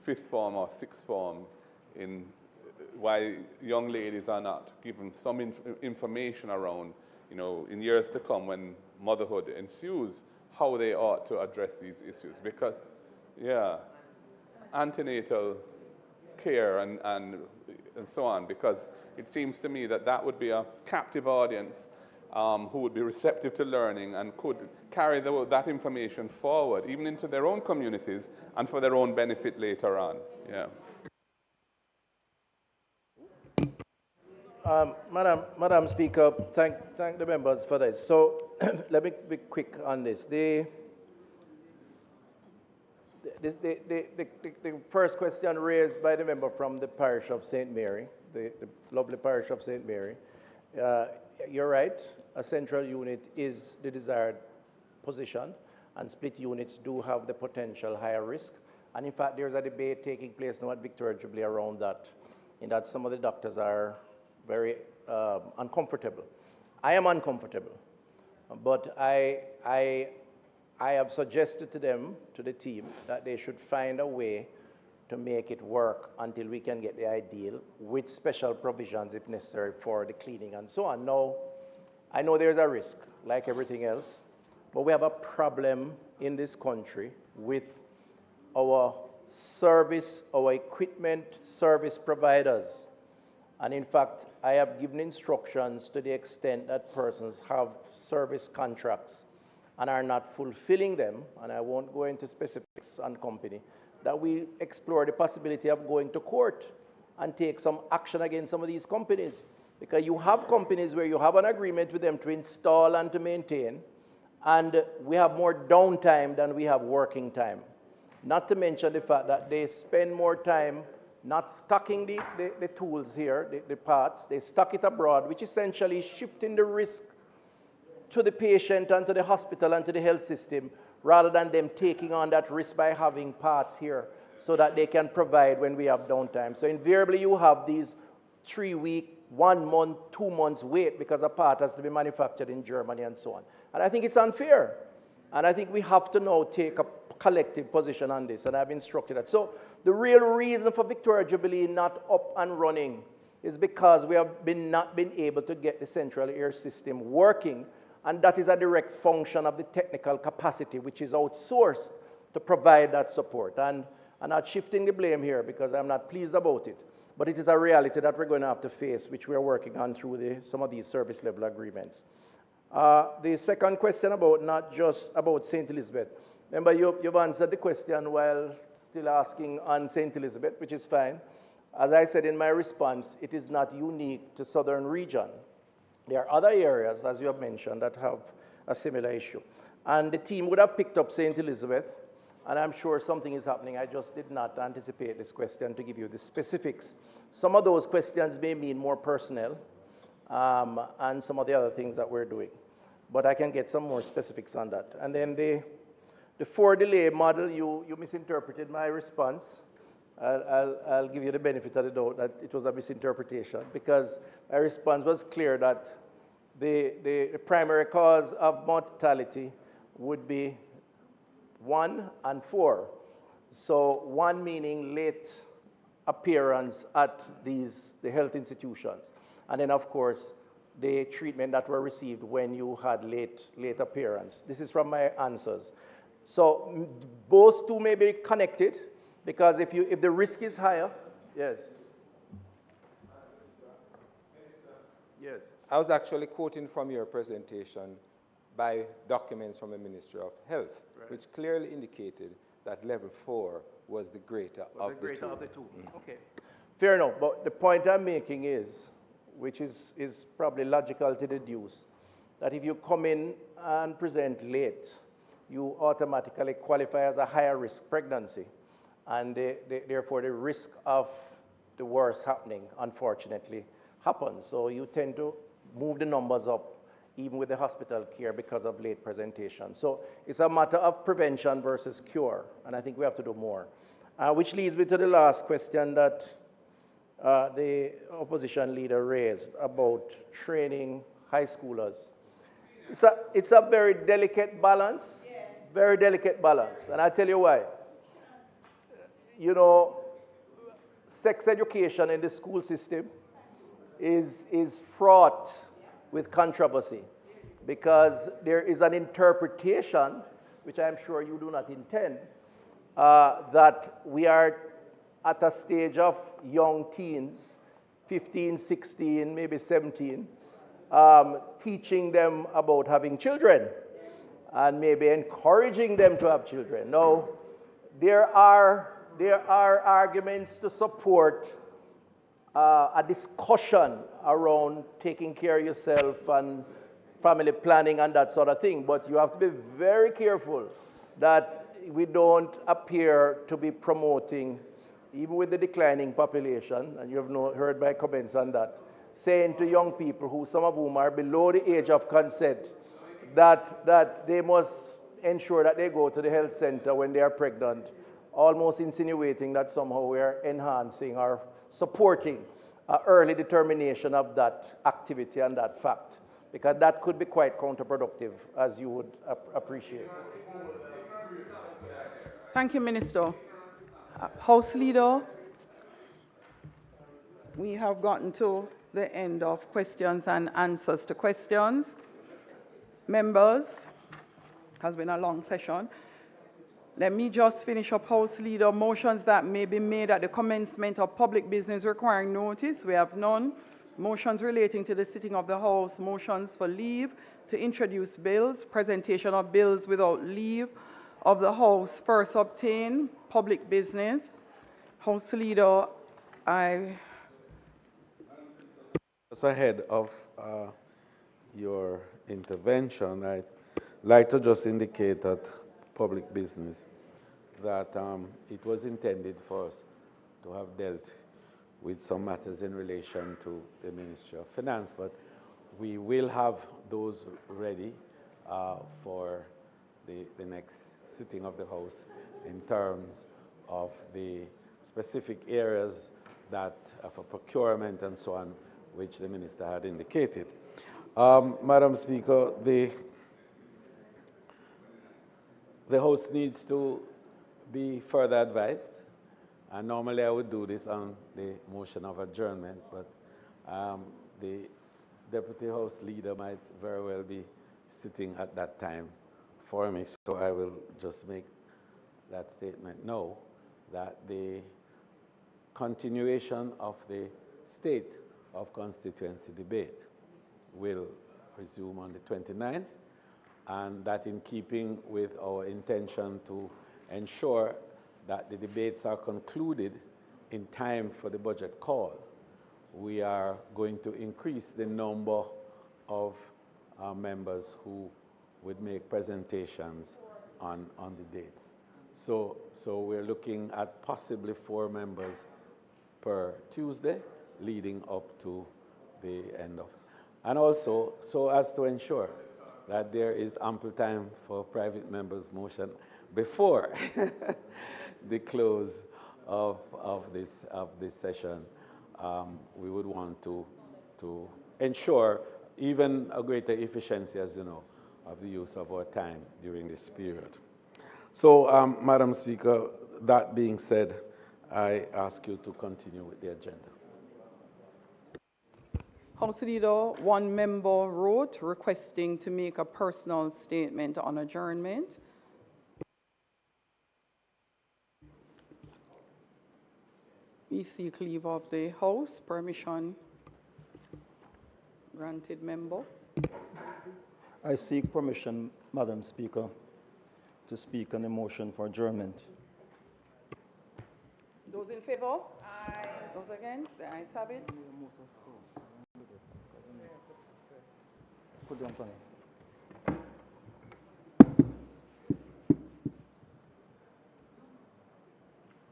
5th form or 6th form, why young ladies are not given some information around, you know, in years to come when motherhood ensues, how they ought to address these issues. Because, yeah, antenatal care and so on, because it seems to me that that would be a captive audience who would be receptive to learning and could carry that information forward, even into their own communities and for their own benefit later on. Yeah. Madam Speaker, thank the members for this. So let me be quick on this. The first question raised by the member from the parish of St. Mary, the lovely parish of St. Mary, you're right, a central unit is the desired position, and split units do have the potential higher risk. And in fact, there's a debate taking place now at Victoria Jubilee around that, in that some of the doctors are very uncomfortable. I am uncomfortable, but I have suggested to them, to the team, that they should find a way to make it work until we can get the ideal with special provisions if necessary for the cleaning and so on. Now, I know there's a risk, like everything else, but we have a problem in this country with our service, our equipment service providers. And in fact, I have given instructions to the extent that persons have service contracts and are not fulfilling them, and I won't go into specifics on company, that we explore the possibility of going to court and take some action against some of these companies. Because you have companies where you have an agreement with them to install and to maintain, and we have more downtime than we have working time. Not to mention the fact that they spend more time not stocking the tools here, the parts, they stock it abroad, which essentially is shifting the risk to the patient and to the hospital and to the health system, rather than them taking on that risk by having parts here so that they can provide when we have downtime. So invariably you have these 3-week, 1 month, 2 months wait because a part has to be manufactured in Germany and so on. And I think it's unfair. And I think we have to now take a collective position on this, and I've instructed that. So the real reason for Victoria Jubilee not up and running is because we have not been able to get the central air system working, and that is a direct function of the technical capacity, which is outsourced to provide that support. And I'm not shifting the blame here because I'm not pleased about it, but it is a reality that we're going to have to face, which we are working on through some of these service level agreements. The second question about not just about St. Elizabeth. Remember, you've answered the question while still asking on St. Elizabeth, which is fine. As I said in my response, it is not unique to southern region. There are other areas, as you have mentioned, that have a similar issue. And the team would have picked up St. Elizabeth, and I'm sure something is happening. I just did not anticipate this question to give you the specifics. Some of those questions may mean more personnel, and some of the other things that we're doing. But I can get some more specifics on that. And then the 4 delay model, you misinterpreted my response. I'll give you the benefit of the doubt that it was a misinterpretation, because my response was clear that the primary cause of mortality would be 1 and 4. So 1 meaning late appearance at the health institutions. And then, of course, the treatment that were received when you had late appearance. This is from my answers. So both two may be connected, because if the risk is higher, yes. Yes. I was actually quoting from your presentation by documents from the Ministry of Health, right, which clearly indicated that level 4 was the greater of the two. Mm-hmm. Okay. Fair enough, but the point I'm making is, which is probably logical to deduce, that if you come in and present late, you automatically qualify as a higher risk pregnancy. And therefore the risk of the worst happening, unfortunately, happens. So you tend to move the numbers up even with the hospital care because of late presentation. So it's a matter of prevention versus cure, and I think we have to do more. Which leads me to the last question that the opposition leader raised about training high schoolers. It's a very delicate balance, very delicate balance, and I'll tell you why. You know, sex education in the school system is fraught with controversy because there is an interpretation, which I'm sure you do not intend, that we are at a stage of young teens, 15, 16, maybe 17, teaching them about having children and maybe encouraging them to have children. Now, there are arguments to support a discussion around taking care of yourself and family planning and that sort of thing, but you have to be very careful that we don't appear to be promoting, even with the declining population, and you have heard my comments on that, saying to young people, who some of whom are below the age of consent, that they must ensure that they go to the health center when they are pregnant, almost insinuating that somehow we are enhancing or supporting early determination of that activity and that fact, because that could be quite counterproductive, as you would appreciate. Thank you, Minister. House Leader, we have gotten to the end of questions and answers to questions. Members, has been a long session. Let me just finish up, House Leader. Motions that may be made at the commencement of public business requiring notice. We have none. Motions relating to the sitting of the House. Motions for leave to introduce bills. Presentation of bills without leave of the House. First obtain public business. House Leader, Just ahead of your intervention, I'd like to just indicate that public business that it was intended for us to have dealt with some matters in relation to the Ministry of Finance, but we will have those ready for the next sitting of the House in terms of the specific areas that for procurement and so on, which the Minister had indicated. Madam Speaker, the House needs to be further advised, and normally I would do this on the motion of adjournment, but the Deputy House Leader might very well be sitting at that time for me, so I will just make that statement now, that the continuation of the state of constituency debate will resume on the 29th, and that in keeping with our intention to ensure that the debates are concluded in time for the budget call, we are going to increase the number of members who would make presentations on the dates. So we're looking at possibly 4 members per Tuesday leading up to the end of, and also so as to ensure that there is ample time for private members' motion before the close of this session. We would want to ensure even a greater efficiency, as you know, of the use of our time during this period. So, Madam Speaker, that being said, I ask you to continue with the agenda. House Leader, one member wrote requesting to make a personal statement on adjournment. We seek leave of the House. Permission granted, member. I seek permission, Madam Speaker, to speak on the motion for adjournment. Those in favor? Aye. Those against? The ayes have it. Put down, Tony.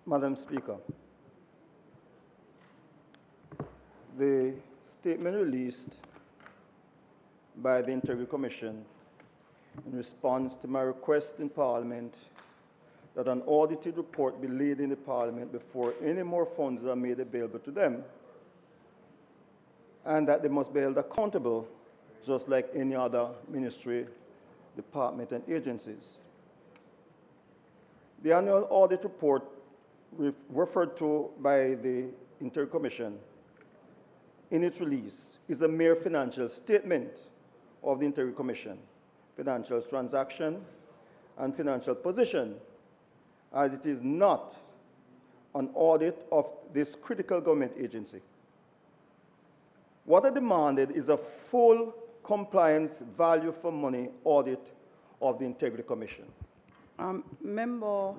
Madam Speaker, the statement released by the Integrity Commission in response to my request in Parliament that an audited report be laid in the Parliament before any more funds are made available to them, and that they must be held accountable just like any other ministry, department, and agencies. The annual audit report referred to by the Integrity Commission in its release is a mere financial statement of the Integrity Commission, financial transaction, and financial position, as it is not an audit of this critical government agency. What I demanded is a full compliance value for money audit of the Integrity Commission. Member.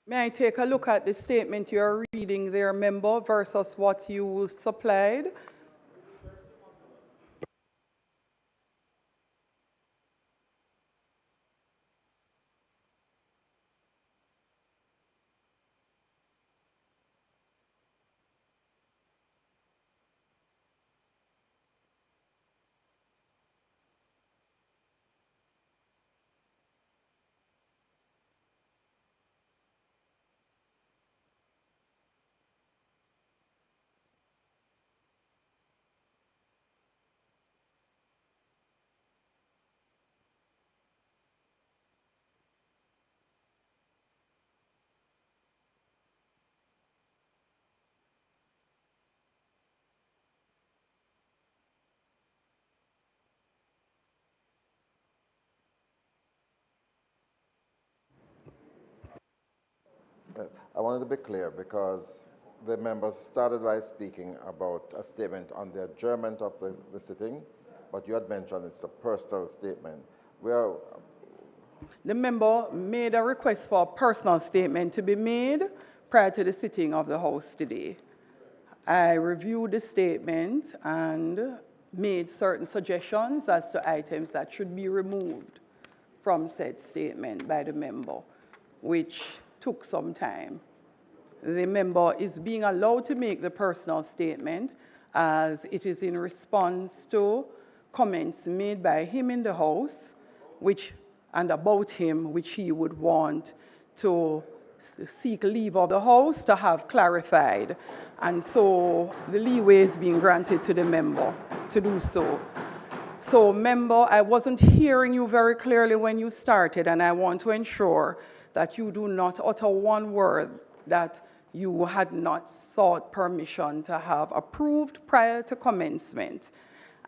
May I take a look at the statement you're reading there, member, versus what you supplied? I wanted to be clear because the members started by speaking about a statement on the adjournment of the sitting, but you had mentioned it's a personal statement. The member made a request for a personal statement to be made prior to the sitting of the House today. I reviewed the statement and made certain suggestions as to items that should be removed from said statement by the member, which took some time. The member is being allowed to make the personal statement as it is in response to comments made by him in the House, and about him, which he would want to seek leave of the House to have clarified. And so the leeway is being granted to the member to do so. So, member, I wasn't hearing you very clearly when you started, and I want to ensure that you do not utter one word that you had not sought permission to have approved prior to commencement.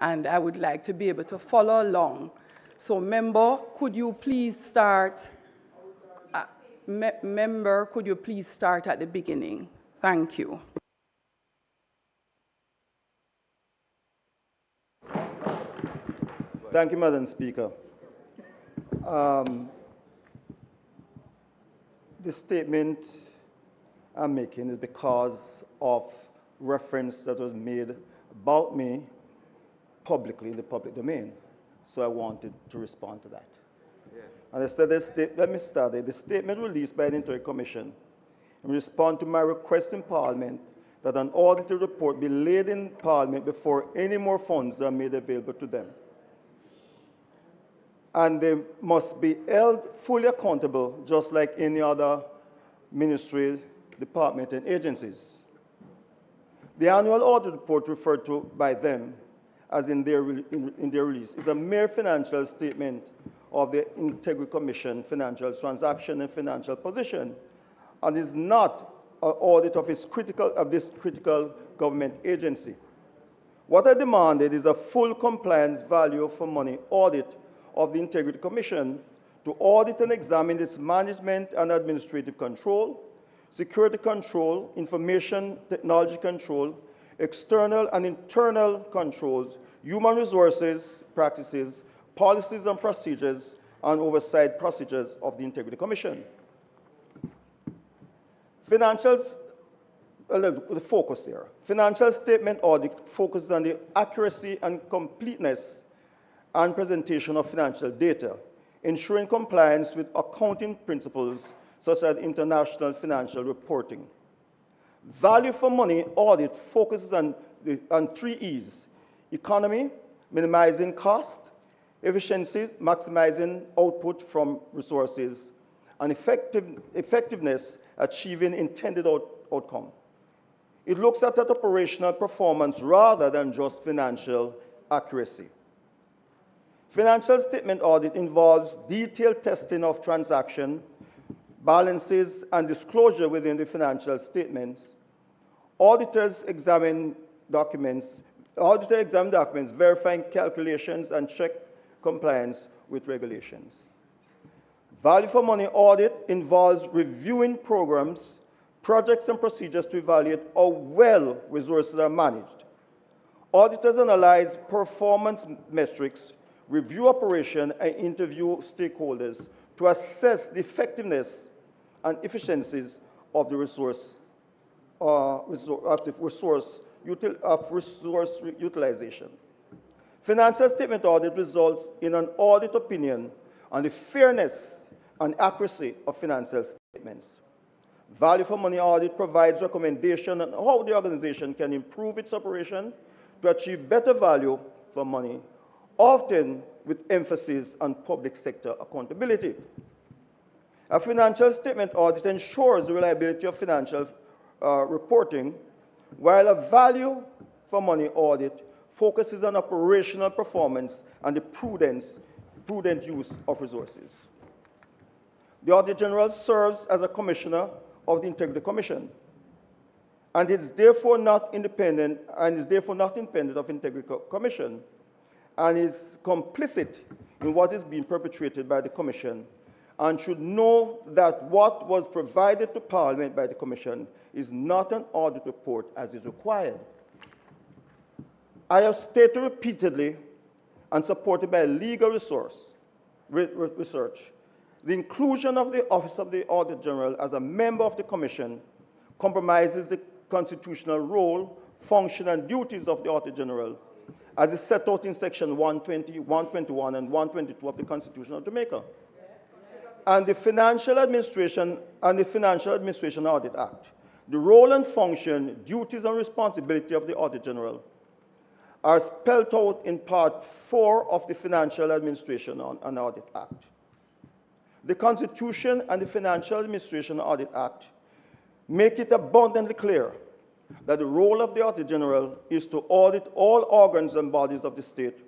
And I would like to be able to follow along. So, member, could you please start? Member, could you please start at the beginning? Thank you. Thank you, Madam Speaker. The statement I'm making is because of reference that was made about me publicly in the public domain. So I wanted to respond to that. Yes. And I said, let me start there. The statement released by the Integrity Commission in response to my request in Parliament that an audited report be laid in Parliament before any more funds are made available to them. And they must be held fully accountable, just like any other ministry, department, and agencies. The annual audit report referred to by them as in their release is a mere financial statement of the Integrity Commission financial transaction and financial position, and is not an audit of this critical government agency. What I demanded is a full compliance value for money audit of the Integrity Commission to audit and examine its management and administrative control, security control, information technology control, external and internal controls, human resources practices, policies and procedures, and oversight procedures of the Integrity Commission. Financials, the focus here. Financial statement audit focuses on the accuracy and completeness and presentation of financial data, ensuring compliance with accounting principles such as international financial reporting. Value for money audit focuses on 3 E's: economy, minimizing cost; efficiency, maximizing output from resources; and effectiveness, achieving intended outcome. It looks at operational performance rather than just financial accuracy. Financial statement audit involves detailed testing of transaction, balances, and disclosure within the financial statements. Auditors examine documents, verifying calculations, and check compliance with regulations. Value for money audit involves reviewing programs, projects, and procedures to evaluate how well resources are managed. Auditors analyze performance metrics, review operation, and interview stakeholders to assess the effectiveness and efficiencies of the resource utilization. Financial statement audit results in an audit opinion on the fairness and accuracy of financial statements. Value for money audit provides recommendation on how the organization can improve its operation to achieve better value for money, often with emphasis on public sector accountability. A financial statement audit ensures the reliability of financial reporting, while a value for money audit focuses on operational performance and the prudent use of resources. The Auditor General serves as a commissioner of the Integrity Commission, and is therefore not independent of Integrity Commission, and is complicit in what is being perpetrated by the Commission, and should know that what was provided to Parliament by the Commission is not an audit report as is required. I have stated repeatedly, and supported by legal research, the inclusion of the Office of the Auditor General as a member of the Commission compromises the constitutional role, function, and duties of the Auditor General as is set out in Section 120, 121, and 122 of the Constitution of Jamaica. And the Financial Administration Audit Act. The role and function, duties, and responsibility of the Auditor General are spelled out in Part 4 of the Financial Administration and Audit Act. The Constitution and the Financial Administration Audit Act make it abundantly clear that the role of the Auditor General is to audit all organs and bodies of the state,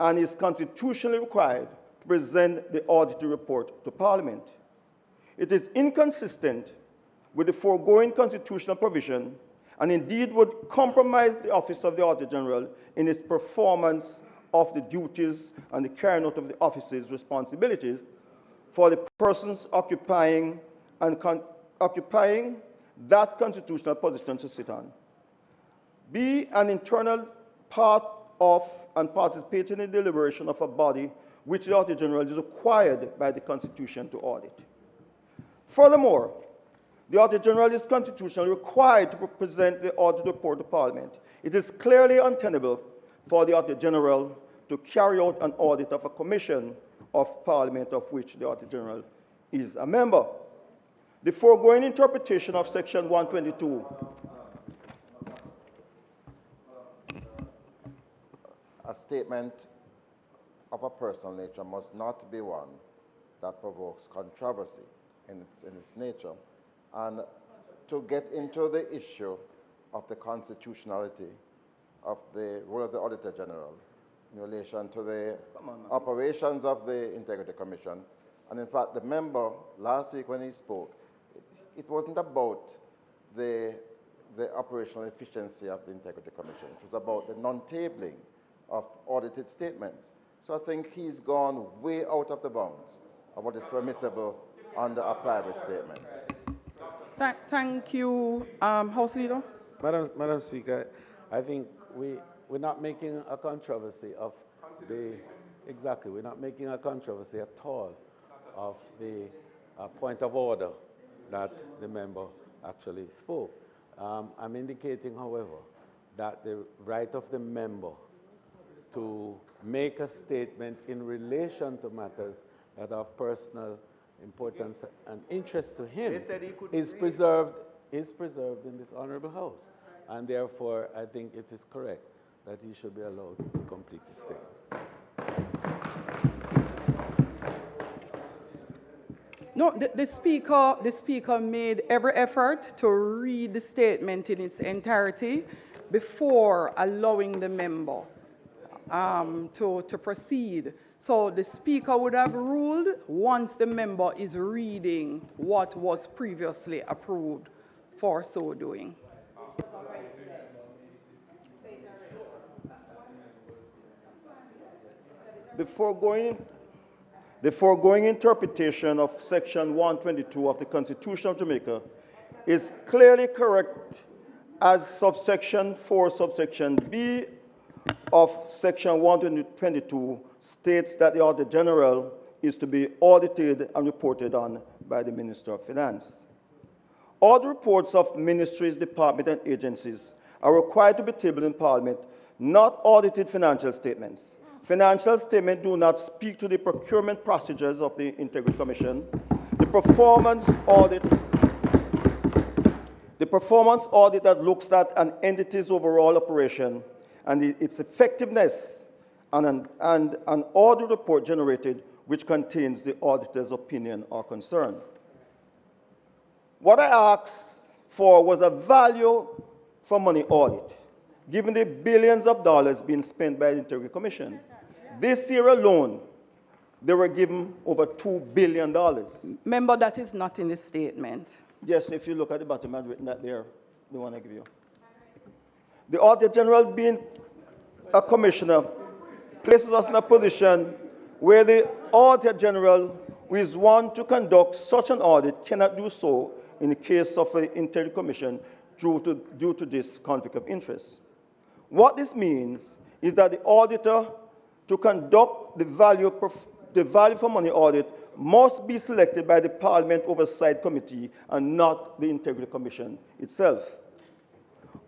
and is constitutionally required to present the auditing report to Parliament. It is inconsistent with the foregoing constitutional provision, and indeed would compromise the Office of the Auditor General in its performance of the duties and the carrying out of the office's responsibilities for the persons occupying that constitutional position to sit on. Be an internal part of and participating in the deliberation of a body which the Auditor General is required by the Constitution to audit. Furthermore, the Auditor General is constitutionally required to present the audit report to Parliament. It is clearly untenable for the Auditor General to carry out an audit of a commission of Parliament of which the Auditor General is a member. The foregoing interpretation of Section 122 a statement of a personal nature must not be one that provokes controversy in its nature. And to get into the issue of the constitutionality of the role of the Auditor General in relation to the operations of the Integrity Commission, and in fact, the member last week when he spoke, it wasn't about the operational efficiency of the Integrity Commission. It was about the non-tabling of audited statements. So I think he's gone way out of the bounds of what is permissible under a private statement. Thank you, House Leader. Madam Speaker, I think we're not making a controversy of we're not making a controversy at all of the point of order that the member actually spoke. I'm indicating, however, that the right of the member to make a statement in relation to matters that are of personal importance and interest to him is preserved is preserved in this honorable House. And therefore, I think it is correct that he should be allowed to complete his statement. No, the speaker made every effort to read the statement in its entirety before allowing the member to proceed. So the speaker would have ruled once the member is reading what was previously approved for so doing. The foregoing interpretation of Section 122 of the Constitution of Jamaica is clearly correct as subsection 4, subsection B of Section 122 states that the Auditor General is to be audited and reported on by the Minister of Finance. All the reports of ministries, departments, and agencies are required to be tabled in Parliament, not audited financial statements. Financial statements do not speak to the procurement procedures of the Integrity Commission. The performance audit that looks at an entity's overall operation and its effectiveness, and an audit report generated which contains the auditor's opinion or concern. What I asked for was a value for money audit, given the billions of dollars being spent by the Integrity Commission. This year alone, they were given over $2 billion. Member, that is not in the statement. Yes, if you look at the bottom, I've written that there, the one I give you. The Auditor General, being a commissioner, places us in a position where the Auditor General, who is one to conduct such an audit, cannot do so in the case of the Integrity Commission due to this conflict of interest. What this means is that the auditor, to conduct the value for money audit, must be selected by the Parliament Oversight Committee and not the Integrity Commission itself.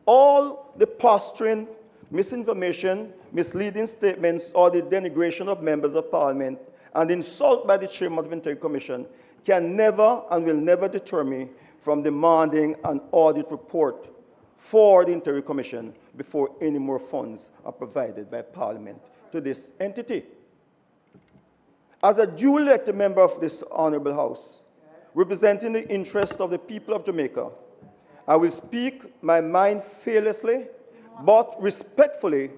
All the posturing, misinformation, misleading statements, or the denigration of members of Parliament and insult by the Chairman of the Integrity Commission can never and will never deter me from demanding an audit report for the Integrity Commission before any more funds are provided by Parliament to this entity. As a duly elected member of this honorable House, representing the interests of the people of Jamaica, I will speak my mind fearlessly but respectfully,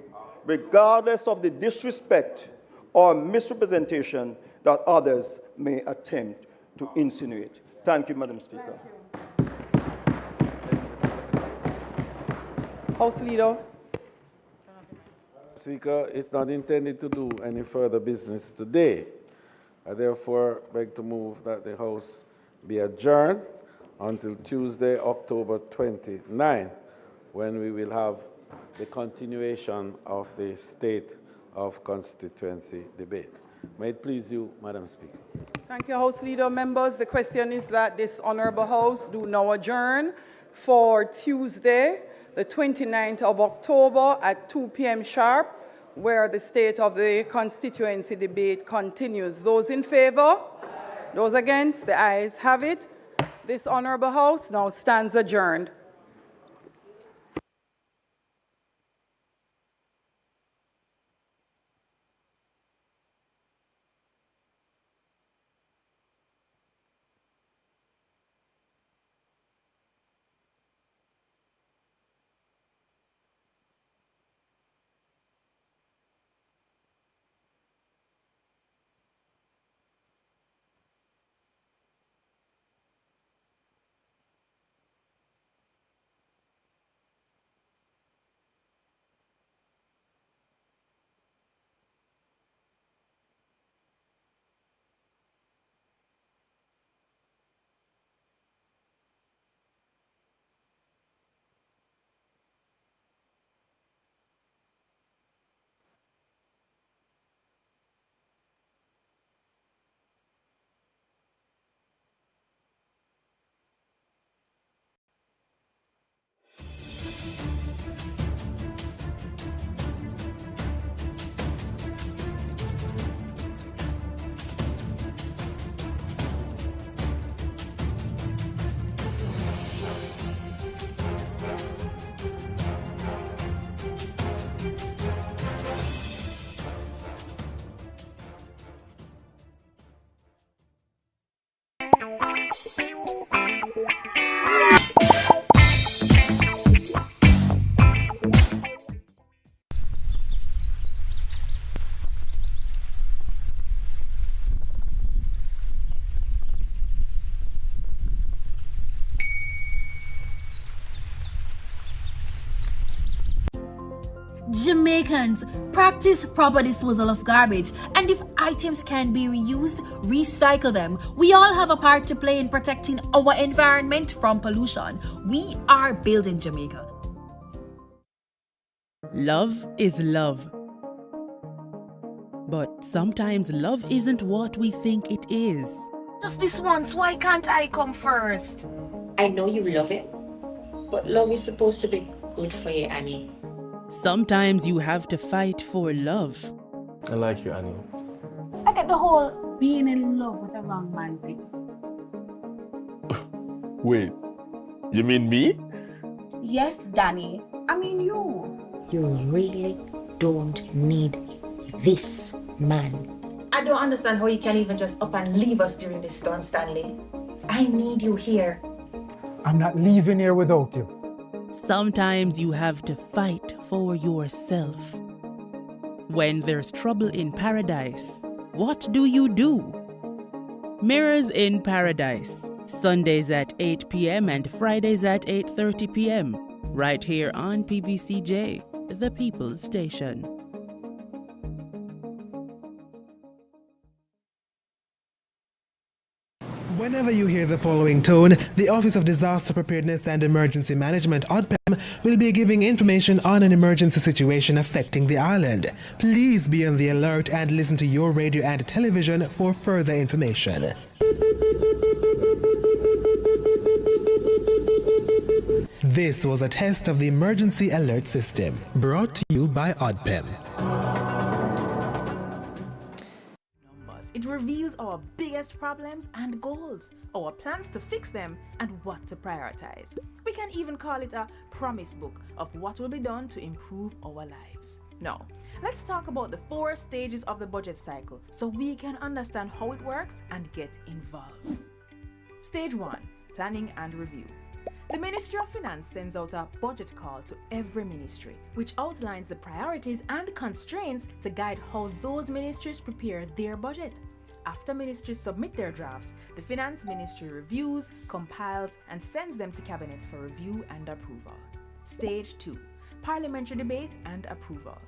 regardless of the disrespect or misrepresentation that others may attempt to insinuate. Thank you, Madam Speaker. House Leader. Speaker, it's not intended to do any further business today. I therefore beg to move that the House be adjourned until Tuesday, October 29, when we will have the continuation of the State of Constituency debate. May it please you, Madam Speaker. Thank you, House Leader. Members, the question is that this honorable House do now adjourn for Tuesday, the 29th of October at 2 p.m. sharp, where the State of the Constituency debate continues. Those in favor? Those against? The ayes have it. This honorable House now stands adjourned. Jamaicans, practice proper disposal of garbage, and if items can be reused, recycle them. We all have a part to play in protecting our environment from pollution. We are building Jamaica. Love is love. But sometimes love isn't what we think it is. Just this once, why can't I come first? I know you love it, but love is supposed to be good for you, Annie. Sometimes you have to fight for love. I like you, Annie. I get the whole being in love with a wrong man thing. Wait, you mean me? Yes, Danny. I mean you. You really don't need this man. I don't understand how you can even just up and leave us during this storm, Stanley. I need you here. I'm not leaving here without you. Sometimes you have to fight for yourself. When there's trouble in paradise, what do? Mirrors in Paradise, Sundays at 8 p.m. and Fridays at 8:30 p.m. right here on PBCJ, the People's Station. Whenever you hear the following tone, the Office of Disaster Preparedness and Emergency Management, ODPEM, will be giving information on an emergency situation affecting the island. Please be on the alert and listen to your radio and television for further information. This was a test of the emergency alert system, brought to you by ODPEM. It reveals our biggest problems and goals, our plans to fix them, and what to prioritize. We can even call it a promise book of what will be done to improve our lives. Now, let's talk about the 4 stages of the budget cycle so we can understand how it works and get involved. Stage 1, planning and review. The Ministry of Finance sends out a budget call to every ministry, which outlines the priorities and constraints to guide how those ministries prepare their budget. After ministries submit their drafts, the Finance Ministry reviews, compiles, and sends them to Cabinet for review and approval. Stage 2, parliamentary debate and approval.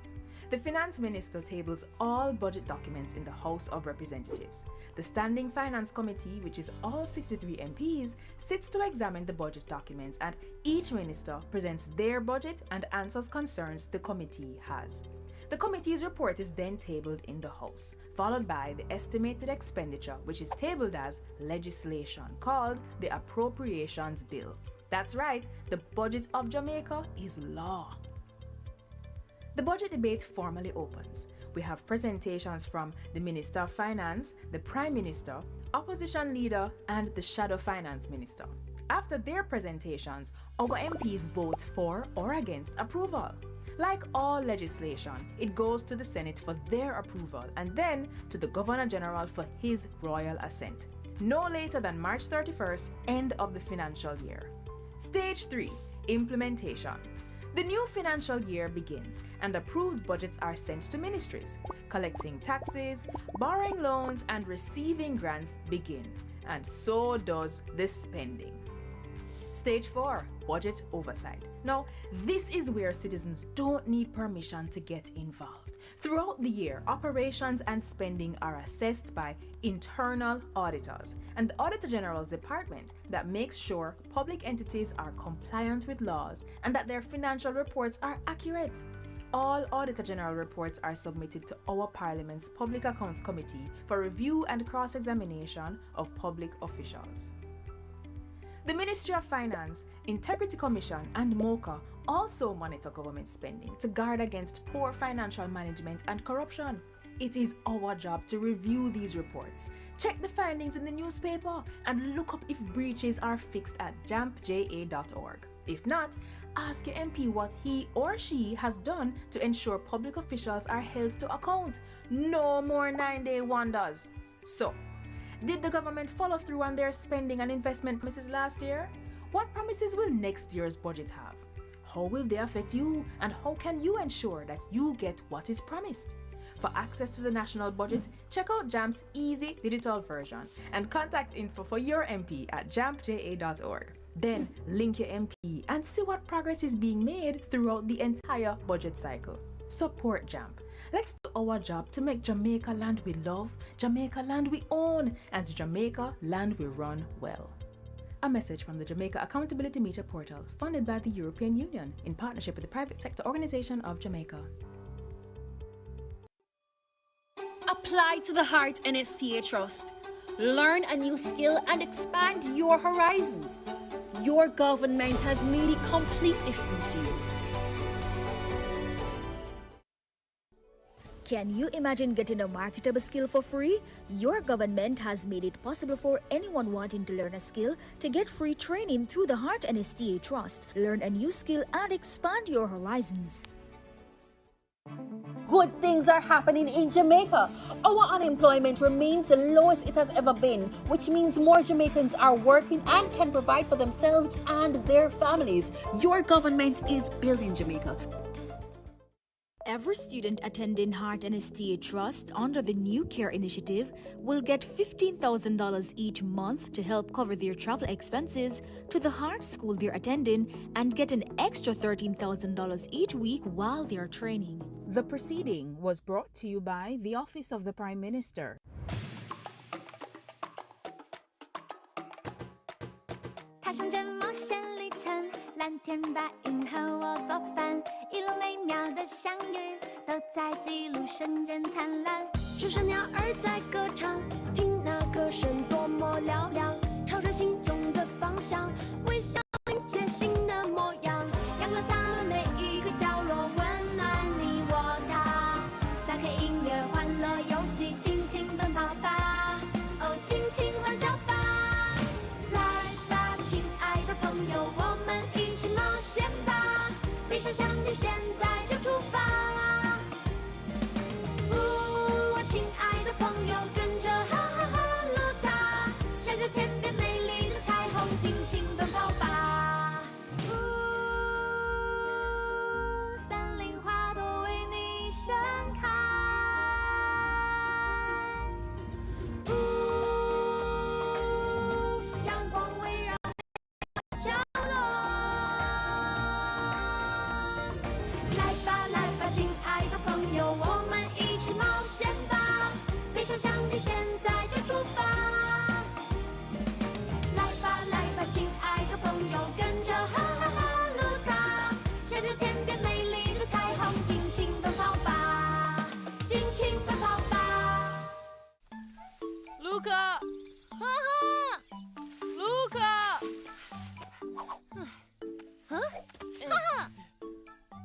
The Finance Minister tables all budget documents in the House of Representatives. The Standing Finance Committee, which is all 63 MPs, sits to examine the budget documents, and each minister presents their budget and answers concerns the committee has. The committee's report is then tabled in the House, followed by the estimated expenditure, which is tabled as legislation called the Appropriations Bill. That's right, the budget of Jamaica is law. The budget debate formally opens. We have presentations from the Minister of Finance, the Prime Minister, Opposition Leader, and the Shadow Finance Minister. After their presentations, our MPs vote for or against approval. Like all legislation, it goes to the Senate for their approval and then to the Governor General for his royal assent. No later than March 31st, end of the financial year. Stage 3, implementation. The new financial year begins and approved budgets are sent to ministries. Collecting taxes, borrowing loans, and receiving grants begin. And so does the spending. Stage 4, budget oversight. Now, this is where citizens don't need permission to get involved. Throughout the year, operations and spending are assessed by internal auditors and the Auditor General's department that makes sure public entities are compliant with laws and that their financial reports are accurate. All Auditor General reports are submitted to our Parliament's Public Accounts Committee for review and cross-examination of public officials. The Ministry of Finance, Integrity Commission, and MOCA also monitor government spending to guard against poor financial management and corruption. It is our job to review these reports, check the findings in the newspaper, and look up if breaches are fixed at jampja.org. If not, ask your MP what he or she has done to ensure public officials are held to account. No more 9-day wonders. So, did the government follow through on their spending and investment promises last year? What promises will next year's budget have? How will they affect you, and how can you ensure that you get what is promised? For access to the national budget, check out JAM's easy digital version and contact info for your MP at jampja.org. Then link your MP and see what progress is being made throughout the entire budget cycle. Support JAMP. Let's do our job to make Jamaica land we love, Jamaica land we own, and Jamaica land we run well. A message from the Jamaica Accountability Meter Portal, funded by the European Union in partnership with the Private Sector Organization of Jamaica. Apply to the Heart NSTA Trust. Learn a new skill and expand your horizons. Your government has made it completely free to you. Can you imagine getting a marketable skill for free? Your government has made it possible for anyone wanting to learn a skill to get free training through the Heart NSTA Trust. Learn a new skill and expand your horizons. Good things are happening in Jamaica. Our unemployment remains the lowest it has ever been, which means more Jamaicans are working and can provide for themselves and their families. Your government is building Jamaica. Every student attending Heart NSTA Trust under the New Care Initiative will get $15,000 each month to help cover their travel expenses to the Heart School they're attending and get an extra $13,000 each week while they're training. The proceeding was brought to you by the Office of the Prime Minister.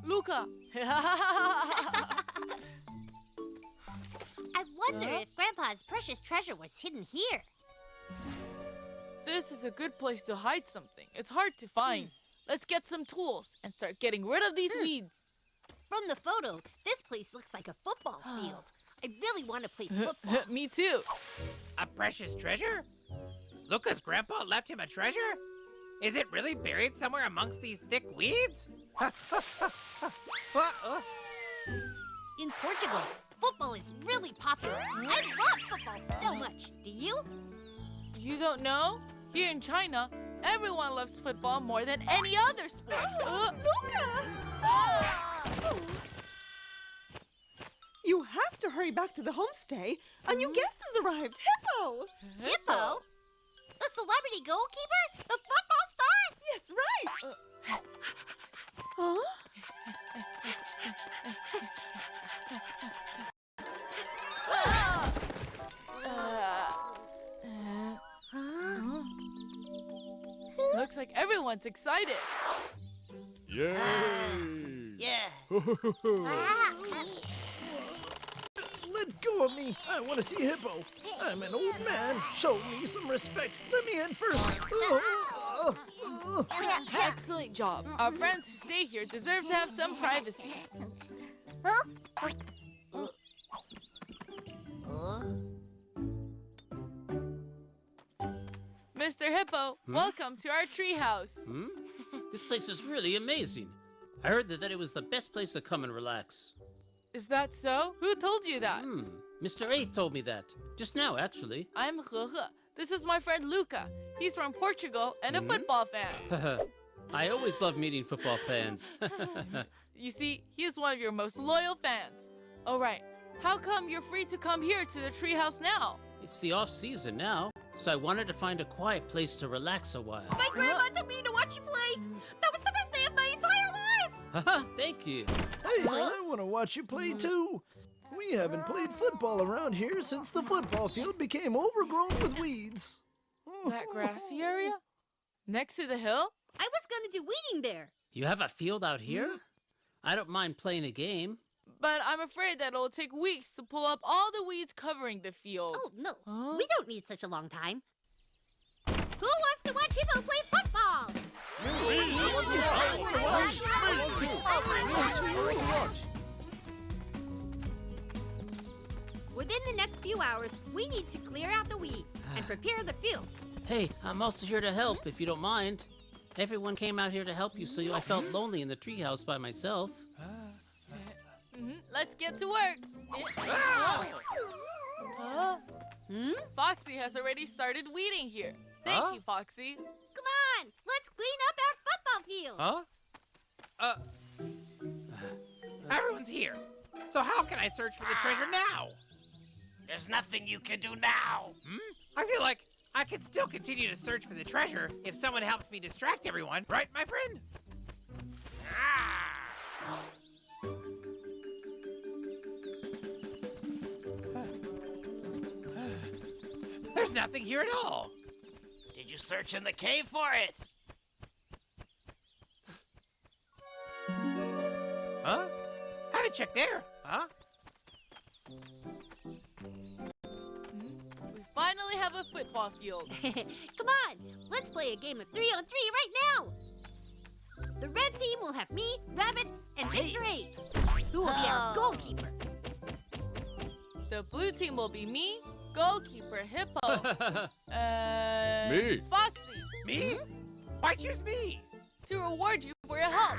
Luca! I wonder if Grandpa's precious treasure was hidden here. This is a good place to hide something. It's hard to find. Let's get some tools and start getting rid of these weeds. From the photo, this place looks like a football field. I really want to play football. Me too. A precious treasure? Luca's grandpa left him a treasure? Is it really buried somewhere amongst these thick weeds? In Portugal, football is really popular. I love football so much. Do you? You don't know? Here in China, everyone loves football more than any other sport. Luca! You have to hurry back to the homestay. A new guest has arrived. Hippo! Hippo? The celebrity goalkeeper? The football star? Yes, right. Huh? Looks like everyone's excited. Yay! Yeah. Let go of me. I want to see Hippo. I'm an old man. Show me some respect. Let me in first. Excellent job. Our friends who stay here deserve to have some privacy. Mr. Hippo, welcome to our treehouse. This place is really amazing. I heard that it was the best place to come and relax. Is that so? Who told you that? Mr. Ape told me that. Just now, actually. I'm He. This is my friend Luca. He's from Portugal and a football fan. I always love meeting football fans. You see, he is one of your most loyal fans. All right, how come you're free to come here to the treehouse now? It's the off season now, so I wanted to find a quiet place to relax a while. My grandma took me to watch you play. That was the best day of my entire life. Haha, thank you. Hey, I want to watch you play too. We haven't played football around here since the football field became overgrown with weeds. That grassy area? Next to the hill? I was gonna do weeding there. You have a field out here? I don't mind playing a game. But I'm afraid that it'll take weeks to pull up all the weeds covering the field. Oh, no. We don't need such a long time. Who wants to watch people play football? Within the next few hours, we need to clear out the weeds and prepare the field. Hey, I'm also here to help, if you don't mind. Everyone came out here to help you, so I felt lonely in the treehouse by myself. Let's get to work. Foxy has already started weeding here. Thank you, Foxy. Come on, let's clean up our football field. Everyone's here. So how can I search for the treasure now? There's nothing you can do now. I feel like I could still continue to search for the treasure if someone helps me distract everyone. Right, my friend? There's nothing here at all. Did you search in the cave for it? Huh? Haven't checked there. Huh? We finally have a football field. Come on, let's play a game of 3-on-3 right now. The red team will have me, Rabbit, and Mr. 8, who will be our goalkeeper. The blue team will be me, goalkeeper Hippo. Me. Foxy. Me? Why choose me? To reward you for your help.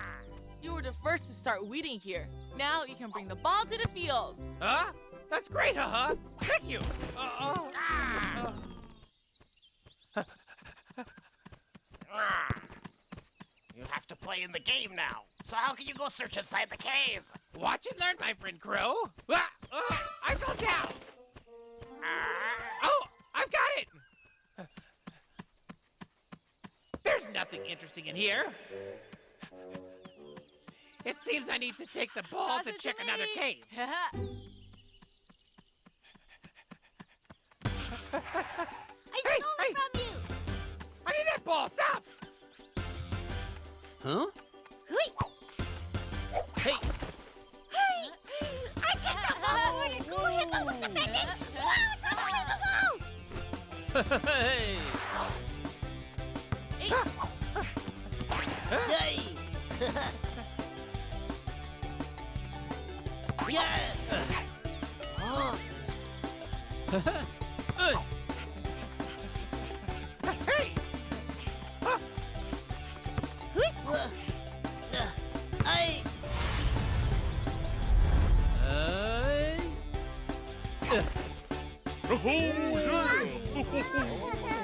You were the first to start weeding here. Now you can bring the ball to the field. Huh? That's great, Thank you. You have to play in the game now. So how can you go search inside the cave? Watch and learn, my friend Crow. I fell down. Oh, I've got it. There's nothing interesting in here. It seems I need to take the ball to check another cave. I stole it from you. I need that ball. Stop. Huh? Hey! I kicked the ball forward and Cool Hippo was defending! Wow, it's unbelievable! Hey! Hey! Yeah! Hey! Oh, yeah!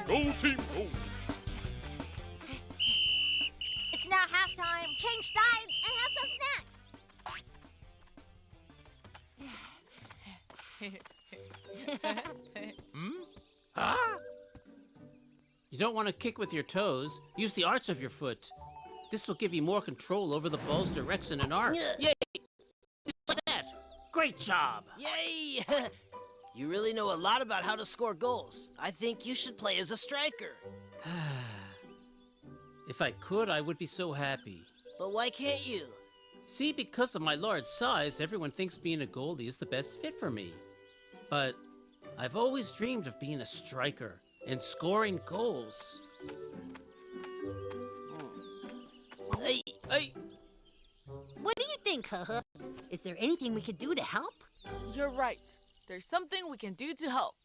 Go team, go! It's now halftime. Change sides and have some snacks. You don't want to kick with your toes. Use the arch of your foot. This will give you more control over the ball's direction and arc. Yay! Just like that. Great job. Yay! You really know a lot about how to score goals. I think you should play as a striker. If I could, I would be so happy. But why can't you? See, because of my large size, everyone thinks being a goalie is the best fit for me. But I've always dreamed of being a striker and scoring goals. Hey! Hey! What do you think, Haha? Is there anything we could do to help? You're right. There's something we can do to help.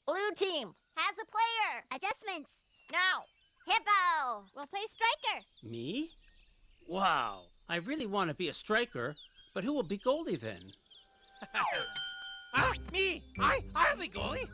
Blue team has a player. Adjustments. Now, Hippo will play striker. Me? Wow, I really want to be a striker, but who will be goalie then? Me! I'll be goalie.